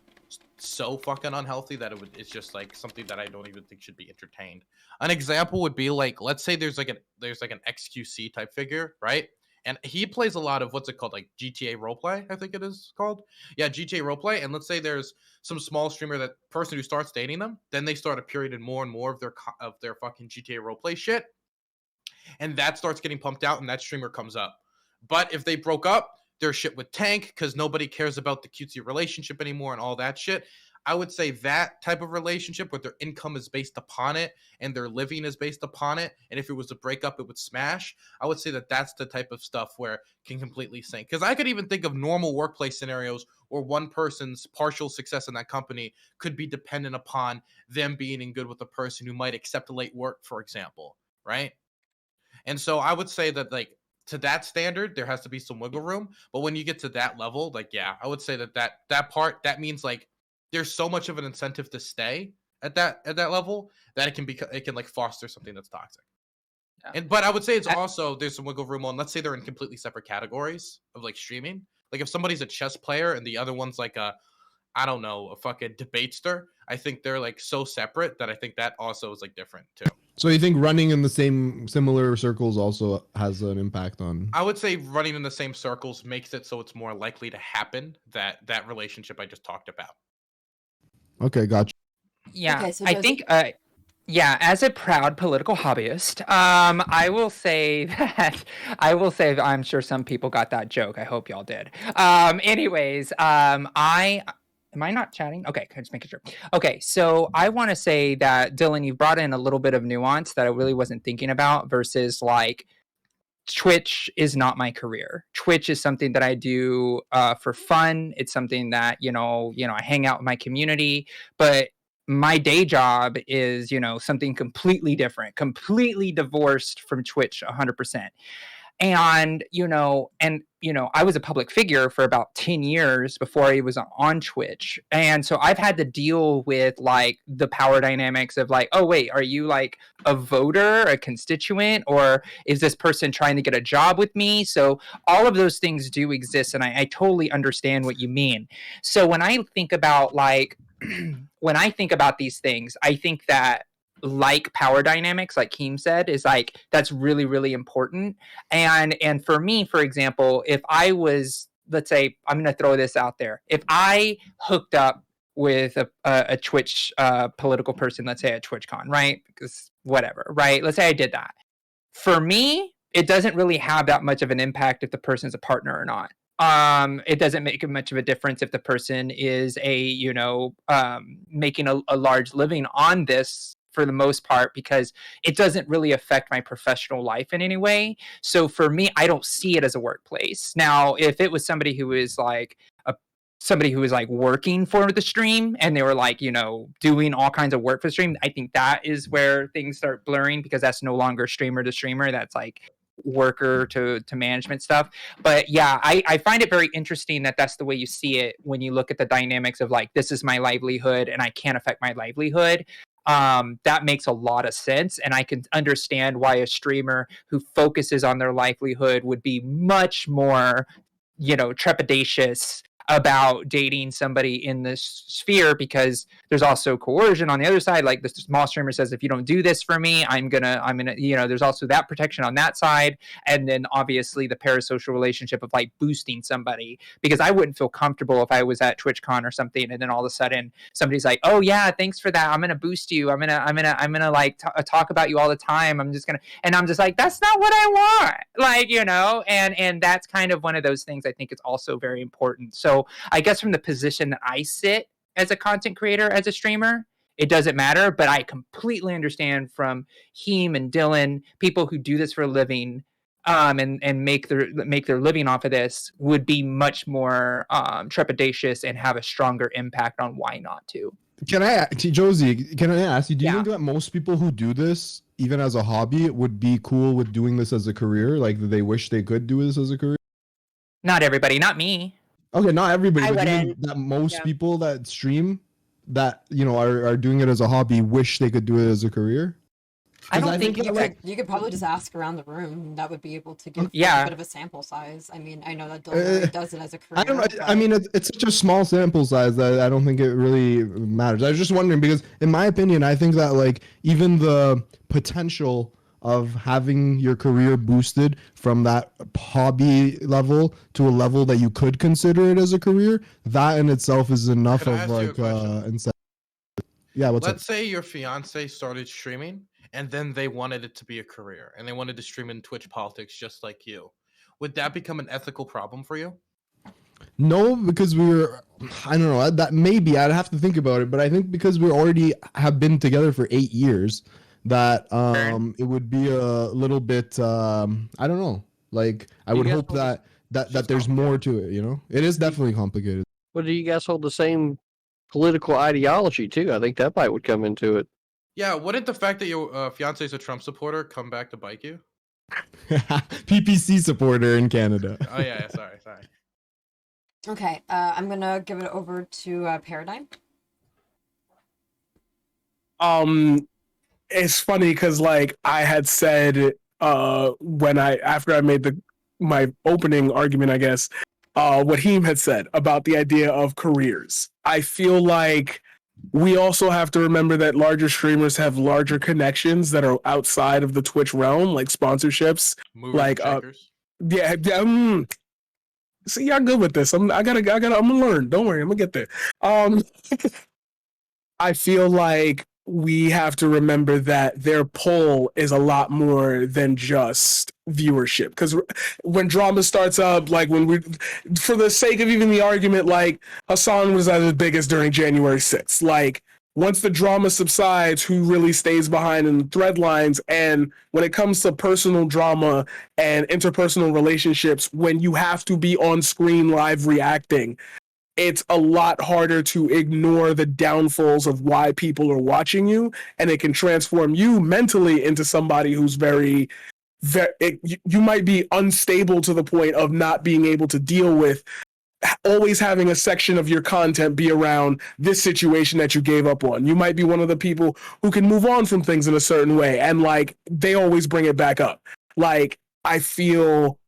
so fucking unhealthy that it's just like something that I don't even think should be entertained. An example would be like, let's say there's like an XQC type figure, right? And he plays a lot of what's it called, like GTA roleplay, I think it is called. Yeah, GTA roleplay. And let's say there's some small streamer, that person who starts dating them, then they start appearing in more and more of their fucking GTA roleplay shit, and that starts getting pumped out, and that streamer comes up. But if they broke up, their shit would tank because nobody cares about the cutesy relationship anymore and all that shit. I would say that type of relationship where their income is based upon it and their living is based upon it, and if it was a breakup, it would smash. I would say that that's the type of stuff where it can completely sink. Because I could even think of normal workplace scenarios where one person's partial success in that company could be dependent upon them being in good with a person who might accept late work, for example, right? And so I would say that, like, to that standard, there has to be some wiggle room. But when you get to that level, like, yeah, I would say that part, that means like there's so much of an incentive to stay at that level that it can like foster something that's toxic. Yeah. And but I would say it's also, there's some wiggle room on, let's say they're in completely separate categories of like streaming. Like if somebody's a chess player and the other one's like a, I don't know, a fucking debatester, I think they're like so separate that I think that also is like different too. So you think running in the similar circles also has an impact on? I would say running in the same circles makes it so it's more likely to happen, that relationship I just talked about. Okay, gotcha. Yeah, Okay, so I Josie- think, yeah, as a proud political hobbyist, I will say that I'm sure some people got that joke. I hope y'all did. Anyways, am I not chatting? Okay, just making sure. Okay, so I want to say that Dylan, you brought in a little bit of nuance that I really wasn't thinking about versus like Twitch is not my career. Twitch is something that I do for fun. It's something that, I hang out with my community, but my day job is, something completely different, completely divorced from Twitch 100%. And, I was a public figure for about 10 years before I was on Twitch. And so I've had to deal with like the power dynamics of like, oh, wait, are you like a voter, a constituent, or is this person trying to get a job with me? So all of those things do exist. And I totally understand what you mean. So when I think about like, when I think about these things, I think that like power dynamics, like Heem said, is like that's really, really important. And for me, for example, if I was, let's say, I'm going to throw this out there, if I hooked up with a Twitch political person, let's say at TwitchCon, right? Because whatever, right? Let's say I did that. For me, it doesn't really have that much of an impact if the person's a partner or not. It doesn't make much of a difference if the person is making a large living on this for the most part, because it doesn't really affect my professional life in any way. So for me, I don't see it as a workplace. Now, if it was somebody who is like working for the stream and they were like, doing all kinds of work for the stream, I think that is where things start blurring, because that's no longer streamer to streamer. That's like worker to management stuff. But yeah, I find it very interesting that that's the way you see it when you look at the dynamics of like, this is my livelihood and I can't affect my livelihood. That makes a lot of sense, and I can understand why a streamer who focuses on their livelihood would be much more, trepidatious about dating somebody in this sphere, because there's also coercion on the other side. Like the small streamer says, if you don't do this for me, I'm gonna, there's also that protection on that side. And then obviously the parasocial relationship of like boosting somebody, because I wouldn't feel comfortable if I was at TwitchCon or something, and then all of a sudden somebody's like, oh yeah, thanks for that, I'm gonna boost you, I'm gonna like talk about you all the time, and I'm just like, that's not what I want, like, and that's kind of one of those things I think is also very important. So I guess from the position that I sit as a content creator, as a streamer, it doesn't matter, but I completely understand from Heem and Dylan, people who do this for a living, and make their living off of this, would be much more trepidatious and have a stronger impact on why not to. Josie, can I ask you, do you think that most people who do this, even as a hobby, would be cool with doing this as a career? Like, they wish they could do this as a career? Not everybody, not me. Okay, not everybody, I but do you think wouldn't. that most people that stream that, are doing it as a hobby wish they could do it as a career? I don't think you could probably just ask around the room. That would be able to give a bit of a sample size. I mean, I know that Dylan does it as a career. I don't know. I mean, it's such a small sample size that I don't think it really matters. I was just wondering, because in my opinion, I think that like even the potential of having your career boosted from that hobby level to a level that you could consider it as a career, that in itself is enough of like incentive. Yeah, Let's say your fiance started streaming and then they wanted it to be a career and they wanted to stream in Twitch politics just like you. Would that become an ethical problem for you? No, because we were. I don't know. That maybe I'd have to think about it, but I think because we already have been together for 8 years, that it would be a little bit. I don't know. Like I would hope that there's more to it. You know, it is definitely complicated. Well, do you guys hold the same political ideology too? I think that might would come into it. Yeah, wouldn't the fact that your fiance is a Trump supporter come back to bite you? PPC supporter in Canada. Oh yeah, sorry. Okay, I'm gonna give it over to Paradigm. It's funny because like I had said after I made my opening argument, I guess, what Heem had said about the idea of careers. I feel like we also have to remember that larger streamers have larger connections that are outside of the Twitch realm, like sponsorships. Movers like and yeah. See, y'all good with this. I'm gonna learn. Don't worry, I'm gonna get there. I feel like we have to remember that their pull is a lot more than just viewership. Because when drama starts up, like for the sake of even the argument, like Hassan was at his biggest during January 6th. Like once the drama subsides, who really stays behind in the thread lines? And when it comes to personal drama and interpersonal relationships, when you have to be on screen live reacting, it's a lot harder to ignore the downfalls of why people are watching you, and it can transform you mentally into somebody who's very you might be unstable to the point of not being able to deal with always having a section of your content be around this situation that you gave up on. You might be one of the people who can move on from things in a certain way, and like they always bring it back up. Like I feel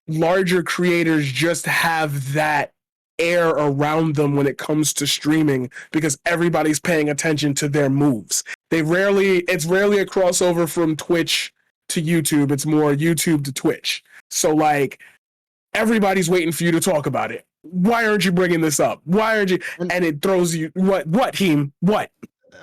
larger creators just have that air around them when it comes to streaming because everybody's paying attention to their moves. It's rarely a crossover from Twitch to YouTube. It's more YouTube to Twitch. So like everybody's waiting for you to talk about it. Why aren't you bringing this up? Why aren't you? And it throws you what Heem? What?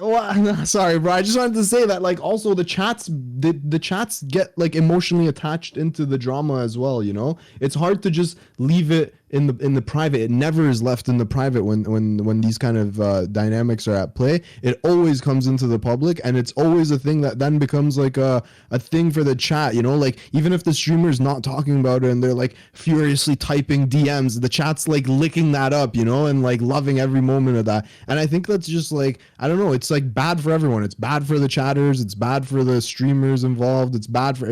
Well, sorry, bro. I just wanted to say that, like, also the chats get like emotionally attached into the drama as well. You know, it's hard to just leave it in the private. It never is left in the private when these kind of dynamics are at play. It always comes into the public, and it's always a thing that then becomes like a thing for the chat. You know, like even if the streamer's not talking about it and they're like furiously typing DMs, the chat's like licking that up, you know, and like loving every moment of that. And I think that's just like, I don't know, it's like bad for everyone. It's bad for the chatters. It's bad for the streamers involved. It's bad for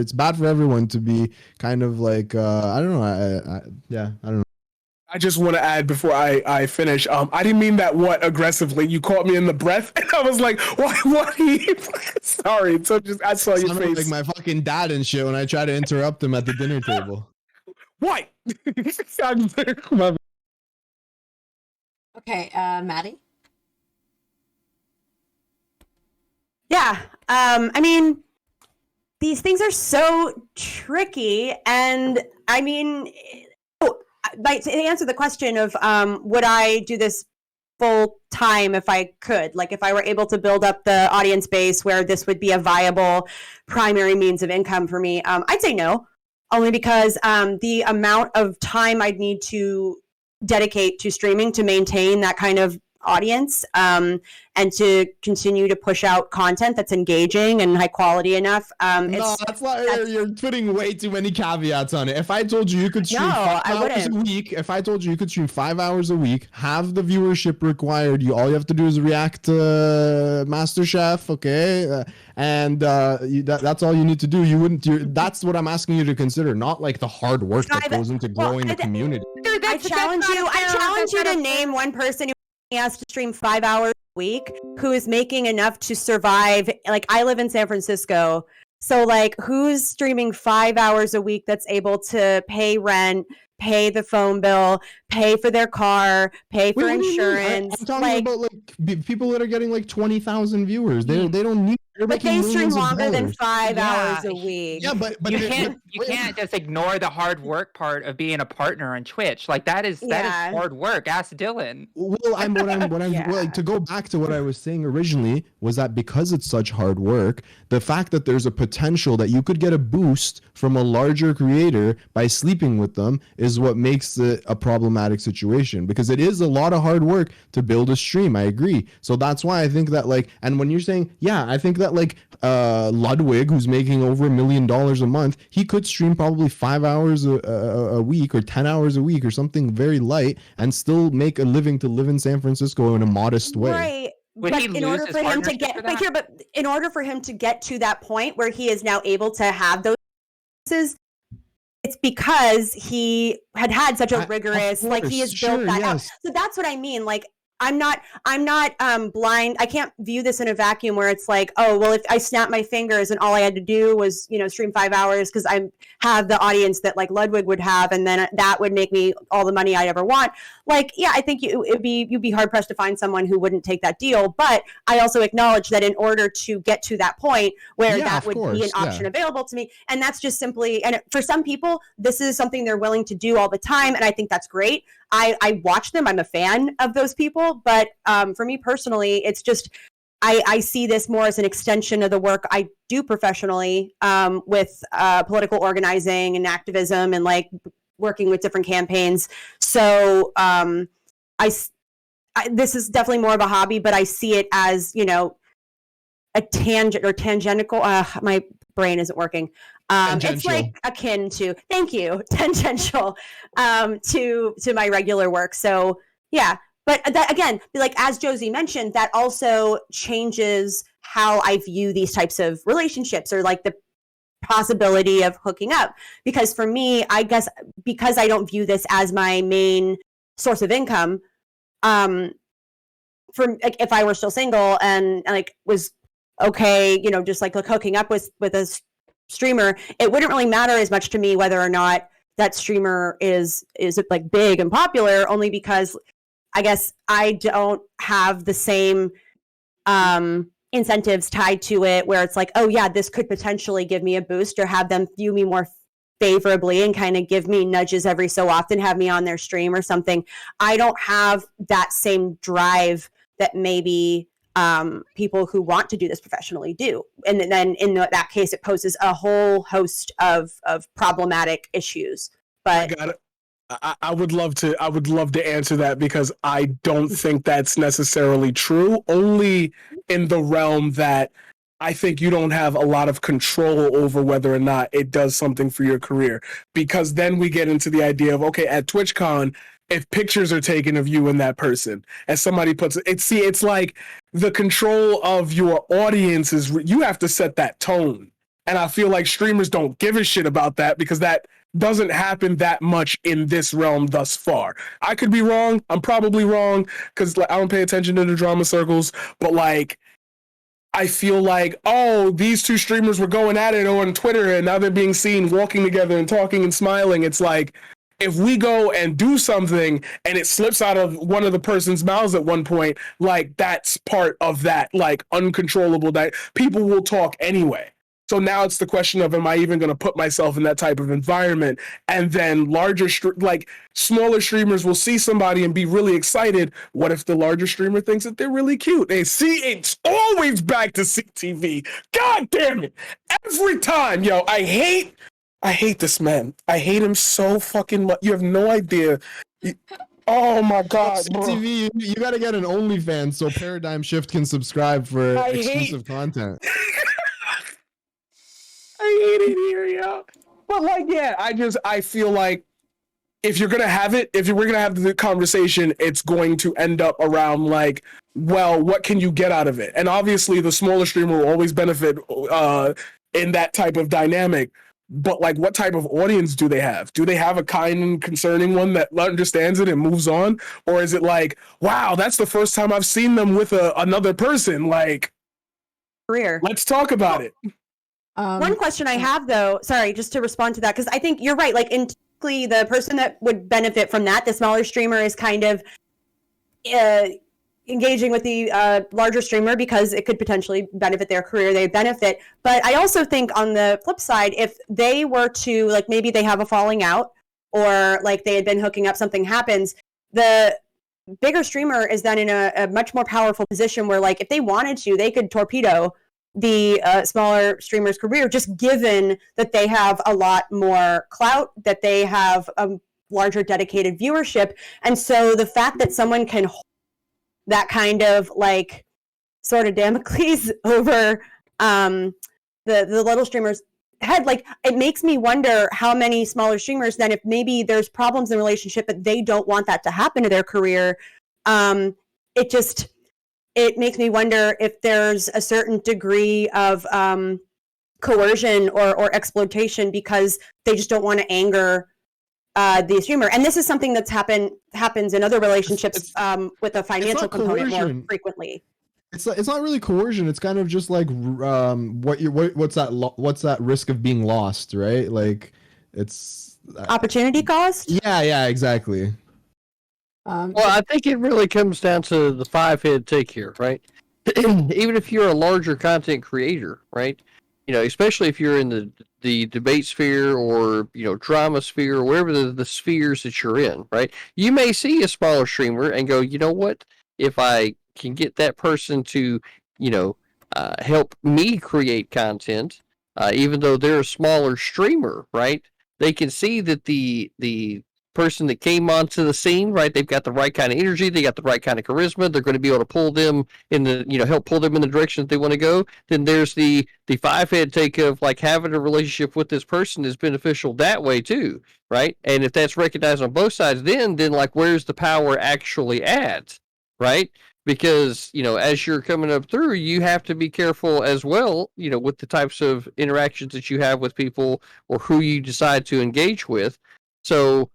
everyone to be kind of like I don't know. I don't know. I just want to add before I finish. I didn't mean that aggressively. You caught me in the breath, and I was like, "What?" Sorry. So I saw your face. Like my fucking dad and shit when I try to interrupt him at the dinner table. What? Okay, Maddie. Yeah. I mean, these things are so tricky, and I mean, to answer the question of would I do this full time if I could, like if I were able to build up the audience base where this would be a viable primary means of income for me, I'd say no, only because the amount of time I'd need to dedicate to streaming to maintain that kind of audience and to continue to push out content that's engaging and high quality enough. You're putting way too many caveats on it. If I told you could stream 5 hours a week, if I told you you could stream 5 hours a week, have the viewership required, all you have to do is react to MasterChef, okay? That's all you need to do. That's what I'm asking you to consider, not like the hard work that goes into growing the community. I challenge you to name one person who has to stream 5 hours a week who is making enough to survive. Like, I live in San Francisco, so like who's streaming 5 hours a week that's able to pay rent, pay the phone bill, pay for their car, pay for insurance? I'm talking about like people that are getting like 20,000 viewers. They don't need They're But making they stream millions of longer than dollars. 5 hours Yeah, a week. Yeah, but you they- can't you can't just ignore the hard work part of being a partner on Twitch. Like that is Yeah. hard work. Ask Dylan. Well, Yeah. like, to go back to what I was saying originally was that because it's such hard work, the fact that there's a potential that you could get a boost from a larger creator by sleeping with them is what makes it a problematic situation, because it is a lot of hard work to build a stream. I agree. So that's why I think that, like, and when you're saying, yeah, I think that, like, Ludwig, who's making over $1 million a month, he could stream probably 5 hours a week or 10 hours a week or something very light and still make a living to live in San Francisco in a modest way. Right. Would But he in lose order his for him to partnership get for but that? here, but in order for him to get to that point where he is now able to have those, it's because he had such a Of rigorous, like, he has course, built sure, that out. yes. So that's what I mean. Like, I'm not blind. I can't view this in a vacuum where it's like, oh, well, if I snap my fingers and all I had to do was, stream 5 hours because I have the audience that like Ludwig would have, and then that would make me all the money I'd ever want. Like, yeah, I think you'd be hard pressed to find someone who wouldn't take that deal. But I also acknowledge that in order to get to that point where Yeah, that of would be an course, option yeah. available to me, and that's just simply, and for some people, this is something they're willing to do all the time, and I think that's great. I watch them. I'm a fan of those people, but for me personally, it's just I see this more as an extension of the work I do professionally with political organizing and activism and like working with different campaigns. So this is definitely more of a hobby, but I see it as a tangent or tangential. My brain isn't working. It's like akin to, thank you, tangential to my regular work. So yeah, but that again, like as Josie mentioned, that also changes how I view these types of relationships or like the possibility of hooking up. Because for me, I guess because I don't view this as my main source of income, for like, if I were still single and like was okay, just like hooking up with a streamer, it wouldn't really matter as much to me whether or not that streamer is like big and popular, only because I guess I don't have the same incentives tied to it where it's like, oh yeah, this could potentially give me a boost or have them view me more favorably and kind of give me nudges every so often, have me on their stream or something. I don't have that same drive that maybe people who want to do this professionally do. And then in that case, it poses a whole host of problematic issues. But I got it. I would love to answer that because I don't think that's necessarily true, only in the realm that I think you don't have a lot of control over whether or not it does something for your career, because then we get into the idea of, okay, at TwitchCon, if pictures are taken of you and that person and somebody puts it, it's like the control of your audience is, you have to set that tone. And I feel like streamers don't give a shit about that because that doesn't happen that much in this realm thus far. I could be wrong. I'm probably wrong because I don't pay attention to the drama circles, but like, I feel like, oh, these two streamers were going at it on Twitter and now they're being seen walking together and talking and smiling. It's like, if we go and do something and it slips out of one of the person's mouths at one point, like that's part of that, like uncontrollable, that people will talk anyway. So now it's the question of, am I even going to put myself in that type of environment? And then smaller streamers will see somebody and be really excited. What if the larger streamer thinks that they're really cute? They see, it's always back to CTV. God damn it. Every time, yo, I hate this man. I hate him so fucking much. You have no idea. Oh my God, bro. TV, you got to get an OnlyFans so ParadigmShift can subscribe for exclusive content. I hate it here, yo. But like, yeah, I feel like if you're gonna have it, if we're gonna have the conversation, it's going to end up around like, well, what can you get out of it? And obviously, the smaller streamer will always benefit in that type of dynamic. But like, what type of audience do they have? Do they have a kind and concerning one that understands it and moves on, or is it like, wow, that's the first time I've seen them with another person? Like, career. Let's talk about it. One question I have, though, sorry, just to respond to that, because I think you're right. Like, the person that would benefit from that, the smaller streamer, is kind of engaging with the larger streamer because it could potentially benefit their career, they benefit. But I also think on the flip side, if they were to, like, maybe they have a falling out, or like they had been hooking up, something happens, the bigger streamer is then in a much more powerful position where, like, if they wanted to, they could torpedo the smaller streamer's career, just given that they have a lot more clout, that they have a larger dedicated viewership. And so the fact that someone can hold that kind of, like, sort of Damocles over the little streamers head, like, it makes me wonder how many smaller streamers then, if maybe there's problems in relationship but they don't want that to happen to their career, it makes me wonder if there's a certain degree of coercion or exploitation because they just don't want to anger the streamer. And this is something that's happens in other relationships with a financial component more frequently. It's not really coercion. It's kind of just like what's that risk of being lost, right? Like, it's opportunity cost. Yeah, exactly. Well, I think it really comes down to the five-head take here, right? Even if you're a larger content creator, right? You know, especially if you're in the debate sphere or, you know, drama sphere or wherever the spheres that you're in, right? You may see a smaller streamer and go, you know what? If I can get that person to, you know, help me create content, even though they're a smaller streamer, right? They can see that the person that came onto the scene, right? They've got the right kind of energy, they got the right kind of charisma. They're going to be able to pull them in the, you know, help pull them in the direction that they want to go. Then there's the five-head take of, like, having a relationship with this person is beneficial that way too, right? And if that's recognized on both sides, then like, where's the power actually at, right? Because, you know, as you're coming up through, you have to be careful as well, you know, with the types of interactions that you have with people or who you decide to engage with. So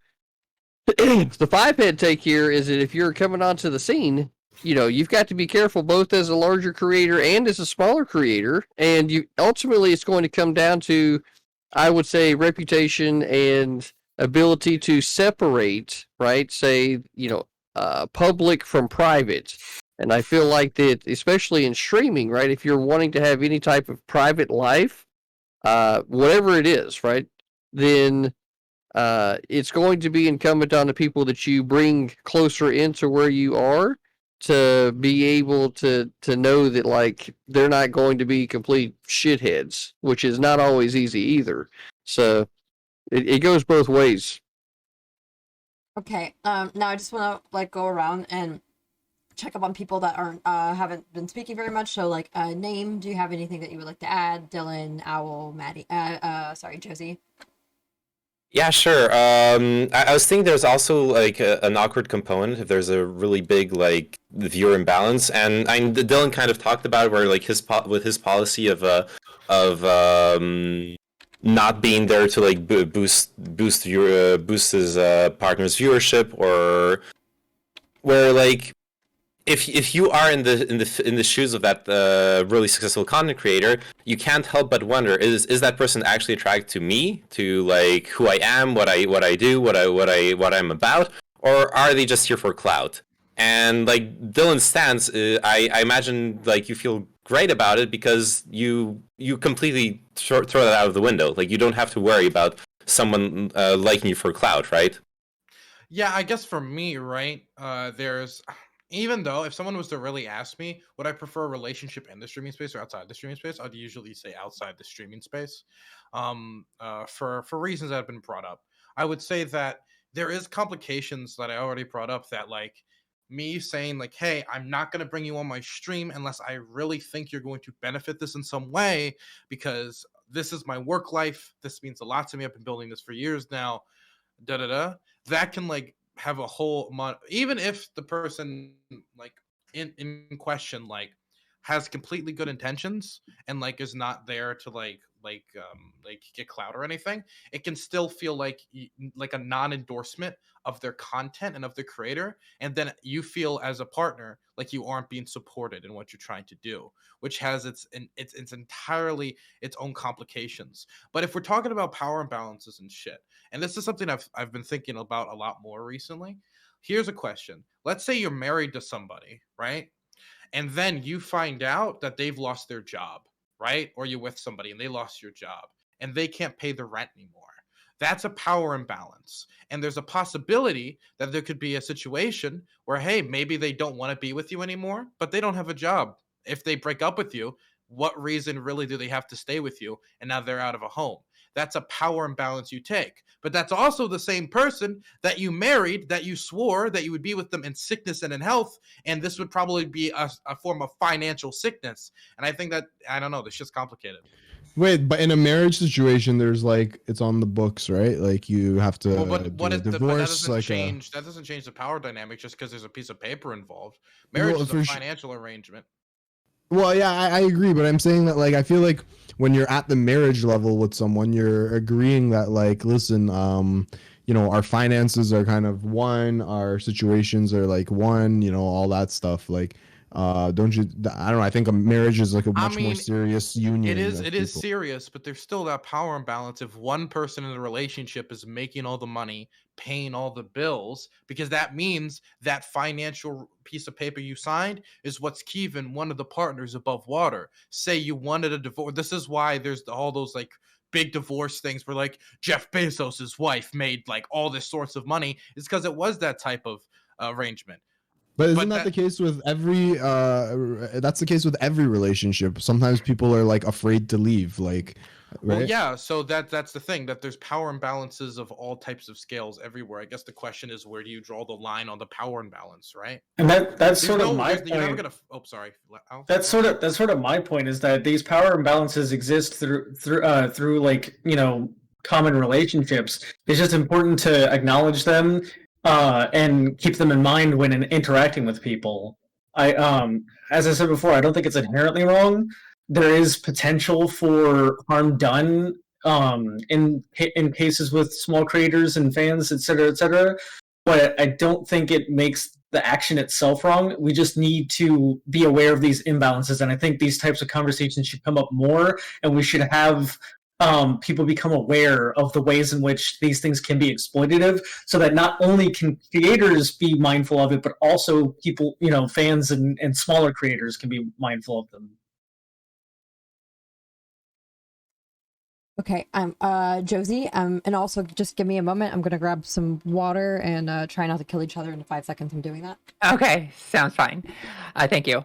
the five-head take here is that if you're coming onto the scene, you know, you've got to be careful both as a larger creator and as a smaller creator. And you ultimately, it's going to come down to, I would say, reputation and ability to separate, right? Say, you know, public from private. And I feel like that, especially in streaming, right? If you're wanting to have any type of private life, whatever it is, right? Then it's going to be incumbent on the people that you bring closer into where you are to be able to know that, like, they're not going to be complete shitheads, which is not always easy either. So it goes both ways. Okay. Now I just want to, like, go around and check up on people that aren't haven't been speaking very much. So, like, Name, do you have anything that you would like to add? Dylan, Owl, Maddie, Josie. Yeah, sure. I was thinking there's also, like, an awkward component if there's a really big, like, viewer imbalance, and Dylan kind of talked about it, where, like, with his policy of not being there to, like, boost his partner's viewership, or where, like, if you are in the shoes of that really successful content creator, you can't help but wonder, is that person actually attracted to me, to, like, who I am, what I do, what I'm about, or are they just here for clout? And, like, Dylan's stance, I imagine, like, you feel great about it because you completely throw that out of the window. Like, you don't have to worry about someone liking you for clout, right? Yeah, I guess for me, right, there's, even though if someone was to really ask me, would I prefer a relationship in the streaming space or outside the streaming space, I'd usually say outside the streaming space, for reasons that have been brought up. I would say that there is complications that I already brought up, that, like, me saying, like, hey, I'm not going to bring you on my stream unless I really think you're going to benefit this in some way, because this is my work life. This means a lot to me. I've been building this for years now. That can, like, have a whole even if the person, like, in question, like, has completely good intentions and, like, is not there to like get clout or anything, it can still feel like a non-endorsement of their content and of the creator, and then you feel as a partner like you aren't being supported in what you're trying to do, which has its entirely its own complications. But if we're talking about power imbalances and shit, and this is something I've been thinking about a lot more recently, here's a question. Let's say you're married to somebody, right? And then you find out that they've lost their job, right? Or you're with somebody and they lost your job and they can't pay the rent anymore. That's a power imbalance. And there's a possibility that there could be a situation where, hey, maybe they don't want to be with you anymore, but they don't have a job. If they break up with you, what reason really do they have to stay with you? And now they're out of a home. That's a power imbalance you take. But that's also the same person that you married, that you swore that you would be with them in sickness and in health. And this would probably be a form of financial sickness. And I think that, I don't know, this shit's complicated. Wait, but in a marriage situation, there's like, it's on the books, right? Like you have to Well, but do what a is but that divorce, doesn't like change. That doesn't change the power dynamic just because there's a piece of paper involved. Marriage Well, is for a su- financial arrangement. Well, yeah, I agree, but I'm saying that like I feel like when you're at the marriage level with someone, you're agreeing that like, listen, you know, our finances are kind of one, our situations are like one, you know, all that stuff. Like, don't you? I don't know. I think a marriage is like a much more serious union. It is serious, but there's still that power imbalance if one person in the relationship is making all the money, paying all the bills, because that means that financial piece of paper you signed is what's keeping one of the partners above water. Say you wanted a divorce. This is why there's all those like big divorce things where like Jeff Bezos's wife made like all this sorts of money. It's because it was that type of arrangement. But isn't that the case with every that's the case with every relationship? Sometimes people are like afraid to leave, like right? Well, yeah, so that's the thing, that there's power imbalances of all types of scales everywhere. I guess the question is, where do you draw the line on the power imbalance, right? And that's sort of my You're never point. gonna. Oh, sorry. Al? That's sort of my point, is that these power imbalances exist through like, you know, common relationships. It's just important to acknowledge them and keep them in mind when interacting with people. As I said before, I don't think it's inherently wrong. There is potential for harm done in cases with small creators and fans, etc., but I don't think it makes the action itself wrong. We just need to be aware of these imbalances, and I think these types of conversations should come up more, and we should have people become aware of the ways in which these things can be exploitative, so that not only can creators be mindful of it, but also people, you know, fans and smaller creators can be mindful of them. Okay, I'm Josie, and also just give me a moment. I'm gonna grab some water and try not to kill each other in 5 seconds. I'm doing that. Okay, sounds fine. Thank you.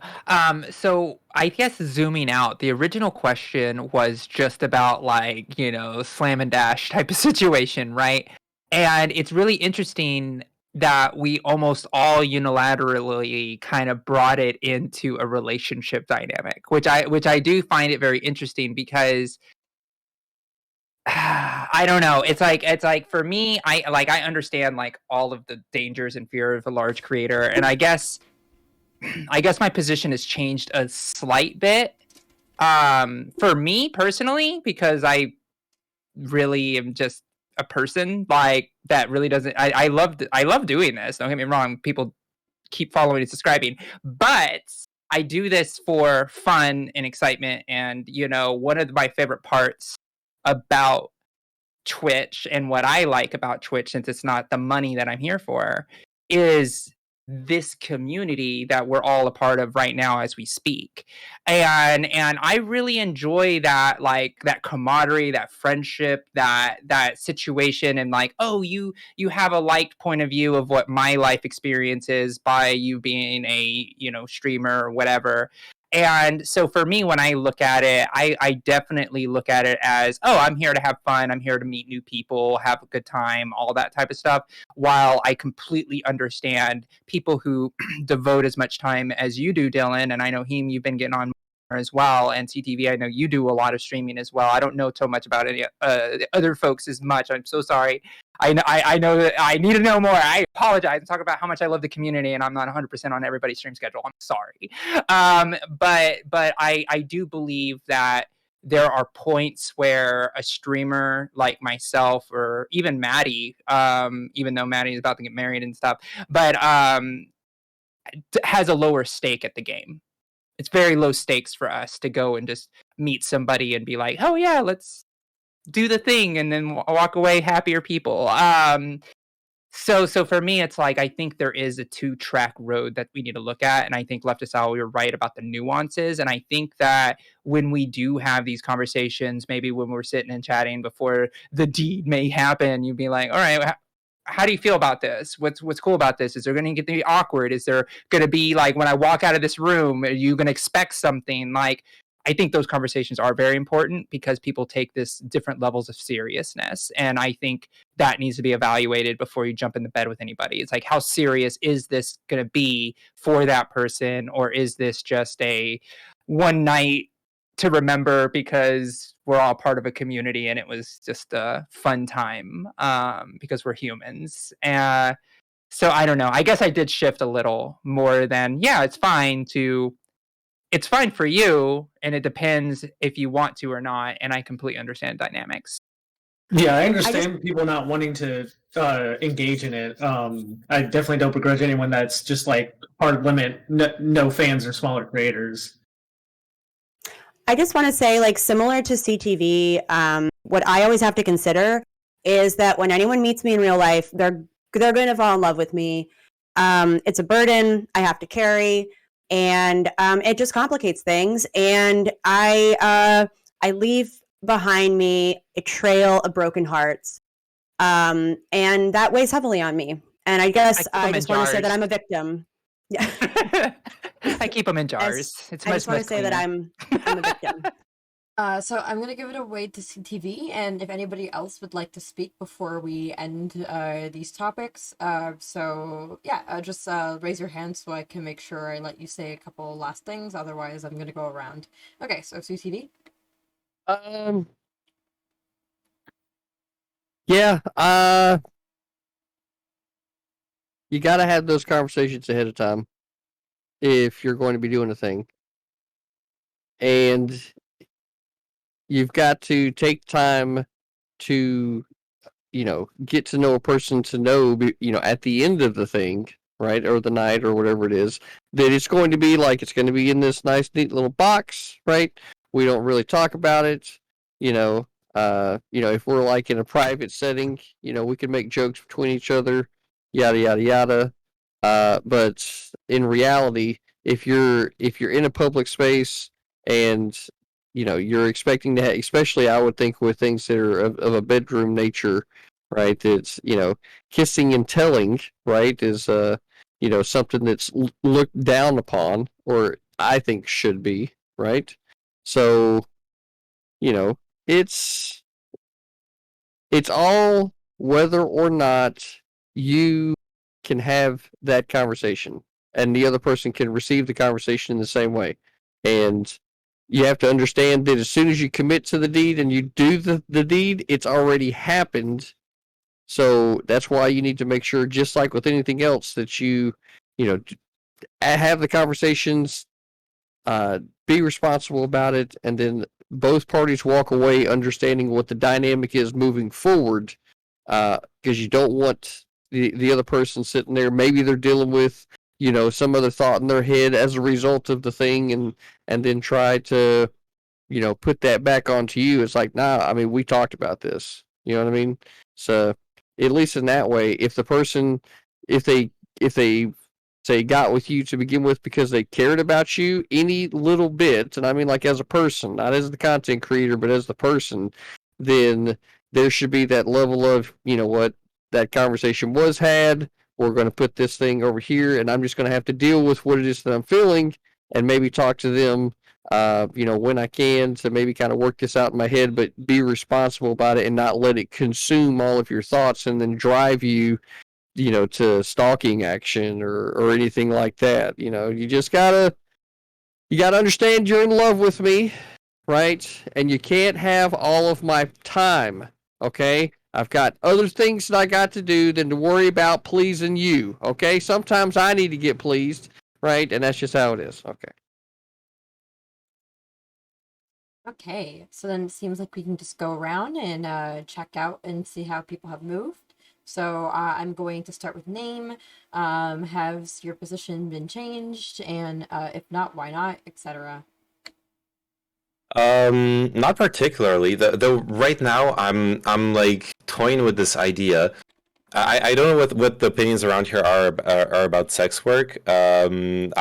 So I guess zooming out, the original question was just about like, you know, slam and dash type of situation, right? And it's really interesting that we almost all unilaterally kind of brought it into a relationship dynamic, which I do find it very interesting because I don't know. It's like for me, I understand like all of the dangers and fear of a large creator, and I guess my position has changed a slight bit. For me personally, because I really am just a person like that really doesn't. I love doing this. Don't get me wrong. People keep following and subscribing, but I do this for fun and excitement. And you know, one of my favorite parts about Twitch and what I like about Twitch, since it's not the money that I'm here for, is this community that we're all a part of right now as we speak. And I really enjoy that, like that camaraderie, that friendship, that situation, and like, oh, you have a liked point of view of what my life experience is by you being a, you know, streamer or whatever. And so for me, when I look at it, I definitely look at it as, oh, I'm here to have fun. I'm here to meet new people, have a good time, all that type of stuff. While I completely understand people who devote as much time as you do, Dylan, and I know Heem, you've been getting on more as well, and CTV, I know you do a lot of streaming as well. I don't know so much about any other folks as much. I'm so sorry. I know that I need to know more. I apologize and talk about how much I love the community, and I'm not 100% on everybody's stream schedule. I'm sorry. But I do believe that there are points where a streamer like myself, or even Maddie, even though Maddie is about to get married and stuff, but has a lower stake at the game. It's very low stakes for us to go and just meet somebody and be like, oh yeah, let's do the thing, and then walk away happier people. So for me, it's like I think there is a 2-track road that we need to look at, and I think LeftistOwl, you're right about the nuances, and I think that when we do have these conversations, maybe when we're sitting and chatting before the deed may happen, you'd be like, all right, how do you feel about this? What's cool about this? Is there going to get to be awkward? Is there going to be like when I walk out of this room, are you going to expect something? Like, I think those conversations are very important because people take this different levels of seriousness. And I think that needs to be evaluated before you jump in the bed with anybody. It's like, how serious is this going to be for that person? Or is this just a one night to remember because we're all part of a community and it was just a fun time because we're humans? So I don't know. I guess I did shift a little more than, yeah, it's fine for you, and it depends if you want to or not, and I completely understand dynamics. Yeah, I understand people not wanting to engage in it. I definitely don't begrudge anyone that's just like hard limit, no fans or smaller creators. I just want to say, like, similar to CTV, what I always have to consider is that when anyone meets me in real life, they're going to fall in love with me. It's a burden I have to carry, and it just complicates things. And I leave behind me a trail of broken hearts, and that weighs heavily on me. And I guess I just want to say that I'm a victim. Yeah. I keep them in jars. I just want to say that I'm a victim. So I'm going to give it away to CTV, and if anybody else would like to speak before we end these topics, just raise your hand so I can make sure I let you say a couple last things. Otherwise, I'm going to go around. Okay, so CTV. Yeah. You got to have those conversations ahead of time if you're going to be doing a thing, and you've got to take time to, get to know a person to know, at the end of the thing, right, or the night or whatever it is, that it's going to be like, it's going to be in this nice, neat little box, right? We don't really talk about it, if we're like in a private setting, we can make jokes between each other, yada, yada, yada. But in reality, if you're in a public space and you're expecting to have, especially I would think with things that are of a bedroom nature, right? It's, kissing and telling, right, is, something that's looked down upon, or I think should be, right? So, it's all whether or not you can have that conversation and the other person can receive the conversation in the same way. And you have to understand that as soon as you commit to the deed and you do the deed, it's already happened. So that's why you need to make sure, just like with anything else, that you have the conversations, be responsible about it, and then both parties walk away understanding what the dynamic is moving forward, because you don't want the other person sitting there, maybe they're dealing with some other thought in their head as a result of the thing, and then try to put that back onto you. It's like, nah, I mean, we talked about this, you know what I mean? So at least in that way, if the person, if they say got with you to begin with because they cared about you any little bit, and I mean like as a person, not as the content creator, but as the person, then there should be that level of, what, that conversation was had, we're going to put this thing over here, and I'm just going to have to deal with what it is that I'm feeling, and maybe talk to them, when I can, to maybe kind of work this out in my head, but be responsible about it and not let it consume all of your thoughts and then drive you, to stalking action or anything like that. You just gotta understand you're in love with me, right? And you can't have all of my time, okay? I've got other things that I got to do than to worry about pleasing you, okay? Sometimes I need to get pleased, right? And that's just how it is, okay? Okay, so then it seems like we can just go around and check out and see how people have moved. So I'm going to start with name. Has your position been changed? And if not, why not, etc.? Not particularly. Though right now I'm like toying with this idea. I don't know what the opinions around here are about sex work. I don't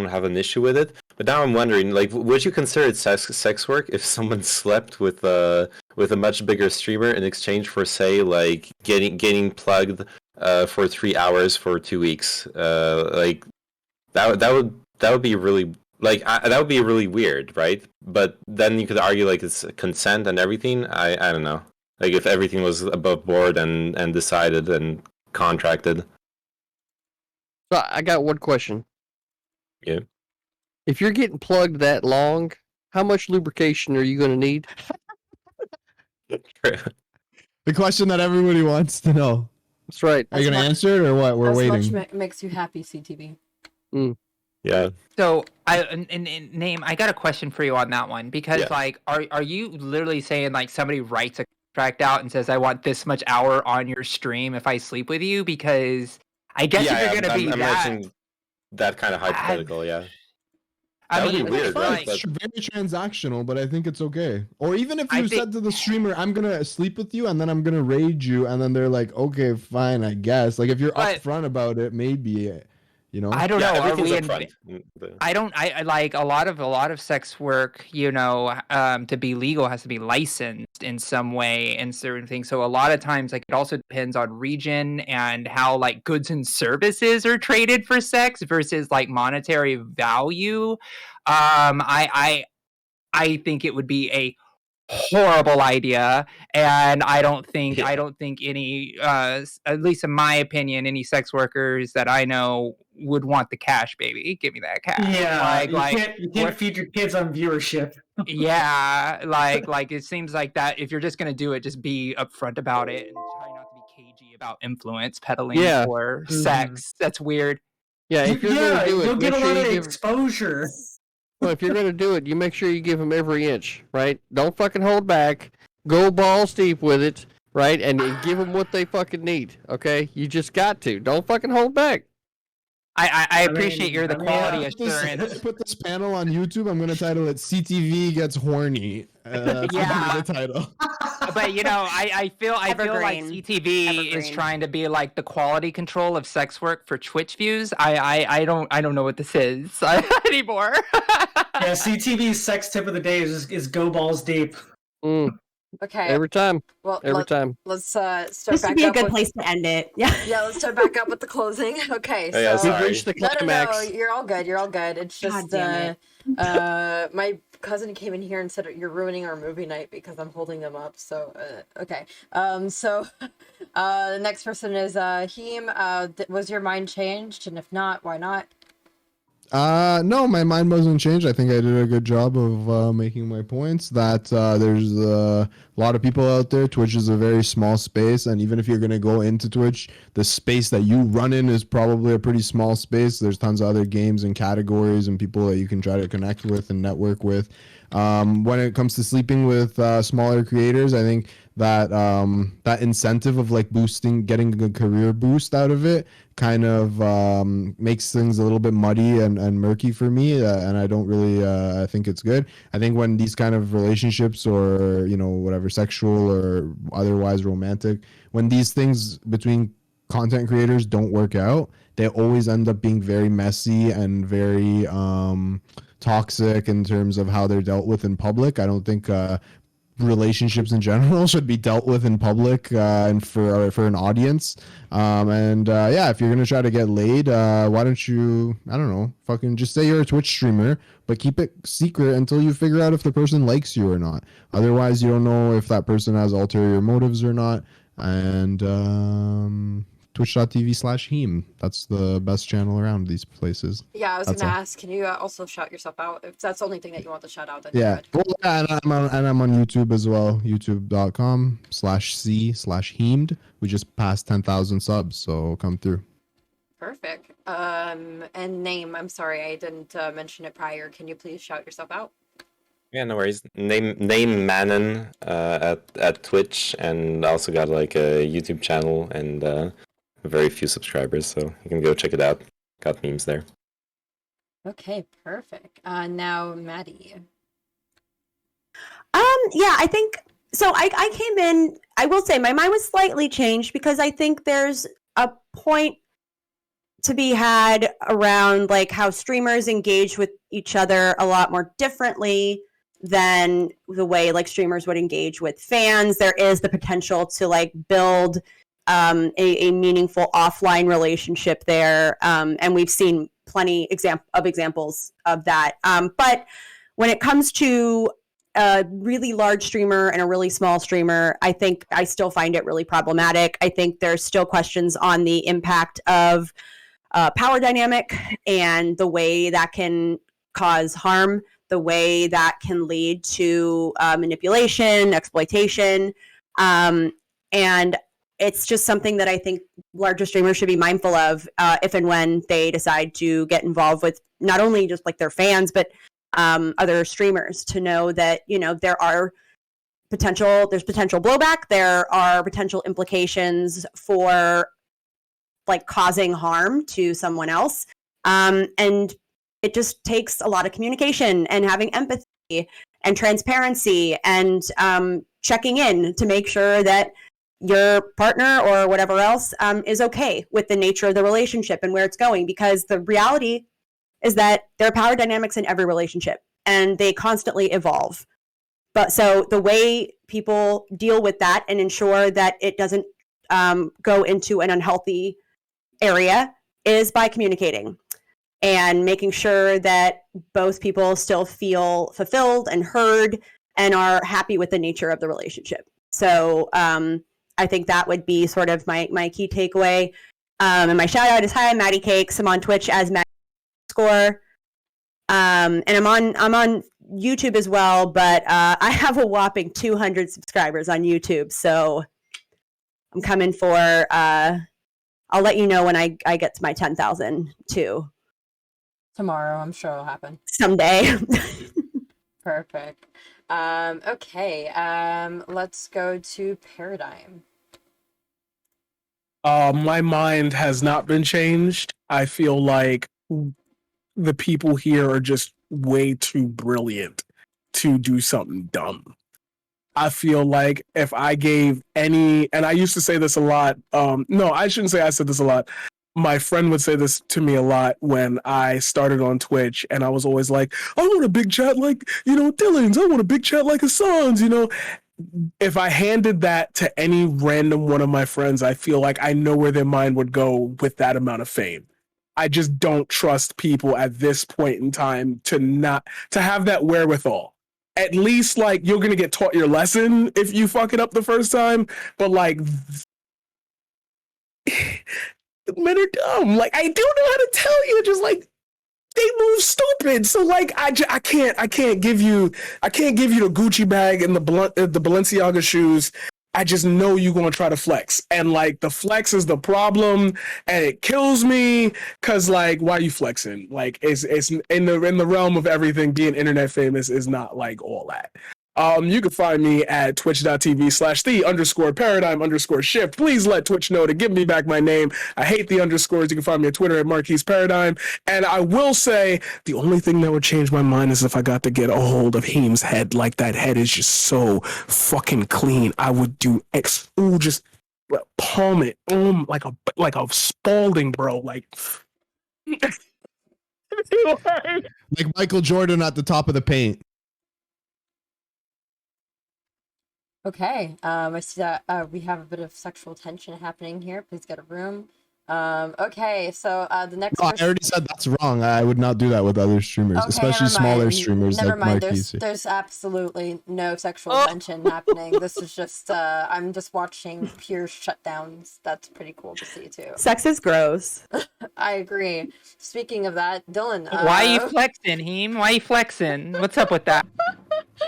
have an issue with it, but now I'm wondering, like, would you consider it sex work if someone slept with a much bigger streamer in exchange for, say, like getting plugged for 3 hours for 2 weeks? Like that would be really that would be really weird, right? But then you could argue like it's consent and everything. I don't know. Like if everything was above board and decided and contracted. So I got one question. Yeah. If you're getting plugged that long, how much lubrication are you going to need? The question that everybody wants to know. That's right. Are you going to answer it or what? We're waiting. Much makes you happy, CTV. Yeah. So name, I got a question for you on that one because like, are you literally saying like somebody writes a contract out and says I want this much hour on your stream if I sleep with you? Because I guess if you're gonna be that kind of hypothetical, yeah. I mean, would be weird, right? It's very transactional, but I think it's okay. Or even if you said to the streamer, I'm gonna sleep with you and then I'm gonna raid you, and then they're like, okay, fine, I guess. Like if you're upfront about it, maybe. You know? I don't know. I like a lot of sex work, you know, to be legal has to be licensed in some way and certain things. So a lot of times, like it also depends on region and how like goods and services are traded for sex versus like monetary value. I think it would be a horrible idea, and I don't think any at least in my opinion, any sex workers that I know would want the cash, baby. Give me that cash. Yeah, you can't feed your kids on viewership. Yeah, like it seems like that if you're just gonna do it, just be upfront about it and try not to be cagey about influence peddling or sex. That's weird. Yeah, if you're gonna do it, you'll get a lot of exposure. Well, if you're going to do it, you make sure you give them every inch, right? Don't fucking hold back. Go balls deep with it, right? And give them what they fucking need, okay? You just got to. Don't fucking hold back. I appreciate the quality assurance. Put this panel on YouTube. I'm going to title it CTV Gets Horny. That's the title. But you know, I feel like CTV is trying to be like the quality control of sex work for Twitch views. I don't know what this is anymore. Yeah, CTV's sex tip of the day is go balls deep. Okay. Every time. Well, every time. Let's start this back would be a up good with... place to end it. Yeah. Yeah, let's start back up with the closing. Okay. Oh, yeah, so sorry. We've reached the climax. No, you're all good. You're all good. It's just my cousin came in here and said you're ruining our movie night because I'm holding them up. So okay. So the next person is Heem. Was your mind changed? And if not, why not? No, my mind wasn't changed. I think I did a good job of making my points that there's a lot of people out there. Twitch is a very small space, and even if you're going to go into Twitch, the space that you run in is probably a pretty small space. There's tons of other games and categories and people that you can try to connect with and network with. When it comes to sleeping with smaller creators, I think that that incentive of like getting a career boost out of it kind of makes things a little bit muddy and murky for me, and I don't really I think it's good. I think when these kind of relationships or whatever, sexual or otherwise romantic, when these things between content creators don't work out, they always end up being very messy and very toxic in terms of how they're dealt with in public. I don't think relationships in general should be dealt with in public and for an audience. If you're gonna try to get laid, why don't you, I don't know, fucking just say you're a Twitch streamer, but keep it secret until you figure out if the person likes you or not. Otherwise, you don't know if that person has ulterior motives or not. And twitch.tv/Heem. That's the best channel around these places. Yeah, I was gonna ask, can you also shout yourself out? If that's the only thing that you want to shout out, then yeah. Well, and I'm on YouTube as well, youtube.com/c/Heemed. We just passed 10,000 subs, so come through. Perfect. And name, I'm sorry, I didn't mention it prior. Can you please shout yourself out? Yeah, no worries. NameMannen at Twitch, and also got like a YouTube channel and very few subscribers, so you can go check it out. Got memes there. Okay, perfect. Now Maddie. Yeah, I think So I came in, I will say my mind was slightly changed because I think there's a point to be had around like how streamers engage with each other a lot more differently than the way like streamers would engage with fans. There is the potential to like build a meaningful offline relationship there. And we've seen plenty examples of that. But when it comes to a really large streamer and a really small streamer, I think I still find it really problematic. I think there's still questions on the impact of power dynamic and the way that can cause harm, the way that can lead to manipulation, exploitation. And it's just something that I think larger streamers should be mindful of if and when they decide to get involved with not only just like their fans, but other streamers, to know that, you know, there's potential blowback, there are potential implications for like causing harm to someone else. And it just takes a lot of communication and having empathy and transparency and checking in to make sure that your partner or whatever else is okay with the nature of the relationship and where it's going, because the reality is that there are power dynamics in every relationship and they constantly evolve. But so the way people deal with that and ensure that it doesn't go into an unhealthy area is by communicating and making sure that both people still feel fulfilled and heard and are happy with the nature of the relationship. So I think that would be sort of my key takeaway. And my shout out is, hi, I'm MaddyCakes. I'm on Twitch as MaddyCakes. And I'm on YouTube as well, but I have a whopping 200 subscribers on YouTube. So I'm coming for, I'll let you know when I get to my 10,000 too. Tomorrow, I'm sure it'll happen. Someday. Perfect. Okay, let's go to Paradigm. My mind has not been changed. I feel like the people here are just way too brilliant to do something dumb. I feel like if I gave any, and I used to say this a lot, no, I shouldn't say I said this a lot. My friend would say this to me a lot when I started on Twitch, and I was always like, I want a big chat like, you know, Dylan's, I want a big chat like Hassan's, you know. If I handed that to any random one of my friends, I feel like I know where their mind would go with that amount of fame. I just don't trust people at this point in time to have that wherewithal. At least, like, you're gonna get taught your lesson if you fuck it up the first time, but like, men are dumb. Like, I don't know how to tell you. Just like, they move stupid. So like, I can't give you the Gucci bag and the Balenciaga shoes. I just know you're gonna try to flex, and like, the flex is the problem, and it kills me. Cause like, why are you flexing? Like, it's in the realm of everything. Being internet famous is not like all that. You can find me at twitch.tv/the_paradigm_shift. Please let Twitch know to give me back my name. I hate the underscores. You can find me on Twitter at Marquise Paradigm. And I will say, the only thing that would change my mind is if I got to get a hold of Heem's head. Like, that head is just so fucking clean. I would do just palm it, like a Spalding, bro. Like Michael Jordan at the top of the paint. Okay, I see that we have a bit of sexual tension happening here. Please get a room. Okay, so the next No, I already said that's wrong. I would not do that with other streamers, Okay, especially never smaller mind. streamers Never like mind. Marquise. There's absolutely no sexual tension happening. This is just I'm just watching pure shutdowns. That's pretty cool to see too. Sex is gross. I agree. Speaking of that, Dylan, Why are you flexing, Heem? Why are you flexing? What's up with that?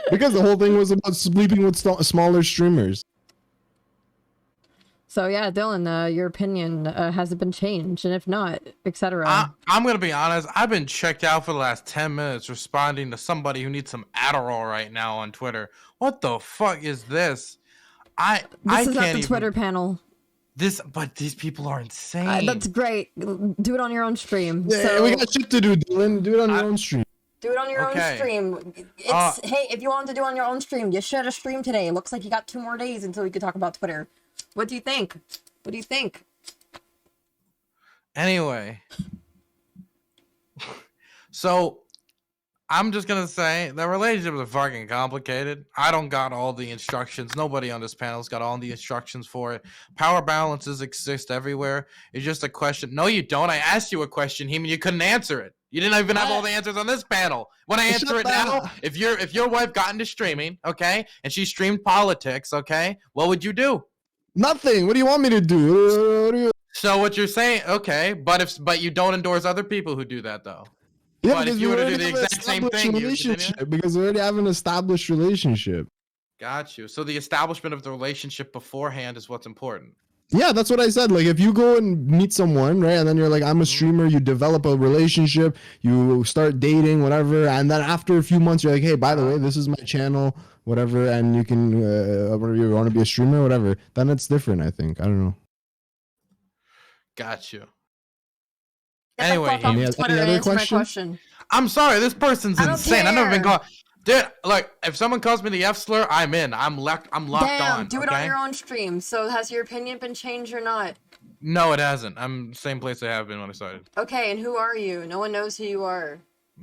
Because the whole thing was about sleeping with smaller streamers. So yeah, Dylan, your opinion has it been changed, and if not, etc. I'm gonna be honest. I've been checked out for the last 10 minutes responding to somebody who needs some Adderall right now on Twitter. What the fuck is this? This is not the Twitter panel. But these people are insane. That's great. Do it on your own stream. Yeah, so, we got shit to do, Dylan. Do it on your own stream. Do it on your own Okay. stream. Hey, if you wanted to do it on your own stream, you should have streamed today. It looks like you got 2 more days until we could talk about Twitter. What do you think? What do you think? Anyway, so I'm just gonna say that relationships are fucking complicated. I don't got all the instructions. Nobody on this panel's got all the instructions for it. Power balances exist everywhere. It's just a question. No, you don't. I asked you a question, Heem, and you couldn't answer it. You didn't even have all the answers on this panel. When I answer it now, if your wife got into streaming, okay, and she streamed politics, okay, what would you do? Nothing. What do you want me to do? So what you're saying, okay, but you don't endorse other people who do that though. Yeah, But if because you we were to already do the have an exact same established thing, you relationship. Because we already have an established relationship. Got you. So the establishment of the relationship beforehand is what's important. Yeah, that's what I said. Like, if you go and meet someone, right, and then you're like, I'm a streamer, you develop a relationship, you start dating, whatever, and then after a few months, you're like, hey, by the way, this is my channel, whatever, and you can, whatever, you want to be a streamer, whatever, then it's different, I think. I don't know. Got you. Get Anyway, the fuck off Any Twitter other and answer my question? question. I'm sorry, this person's I don't insane. I've never been care. called. Dude, look, if someone calls me the F slur, I'm in. I'm locked Damn, on. do it okay? on your own stream. So has your opinion been changed or not? No, it hasn't. I'm same place I have been when I started. Okay, and who are you? No one knows who you are.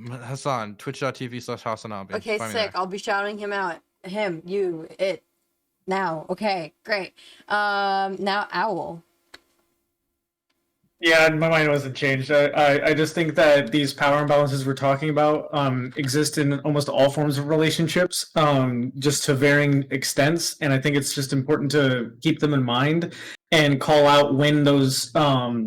Hassan, twitch.tv/Hassanabi. Okay, Find me sick. there. I'll be shouting him out. Him, you, it. Now. Okay, great. Now Owl. Yeah, my mind wasn't changed. I just think that these power imbalances we're talking about exist in almost all forms of relationships, just to varying extents. And I think it's just important to keep them in mind and call out when those power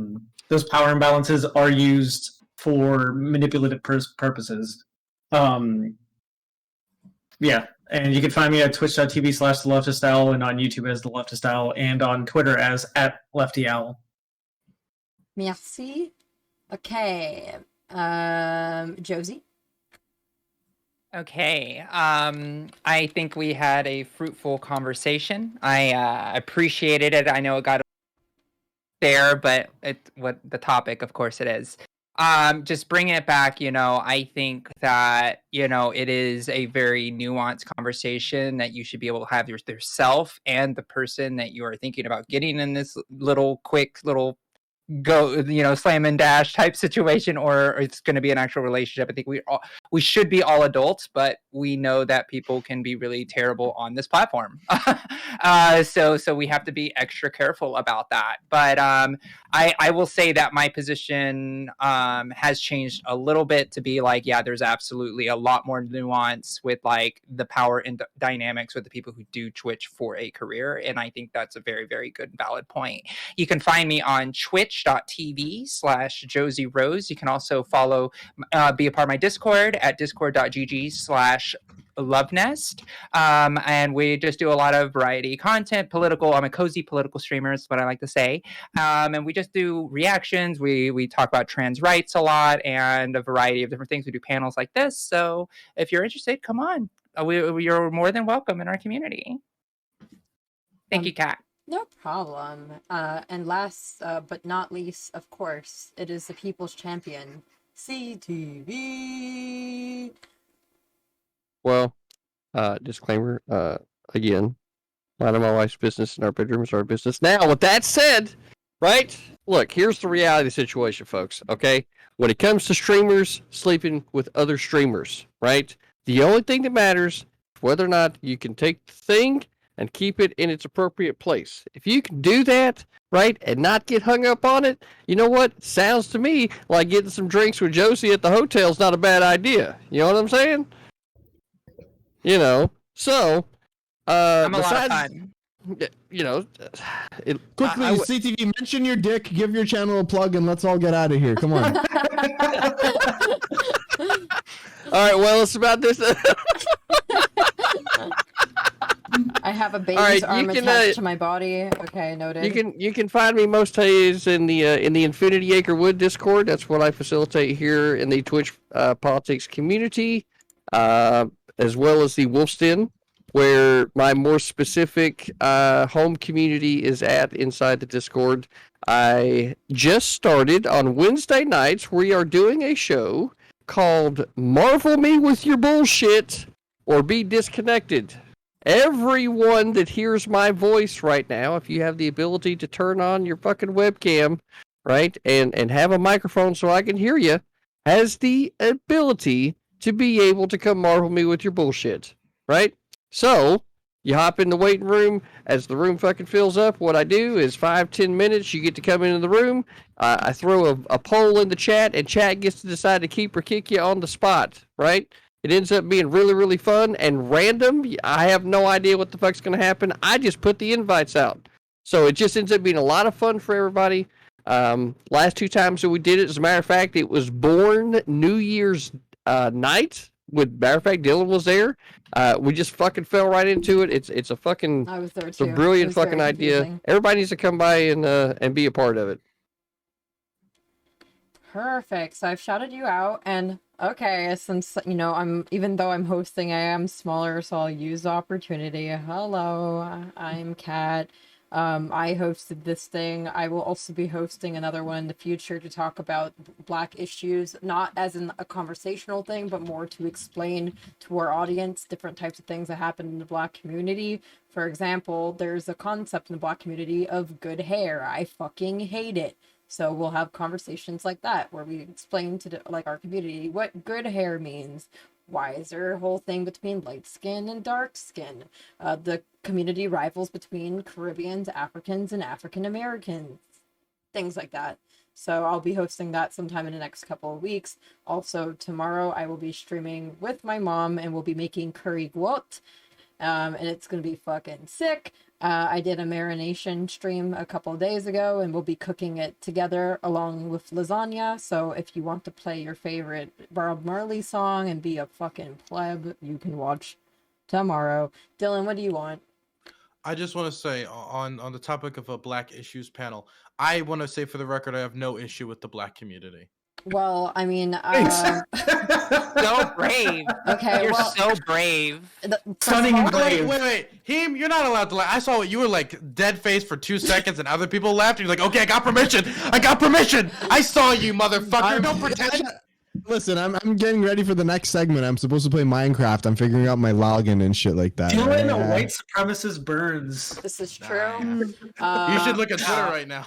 imbalances are used for manipulative purposes. Yeah, and you can find me at twitch.tv/TheLeftistOwl and on YouTube as TheLeftistOwl and on Twitter as @LeftyOwl. Merci. Okay. Josie. Okay. I think we had a fruitful conversation. I appreciated it. I know it got there, but what the topic, of course, it is. Just bringing it back, I think that, it is a very nuanced conversation that you should be able to have yourself and the person that you are thinking about getting in this quick little go, slam and dash type situation, or it's going to be an actual relationship. I think we should be all adults, but we know that people can be really terrible on this platform. So we have to be extra careful about that. But I will say that my position has changed a little bit to be like, yeah, there's absolutely a lot more nuance with like the power and dynamics with the people who do Twitch for a career. And I think that's a very, very good and valid point. You can find me on twitch.tv/JosieRose. You can also follow, be a part of my Discord at discord.gg/lovenest. And we just do a lot of variety content, political. I'm a cozy political streamer, is what I like to say. And we just do reactions. We talk about trans rights a lot and a variety of different things. We do panels like this. So if you're interested, come on. You're more than welcome in our community. Thank you, Kat. No problem. And last but not least, of course, it is the people's champion, CTV. Well, disclaimer, again, none of my wife's business in our bedroom is our business. Now, with that said, right? Look, here's the reality situation, folks, okay? When it comes to streamers sleeping with other streamers, right? The only thing that matters is whether or not you can take the thing and keep it in its appropriate place. If you can do that, right, and not get hung up on it, you know what? Sounds to me like getting some drinks with Josie at the hotel is not a bad idea. You know what I'm saying? So, I'm a lot of besides, fun. Quickly, CTV, mention your dick, give your channel a plug, and let's all get out of here. Come on. All right, well, it's about this. I have a baby's right, arm you can, attached to my body. Okay, noted. You can find me most days in the Infinity Acre Wood Discord. That's what I facilitate here in the Twitch politics community, as well as the Wolf's Den, where my more specific home community is at inside the Discord. I just started on Wednesday nights. We are doing a show called Marvel Me With Your Bullshit or Be Disconnected. Everyone that hears my voice right now, if you have the ability to turn on your fucking webcam, right, and have a microphone so I can hear you, has the ability to be able to come marvel me with your bullshit, right? So, you hop in the waiting room. As the room fucking fills up, what I do is 5-10 minutes, you get to come into the room. I throw a poll in the chat, and chat gets to decide to keep or kick you on the spot, right? It ends up being really, really fun and random. I have no idea what the fuck's going to happen. I just put the invites out. So it just ends up being a lot of fun for everybody. Last 2 times that we did it, as a matter of fact, it was born New Year's night. Matter of fact, Dylan was there. We just fucking fell right into it. It's a fucking, I was there it's a too. It brilliant was fucking very idea. confusing. Everybody needs to come by and be a part of it. Perfect. So I've shouted you out, and okay, since even though I'm hosting, I am smaller, so I'll use the opportunity. Hello, I'm Kat. I hosted this thing. I will also be hosting another one in the future to talk about Black issues, not as in a conversational thing, but more to explain to our audience different types of things that happen in the Black community. For example, there's a concept in the Black community of good hair. I fucking hate it. So we'll have conversations like that where we explain to our community what good hair means. Why is there a whole thing between light skin and dark skin? The community rivals between Caribbeans, Africans, and African Americans. Things like that. So I'll be hosting that sometime in the next couple of weeks. Also, tomorrow I will be streaming with my mom and we'll be making curry guot. And it's going to be fucking sick. I did a marination stream a couple of days ago and we'll be cooking it together along with lasagna. So if you want to play your favorite Bob Marley song and be a fucking pleb, you can watch tomorrow. Dylan, what do you want? I just want to say on the topic of a Black issues panel, I want to say for the record, I have no issue with the Black community. Well, I mean, So brave. okay, You're well, so brave. Stunning and brave. Wait. Heem, you're not allowed to laugh. I saw you were like dead faced for 2 seconds and other people laughed. And you're like, okay, I got permission. I saw you, motherfucker. Don't pretend. Listen, I'm getting ready for the next segment. I'm supposed to play Minecraft. I'm figuring out my login and shit like that. Dylan, a white supremacist burns. This is true. You should look at Twitter right now.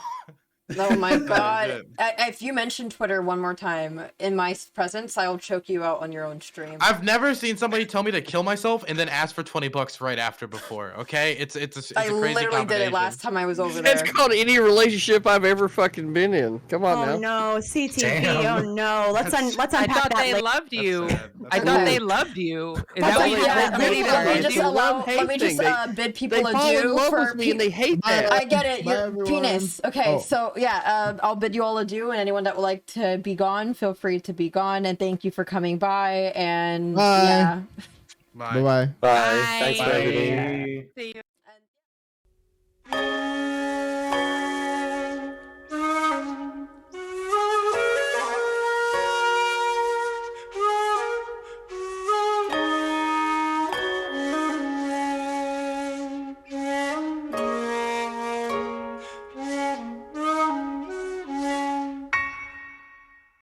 Oh my god. If you mention Twitter one more time in my presence, I will choke you out on your own stream. I've never seen somebody tell me to kill myself and then ask for $20 right after before. Okay, it's a crazy literally did it last time I was over there. It's called any relationship I've ever fucking been in. Come on now. Oh no, CTV. Damn. Oh no. Let's I unpack thought that they later. loved you. That's I sad. thought Okay. they loved you. Is That's that what like, you're yeah, saying? let me let me just bid people They fall in adieu love for with me and they hate that. I get it. Bye, Your everyone. penis. Okay, Oh. so yeah, I'll bid you all adieu, and anyone that would like to be gone, feel free to be gone. And thank you for coming by. And Bye. yeah. Bye. Bye bye. Bye. Thanks for Bye. everything. See you.